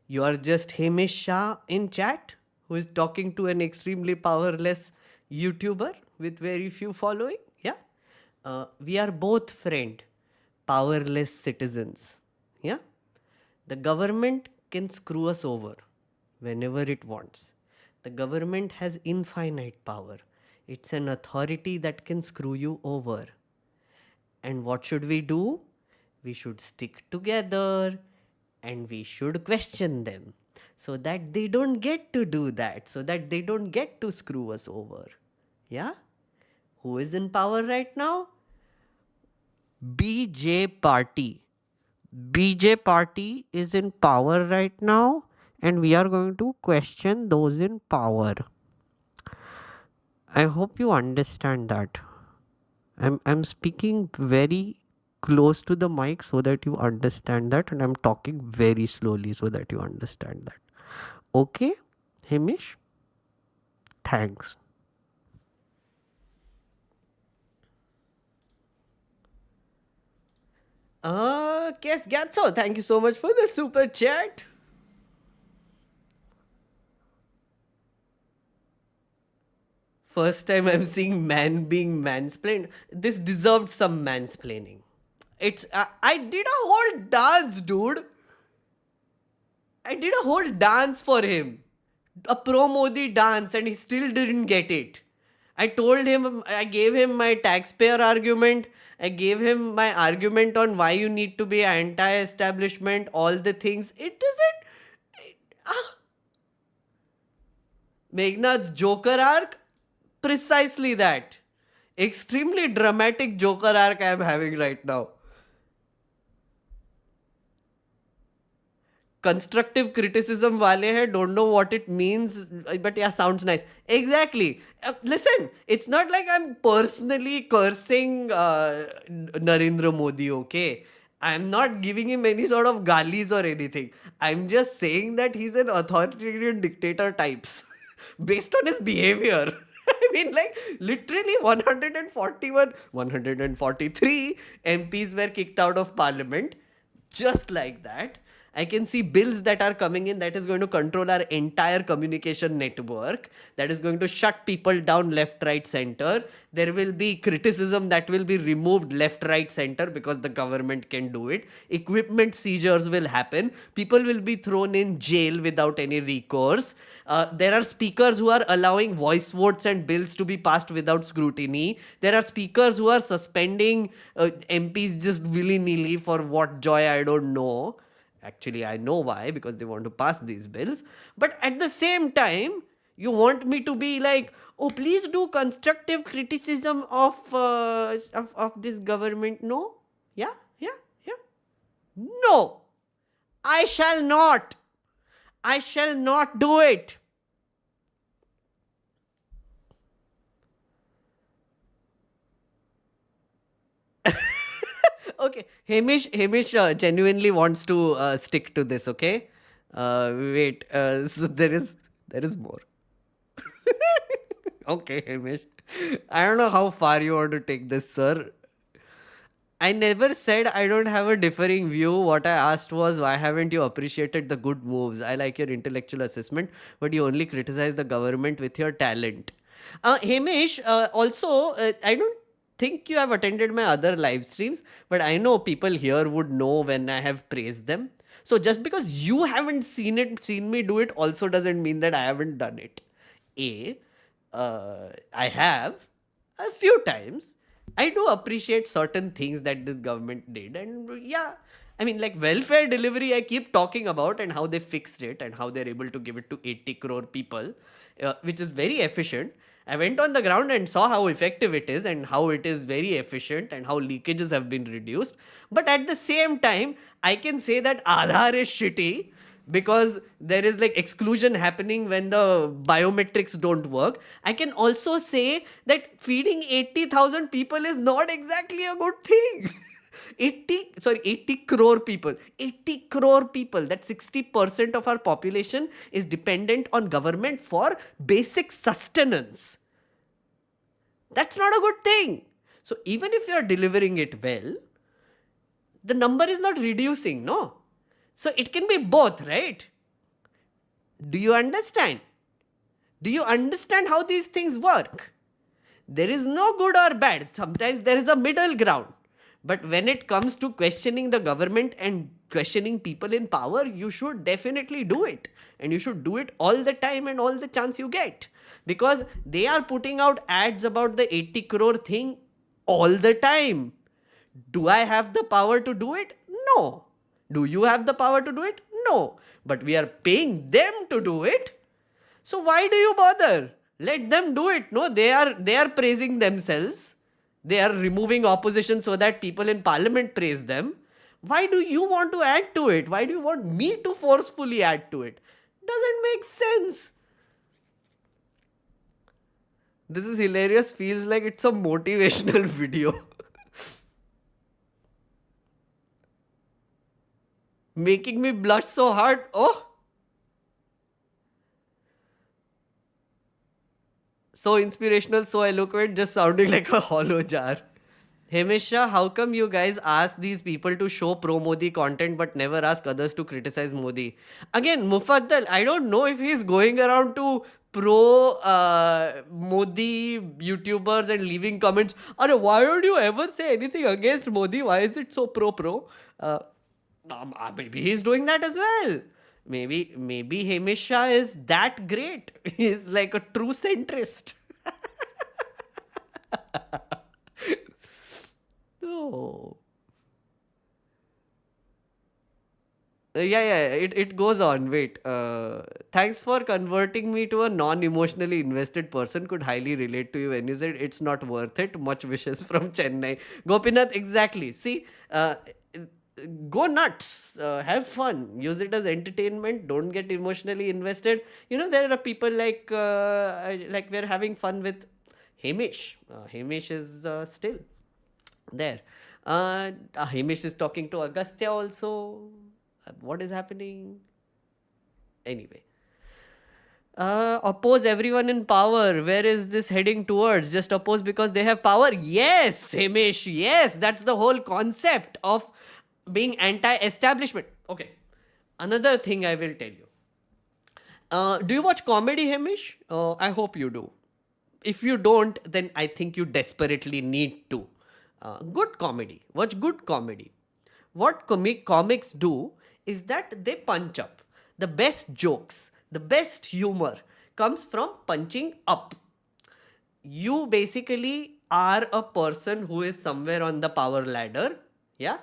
Speaker 1: you are just Hamish Shah in chat who is talking to an extremely powerless YouTuber with very few following. Yeah, we are both friend, powerless citizens. Yeah. The government can screw us over whenever it wants. The government has infinite power. It's an authority that can screw you over. And what should we do? We should stick together and we should question them so that they don't get to do that, so that they don't get to screw us over. Yeah? Who is in power right now? BJ Party. BJ Party is in power right now, and we are going to question those in power. I hope you understand that. I'm speaking very close to the mic so that you understand that, and I'm talking very slowly so that you understand that. Okay, Hamish? Thanks. Kes Gatso, thank you so much for the super chat. First time I'm seeing man being mansplained. This deserved some mansplaining. I did a whole dance, dude. I did a whole dance for him. A pro Modi dance, and he still didn't get it. I told him, I gave him my taxpayer argument. I gave him my argument on why you need to be anti-establishment, all the things. It doesn't... Meghnad's Joker arc, precisely that. Extremely dramatic Joker arc I am having right now. Constructive criticism wale hai, don't know what it means, but yeah, sounds nice. Exactly. Listen, it's not like I'm personally cursing Narendra Modi, okay? I'm not giving him any sort of galis or anything. I'm just saying that he's an authoritarian dictator types based on his behavior. I mean, like, literally 141, 143 MPs were kicked out of parliament just like that. I can see bills that are coming in that is going to control our entire communication network, that is going to shut people down left, right, center. There will be criticism that will be removed left, right, center because the government can do it. Equipment seizures will happen. People will be thrown in jail without any recourse. There are speakers who are allowing voice votes and bills to be passed without scrutiny. There are speakers who are suspending MPs just willy-nilly for what joy, I don't know. Actually, I know why, because they want to pass these bills. But at the same time, you want me to be like, oh, please do constructive criticism of this government. No? Yeah? No! I shall not. I shall not do it. Okay, Hamish genuinely wants to stick to this, okay? Wait, so there is more. Okay, Hamish. I don't know how far you want to take this, sir. I never said I don't have a differing view. What I asked was, why haven't you appreciated the good moves? I like your intellectual assessment, but you only criticize the government with your talent. Hamish, also, I don't think you have attended my other live streams, but I know people here would know when I have praised them. So just because you haven't seen me do it also doesn't mean that I haven't done it. I have a few times. I do appreciate certain things that this government did, and yeah, I mean, like welfare delivery, I keep talking about and how they fixed it and how they're able to give it to 80 crore people, which is very efficient. I went on the ground and saw how effective it is and how it is very efficient and how leakages have been reduced. But at the same time, I can say that Aadhaar is shitty because there is like exclusion happening when the biometrics don't work. I can also say that feeding 80,000 people is not exactly a good thing. 80 crore people. 80 crore people. That's 60% of our population is dependent on government for basic sustenance. That's not a good thing. So even if you are delivering it well, the number is not reducing, no? So it can be both, right? Do you understand? Do you understand how these things work? There is no good or bad. Sometimes there is a middle ground. But when it comes to questioning the government and questioning people in power, you should definitely do it. And you should do it all the time and all the chance you get. Because they are putting out ads about the 80 crore thing all the time. Do I have the power to do it? No. Do you have the power to do it? No. But we are paying them to do it. So why do you bother? Let them do it. No, they are praising themselves. They are removing opposition so that people in parliament praise them. Why do you want to add to it? Why do you want me to forcefully add to it? Doesn't make sense. This is hilarious. Feels like it's a motivational video. Making me blush so hard. Oh. So inspirational, so eloquent, just sounding like a hollow jar. Hamish Shah, how come you guys ask these people to show pro-Modi content but never ask others to criticize Modi? Again, Mufaddal, I don't know if he's going around to pro-Modi YouTubers and leaving comments. Why don't you ever say anything against Modi? Why is it so pro-pro? Maybe he's doing that as well. Maybe Hamish Shah is that great. He's like a true centrist. Oh. it goes on. Wait. Thanks for converting me to a non-emotionally invested person. Could highly relate to you when you said it's not worth it. Much wishes from Chennai. Gopinath, exactly. See, go nuts. Have fun. Use it as entertainment. Don't get emotionally invested. There are people like we're having fun with Hamish. Hamish is still there. Hamish is talking to Agastya also. What is happening? Anyway. Oppose everyone in power. Where is this heading towards? Just oppose because they have power? Yes, Hamish. Yes, that's the whole concept of being anti-establishment. Okay. Another thing I will tell you. Do you watch comedy, Hamish? I hope you do. If you don't, then I think you desperately need to. Good comedy. Watch good comedy. What comics do is that they punch up. The best jokes, the best humor comes from punching up. You basically are a person who is somewhere on the power ladder. Yeah.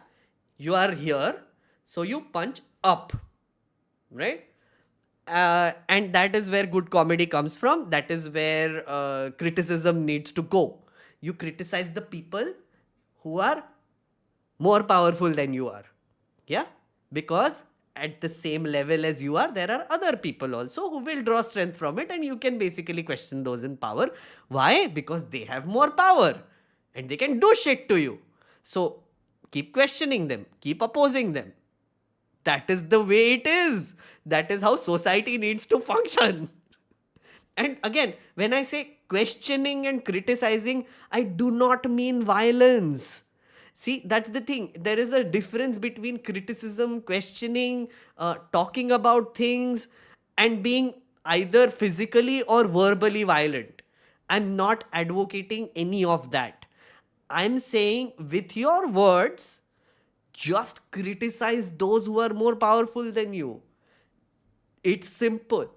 Speaker 1: You are here. So you punch up. Right? And that is where good comedy comes from. That is where criticism needs to go. You criticize the people who are more powerful than you are. Yeah? Because at the same level as you are, there are other people also who will draw strength from it, and you can basically question those in power. Why? Because they have more power and they can do shit to you. So keep questioning them, keep opposing them. That is the way it is. That is how society needs to function. And again, when I say questioning and criticizing, I do not mean violence. See, that's the thing. There is a difference between criticism, questioning, talking about things, and being either physically or verbally violent. I'm not advocating any of that. I'm saying with your words, just criticize those who are more powerful than you. It's simple.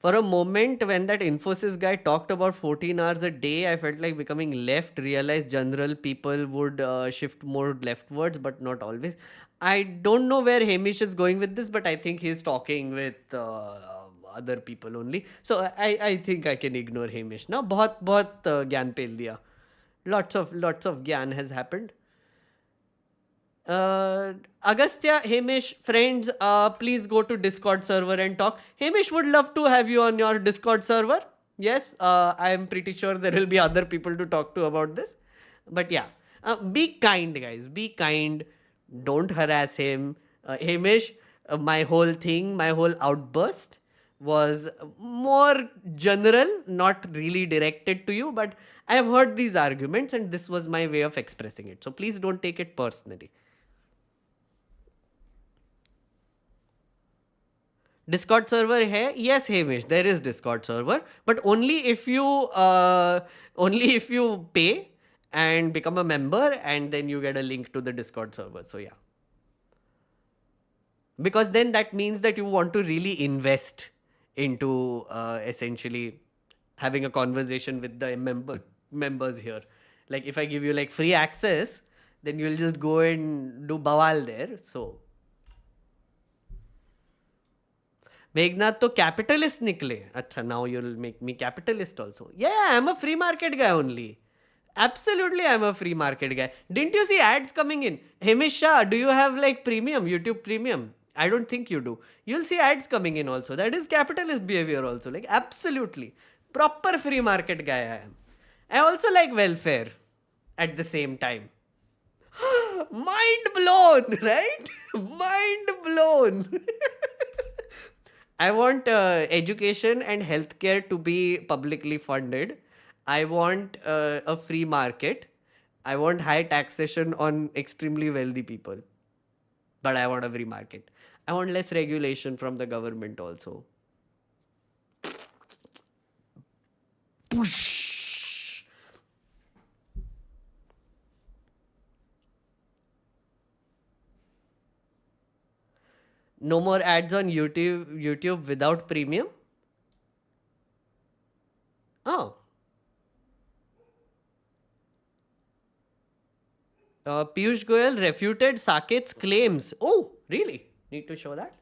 Speaker 1: For a moment, when that Infosys guy talked about 14 hours a day, I felt like becoming left, realized general people would shift more leftwards, but not always. I don't know where Hamish is going with this, but I think he's talking with other people only. So I think I can ignore Hamish now. बहुत ज्ञान पेल दिया. Lots of gyan has happened. Agastya, Hamish, friends, please go to Discord server and talk. Hamish would love to have you on your Discord server. Yes, I am pretty sure there will be other people to talk to about this. But yeah, be kind, guys. Be kind. Don't harass him. Hamish, my whole thing, my whole outburst was more general, not really directed to you, but I have heard these arguments and this was my way of expressing it. So please don't take it personally. Discord server hai? Yes, Hamish, there is Discord server, but only if you pay and become a member, and then you get a link to the Discord server. So yeah. Because then that means that you want to really invest into essentially having a conversation with the members here. Like if I give you like free access, then you'll just go and do bawal there. So Meghnerd to capitalist nikle. Acha, now you'll make me capitalist also. Yeah, I'm a free market guy only. Absolutely, I'm a free market guy. Didn't you see ads coming in? Hamish Shah, do you have like premium, YouTube premium? I don't think you do. You'll see ads coming in also. That is capitalist behavior also. Like absolutely. Proper free market guy I am. I also like welfare at the same time. Mind blown, right? Mind blown. I want education and healthcare to be publicly funded. I want a free market. I want high taxation on extremely wealthy people. But I want a free market. I want less regulation from the government also. Push. No more ads on YouTube without premium? Oh. Piyush Goyal refuted Saket's claims. Oh, really? Need to show that?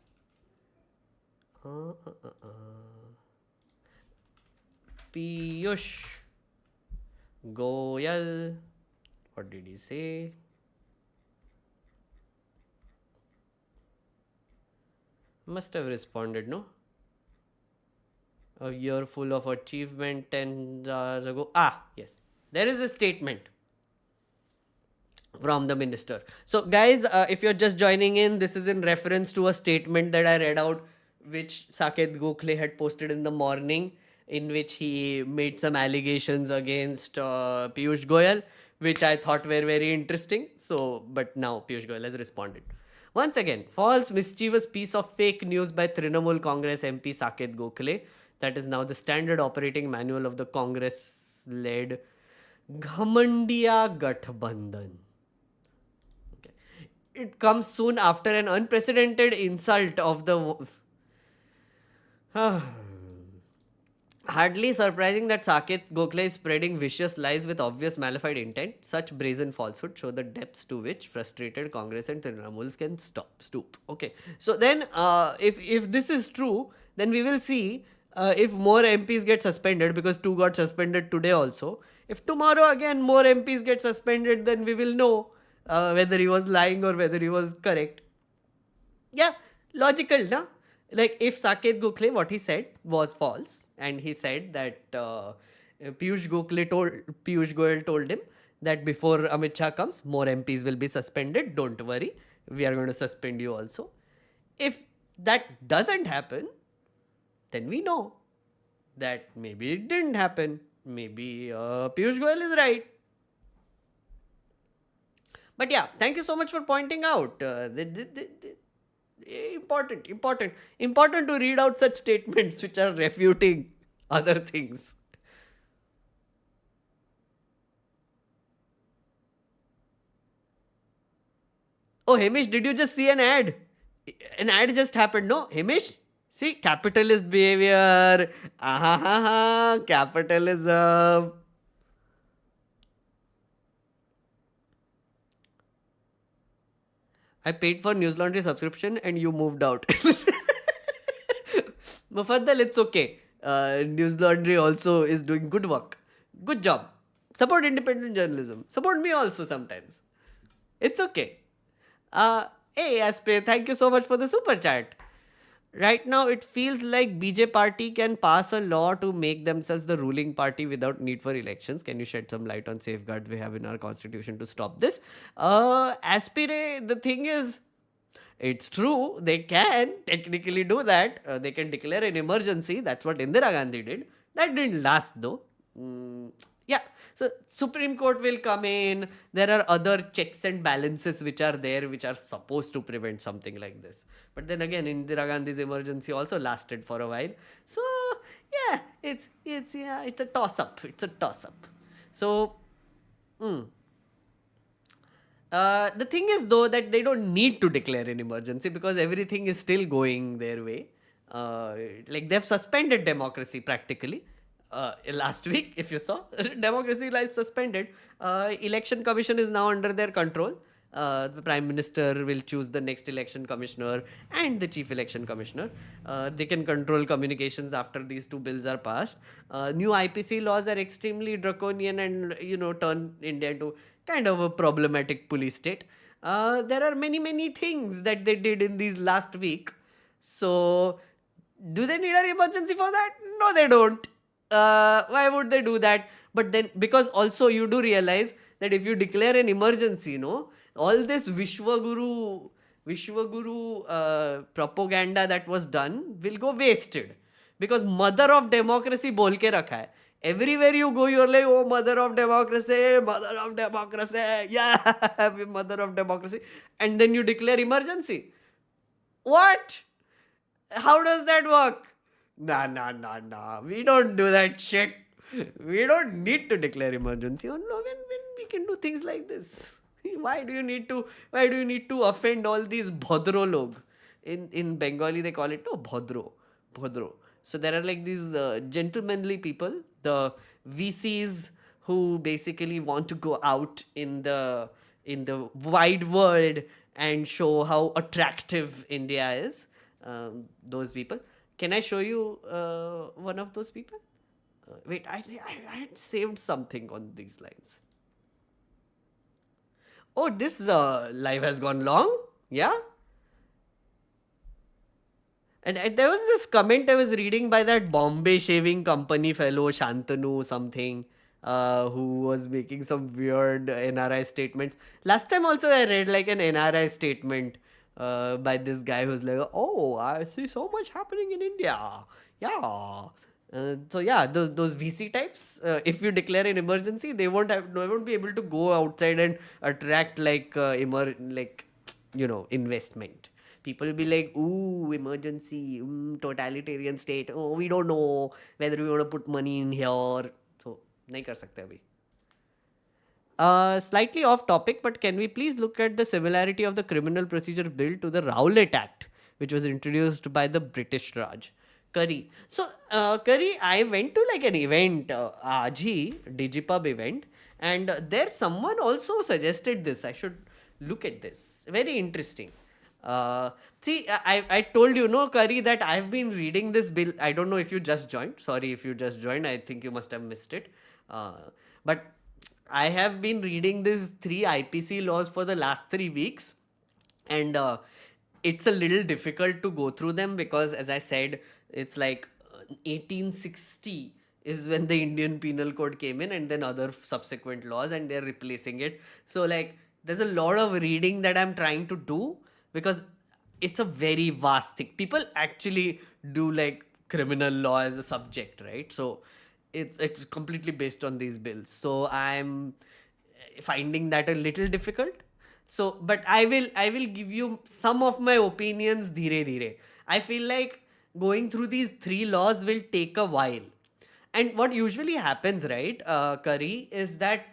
Speaker 1: Piyush Goyal. What did he say? Must have responded, no? A year full of achievement 10 hours ago. Ah, yes. There is a statement from the minister. So, guys, if you're just joining in, this is in reference to a statement that I read out, which Saket Gokhale had posted in the morning, in which he made some allegations against Piyush Goyal, which I thought were very interesting. So, but now Piyush Goyal has responded. Once again, false, mischievous piece of fake news by Trinamool Congress MP Saket Gokhale. That is now the standard operating manual of the Congress-led Ghamandiya Gathbandhan. It comes soon after an unprecedented insult of the... Hardly surprising that Saket Gokhale is spreading vicious lies with obvious malified intent. Such brazen falsehood show the depths to which frustrated Congress and Trinamool can stoop. Okay, so then if this is true, then we will see if more MPs get suspended, because 2 got suspended today also. If tomorrow again more MPs get suspended, then we will know whether he was lying or whether he was correct. Yeah, logical, na? Like, if Saket Gokhale, what he said was false, and he said that Piyush Goyal told him that before Amit Shah comes, more MPs will be suspended. Don't worry, we are going to suspend you also. If that doesn't happen, then we know that maybe it didn't happen. Maybe Piyush Goyal is right. But yeah, thank you so much for pointing out. Important to read out such statements which are refuting other things. Oh, Hamish, did you just see an ad? An ad just happened, no? Hamish? See, capitalist behavior. Capitalism. I paid for News Laundry subscription and you moved out. Mufaddal, it's okay. News Laundry also is doing good work. Good job. Support independent journalism. Support me also sometimes. It's okay. Hey, Aspray, thank you so much for the super chat. Right now, it feels like BJ party can pass a law to make themselves the ruling party without need for elections. Can you shed some light on safeguards we have in our constitution to stop this? Aspire, the thing is, it's true, they can technically do that. They can declare an emergency. That's what Indira Gandhi did. That didn't last though. Yeah, so Supreme Court will come in. There are other checks and balances which are there, which are supposed to prevent something like this. But then again, Indira Gandhi's emergency also lasted for a while. So yeah, it's a toss up. It's a toss up. So the thing is though that they don't need to declare an emergency because everything is still going their way. Like they've suspended democracy practically. Last week, if you saw, democracy lies suspended. Election commission is now under their control. The Prime Minister will choose the next election commissioner and the chief election commissioner. They can control communications after these 2 bills are passed. New IPC laws are extremely draconian and, turn India into kind of a problematic police state. There are many things that they did in these last week. So, do they need an emergency for that? No, they don't. Why would they do that? But then, because also you do realize that if you declare an emergency, all this Vishwaguru propaganda that was done will go wasted. Because mother of democracy bol ke rakha hai. Everywhere you go, you're like, oh, mother of democracy, yeah, mother of democracy. And then you declare emergency. What? How does that work? Nah. We don't do that shit. We don't need to declare emergency when we can do things like this. Why do you need to offend all these bhodro log? In Bengali they call it bhodro. So there are like these gentlemanly people, the VCs who basically want to go out in the in the wide world and show how attractive India is. Those people. Can I show you one of those people? Wait, I had saved something on these lines. Oh, this live has gone long. Yeah. And there was this comment I was reading by that Bombay shaving company fellow, Shantanu something, who was making some weird NRI statements. Last time also I read like an NRI statement by this guy who's like, oh, I see so much happening in India. Yeah. So yeah, those VC types, if you declare an emergency, they won't be able to go outside and attract like investment. People will be like, ooh, emergency, totalitarian state. Oh, we don't know whether we want to put money in here. So, nahi kar sakte abhi. Slightly off topic, but can we please look at the similarity of the Criminal Procedure Bill to the Rowlatt Act, which was introduced by the British Raj? Curry. So, Curry, I went to like an event, Aji, Digipub event, and there someone also suggested this. I should look at this. Very interesting. See, I told you, no, Curry, that I've been reading this bill. I don't know if you just joined. Sorry if you just joined. I think you must have missed it. But I have been reading these 3 IPC laws for the last 3 weeks. And it's a little difficult to go through them because, as I said, it's like 1860 is when the Indian Penal Code came in, and then other subsequent laws, and they're replacing it. So, like, there's a lot of reading that I'm trying to do because it's a very vast thing. People actually do like criminal law as a subject, right? So it's completely based on these bills. So I'm finding that a little difficult. So, but I will give you some of my opinions dheere dheere. I feel like going through these 3 laws will take a while. And what usually happens, right, Curry, is that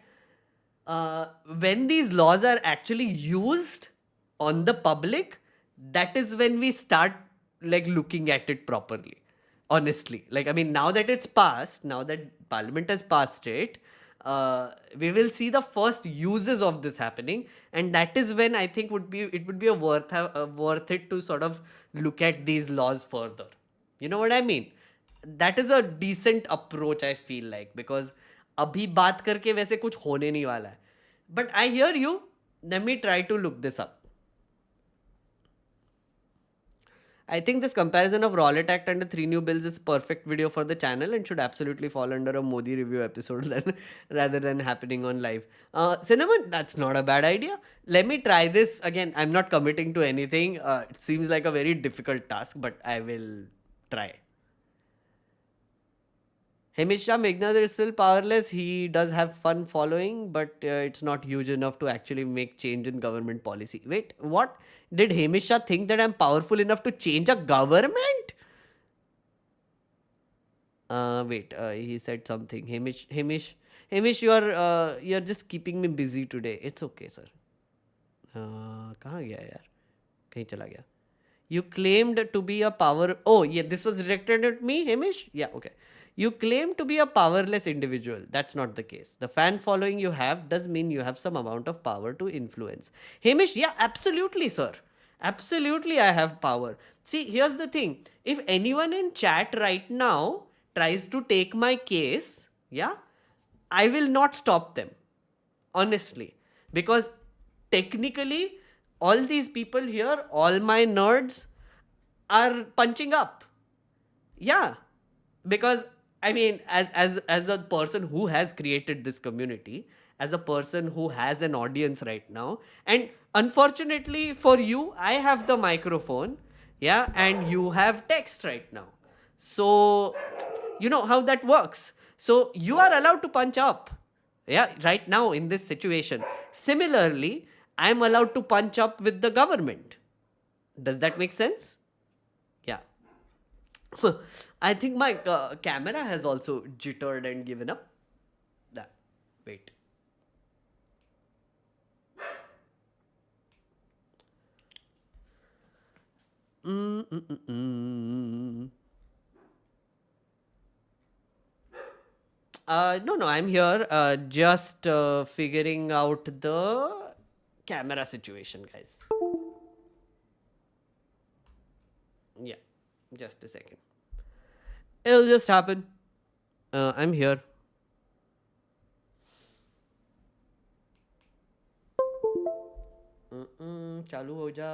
Speaker 1: when these laws are actually used on the public, that is when we start like looking at it properly. Honestly, like, I mean, now that it's passed, now that Parliament has passed it, we will see the first uses of this happening, and that is when I think it would be worth it to sort of look at these laws further. You know what I mean? That is a decent approach, I feel like, because अभी बात करके वैसे कुछ होने नहीं वाला है. But I hear you. Let me try to look this up. I think this comparison of Rowlatt Act and the 3 new bills is perfect video for the channel and should absolutely fall under a Modi review episode rather than happening on live. Cinnamon, that's not a bad idea. Let me try this again. I'm not committing to anything. It seems like a very difficult task, but I will try. Hamish Shah Meghnerd is still powerless. He does have fun following, but it's not huge enough to actually make change in government policy. Wait, what? Did Hamish Shah think that I'm powerful enough to change a government? Wait, he said something. Hamish, you're just keeping me busy today. It's okay, sir. कहाँ गया यार? कहीं चला गया. You claimed to be a power... Oh, yeah, this was directed at me, Hamish? Yeah, okay. You claim to be a powerless individual. That's not the case. The fan following you have does mean you have some amount of power to influence. Hamish, yeah, absolutely, sir. Absolutely, I have power. See, here's the thing. If anyone in chat right now tries to take my case, yeah, I will not stop them. Honestly. Because technically, all these people here, all my nerds, are punching up. Yeah. Because, I mean, as a person who has created this community, as a person who has an audience right now, and unfortunately for you, I have the microphone, yeah, and you have text right now. So, you know how that works. So, you are allowed to punch up, yeah, right now in this situation. Similarly, I am allowed to punch up with the government. Does that make sense? Yeah. I think my camera has also jittered and given up. That. Wait. No, I'm here just figuring out the camera situation, guys. Yeah, just a second. It'll just happen. I'm here. चालू हो जा,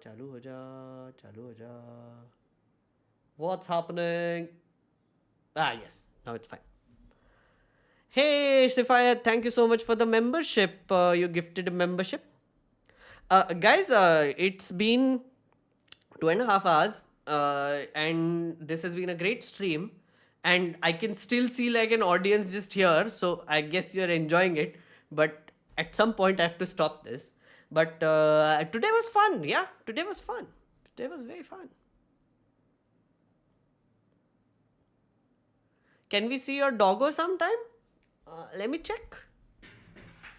Speaker 1: चालू हो जा, चालू हो जा. What's happening? Ah, yes. Now it's fine. Hey, Sifaya, thank you so much for the membership. You gifted a membership. Guys, it's been 2.5 hours, and this has been a great stream. And I can still see like an audience just here, so I guess you're enjoying it. But at some point, I have to stop this. But today was fun. Yeah, today was fun. Today was very fun. Can we see your doggo sometime? Let me check.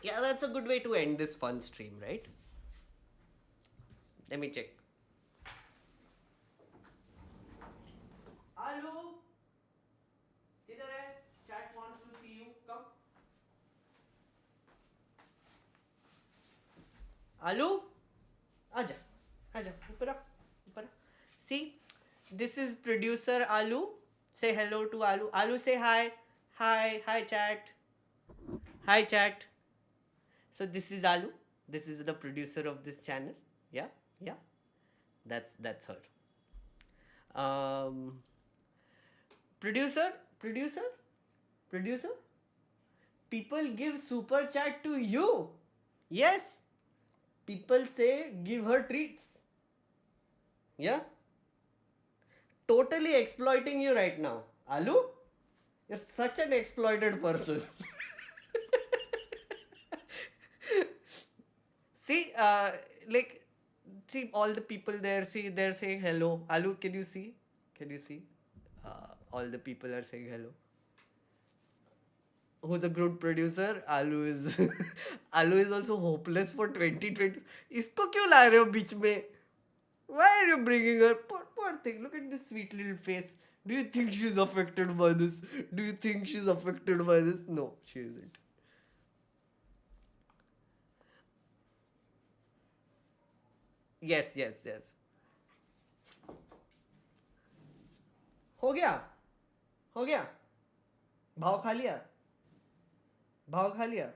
Speaker 1: Yeah, that's a good way to end this fun stream, right? Let me check. ALOO, किधर है? Chat wants to see you. Come. ALOO, आजा, आजा, ऊपर आ, ऊपर आ. See, this is producer ALOO. Say hello to ALOO. ALOO, say hi. Hi chat. Hi chat. So this is ALOO. This is the producer of this channel. Yeah. That's her. Producer. People give super chat to you. Yes. People say give her treats. Yeah. Totally exploiting you right now. ALOO, you're such an exploited person. See, see all the people there. See, they're saying hello. ALOO, can you see? All the people are saying hello. Who's a good producer? ALOO is. ALOO is also hopeless for 2020. इसको क्यों ला रहे हो बीच में? Why are you bringing her? Poor thing. Look at this sweet little face. Do you think she's affected by this? No, she isn't. Yes. हो गया? भाव खा लिया?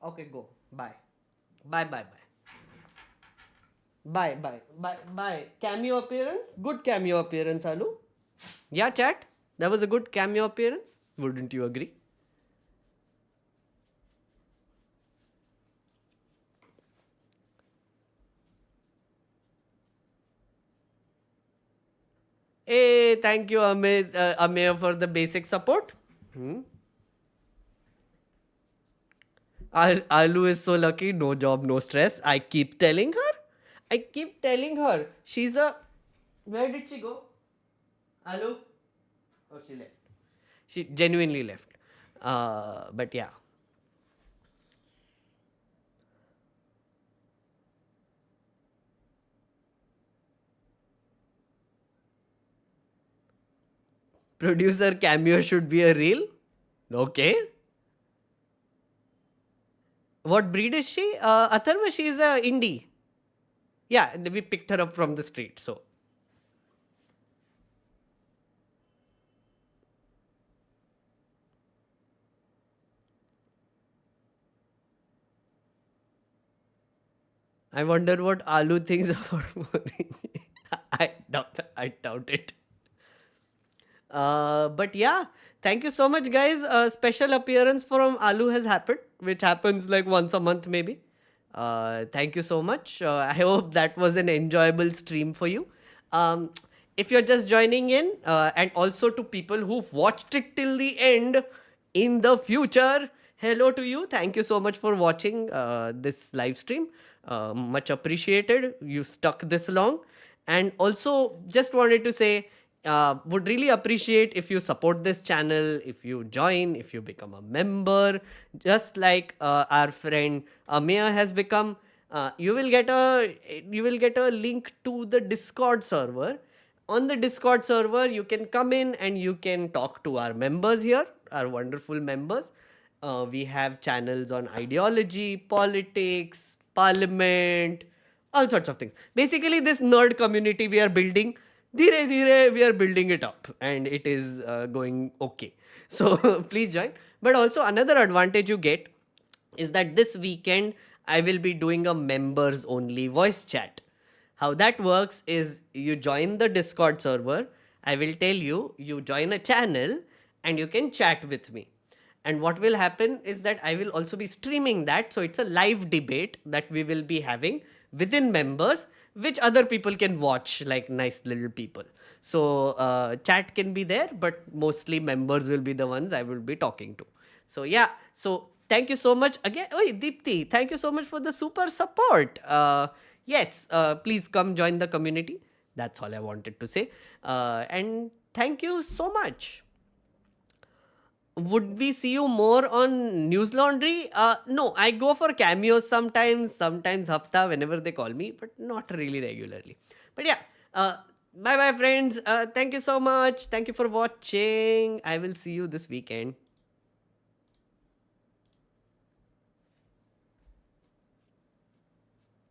Speaker 1: Okay, go. Bye. Cameo appearance? Good cameo appearance, ALOO. Yeah, chat? That was a good cameo appearance. Wouldn't you agree? Hey, thank you, Amir, for the basic support. ALOO is so lucky, no job, no stress. I keep telling her. She's a... Where did she go? ALOO? Oh, she left. She genuinely left. But yeah. Producer cameo should be a reel? Okay. What breed is she? Atharva, she is a indie. Yeah, we picked her up from the street, so. I wonder what ALOO thinks about Modi. I doubt it. But yeah, thank you so much, guys. A special appearance from ALOO has happened, which happens like once a month maybe. Thank you so much. I hope that was an enjoyable stream for you. If you're just joining in, and also to people who've watched it till the end in the future, hello to you. Thank you so much for watching this live stream. Much appreciated. You stuck this long. And also just wanted to say, would really appreciate if you support this channel, if you join, if you become a member, just like our friend Amir has become. You will get a link to the Discord server. On the Discord server, you can come in and you can talk to our members here, our wonderful members. We have channels on ideology, politics, parliament, all sorts of things. Basically, this nerd community we are building, dheere dheere we are building it up, and it is going okay. So please join. But also another advantage you get is that this weekend I will be doing a members only voice chat. How that works is you join the Discord server. I will tell you, you join a channel and you can chat with me. And what will happen is that I will also be streaming that. So it's a live debate that we will be having within members, which other people can watch, like nice little people. So chat can be there, but mostly members will be the ones I will be talking to. So yeah, so thank you so much again. Oi, Deepthi, thank you so much for the super support. Yes, please come join the community. That's all I wanted to say. And thank you so much. Would we see you more on News Laundry? No, I go for cameos sometimes hafta, whenever they call me, but not really regularly. But yeah, bye bye friends. Thank you so much. Thank you for watching. I will see you this weekend.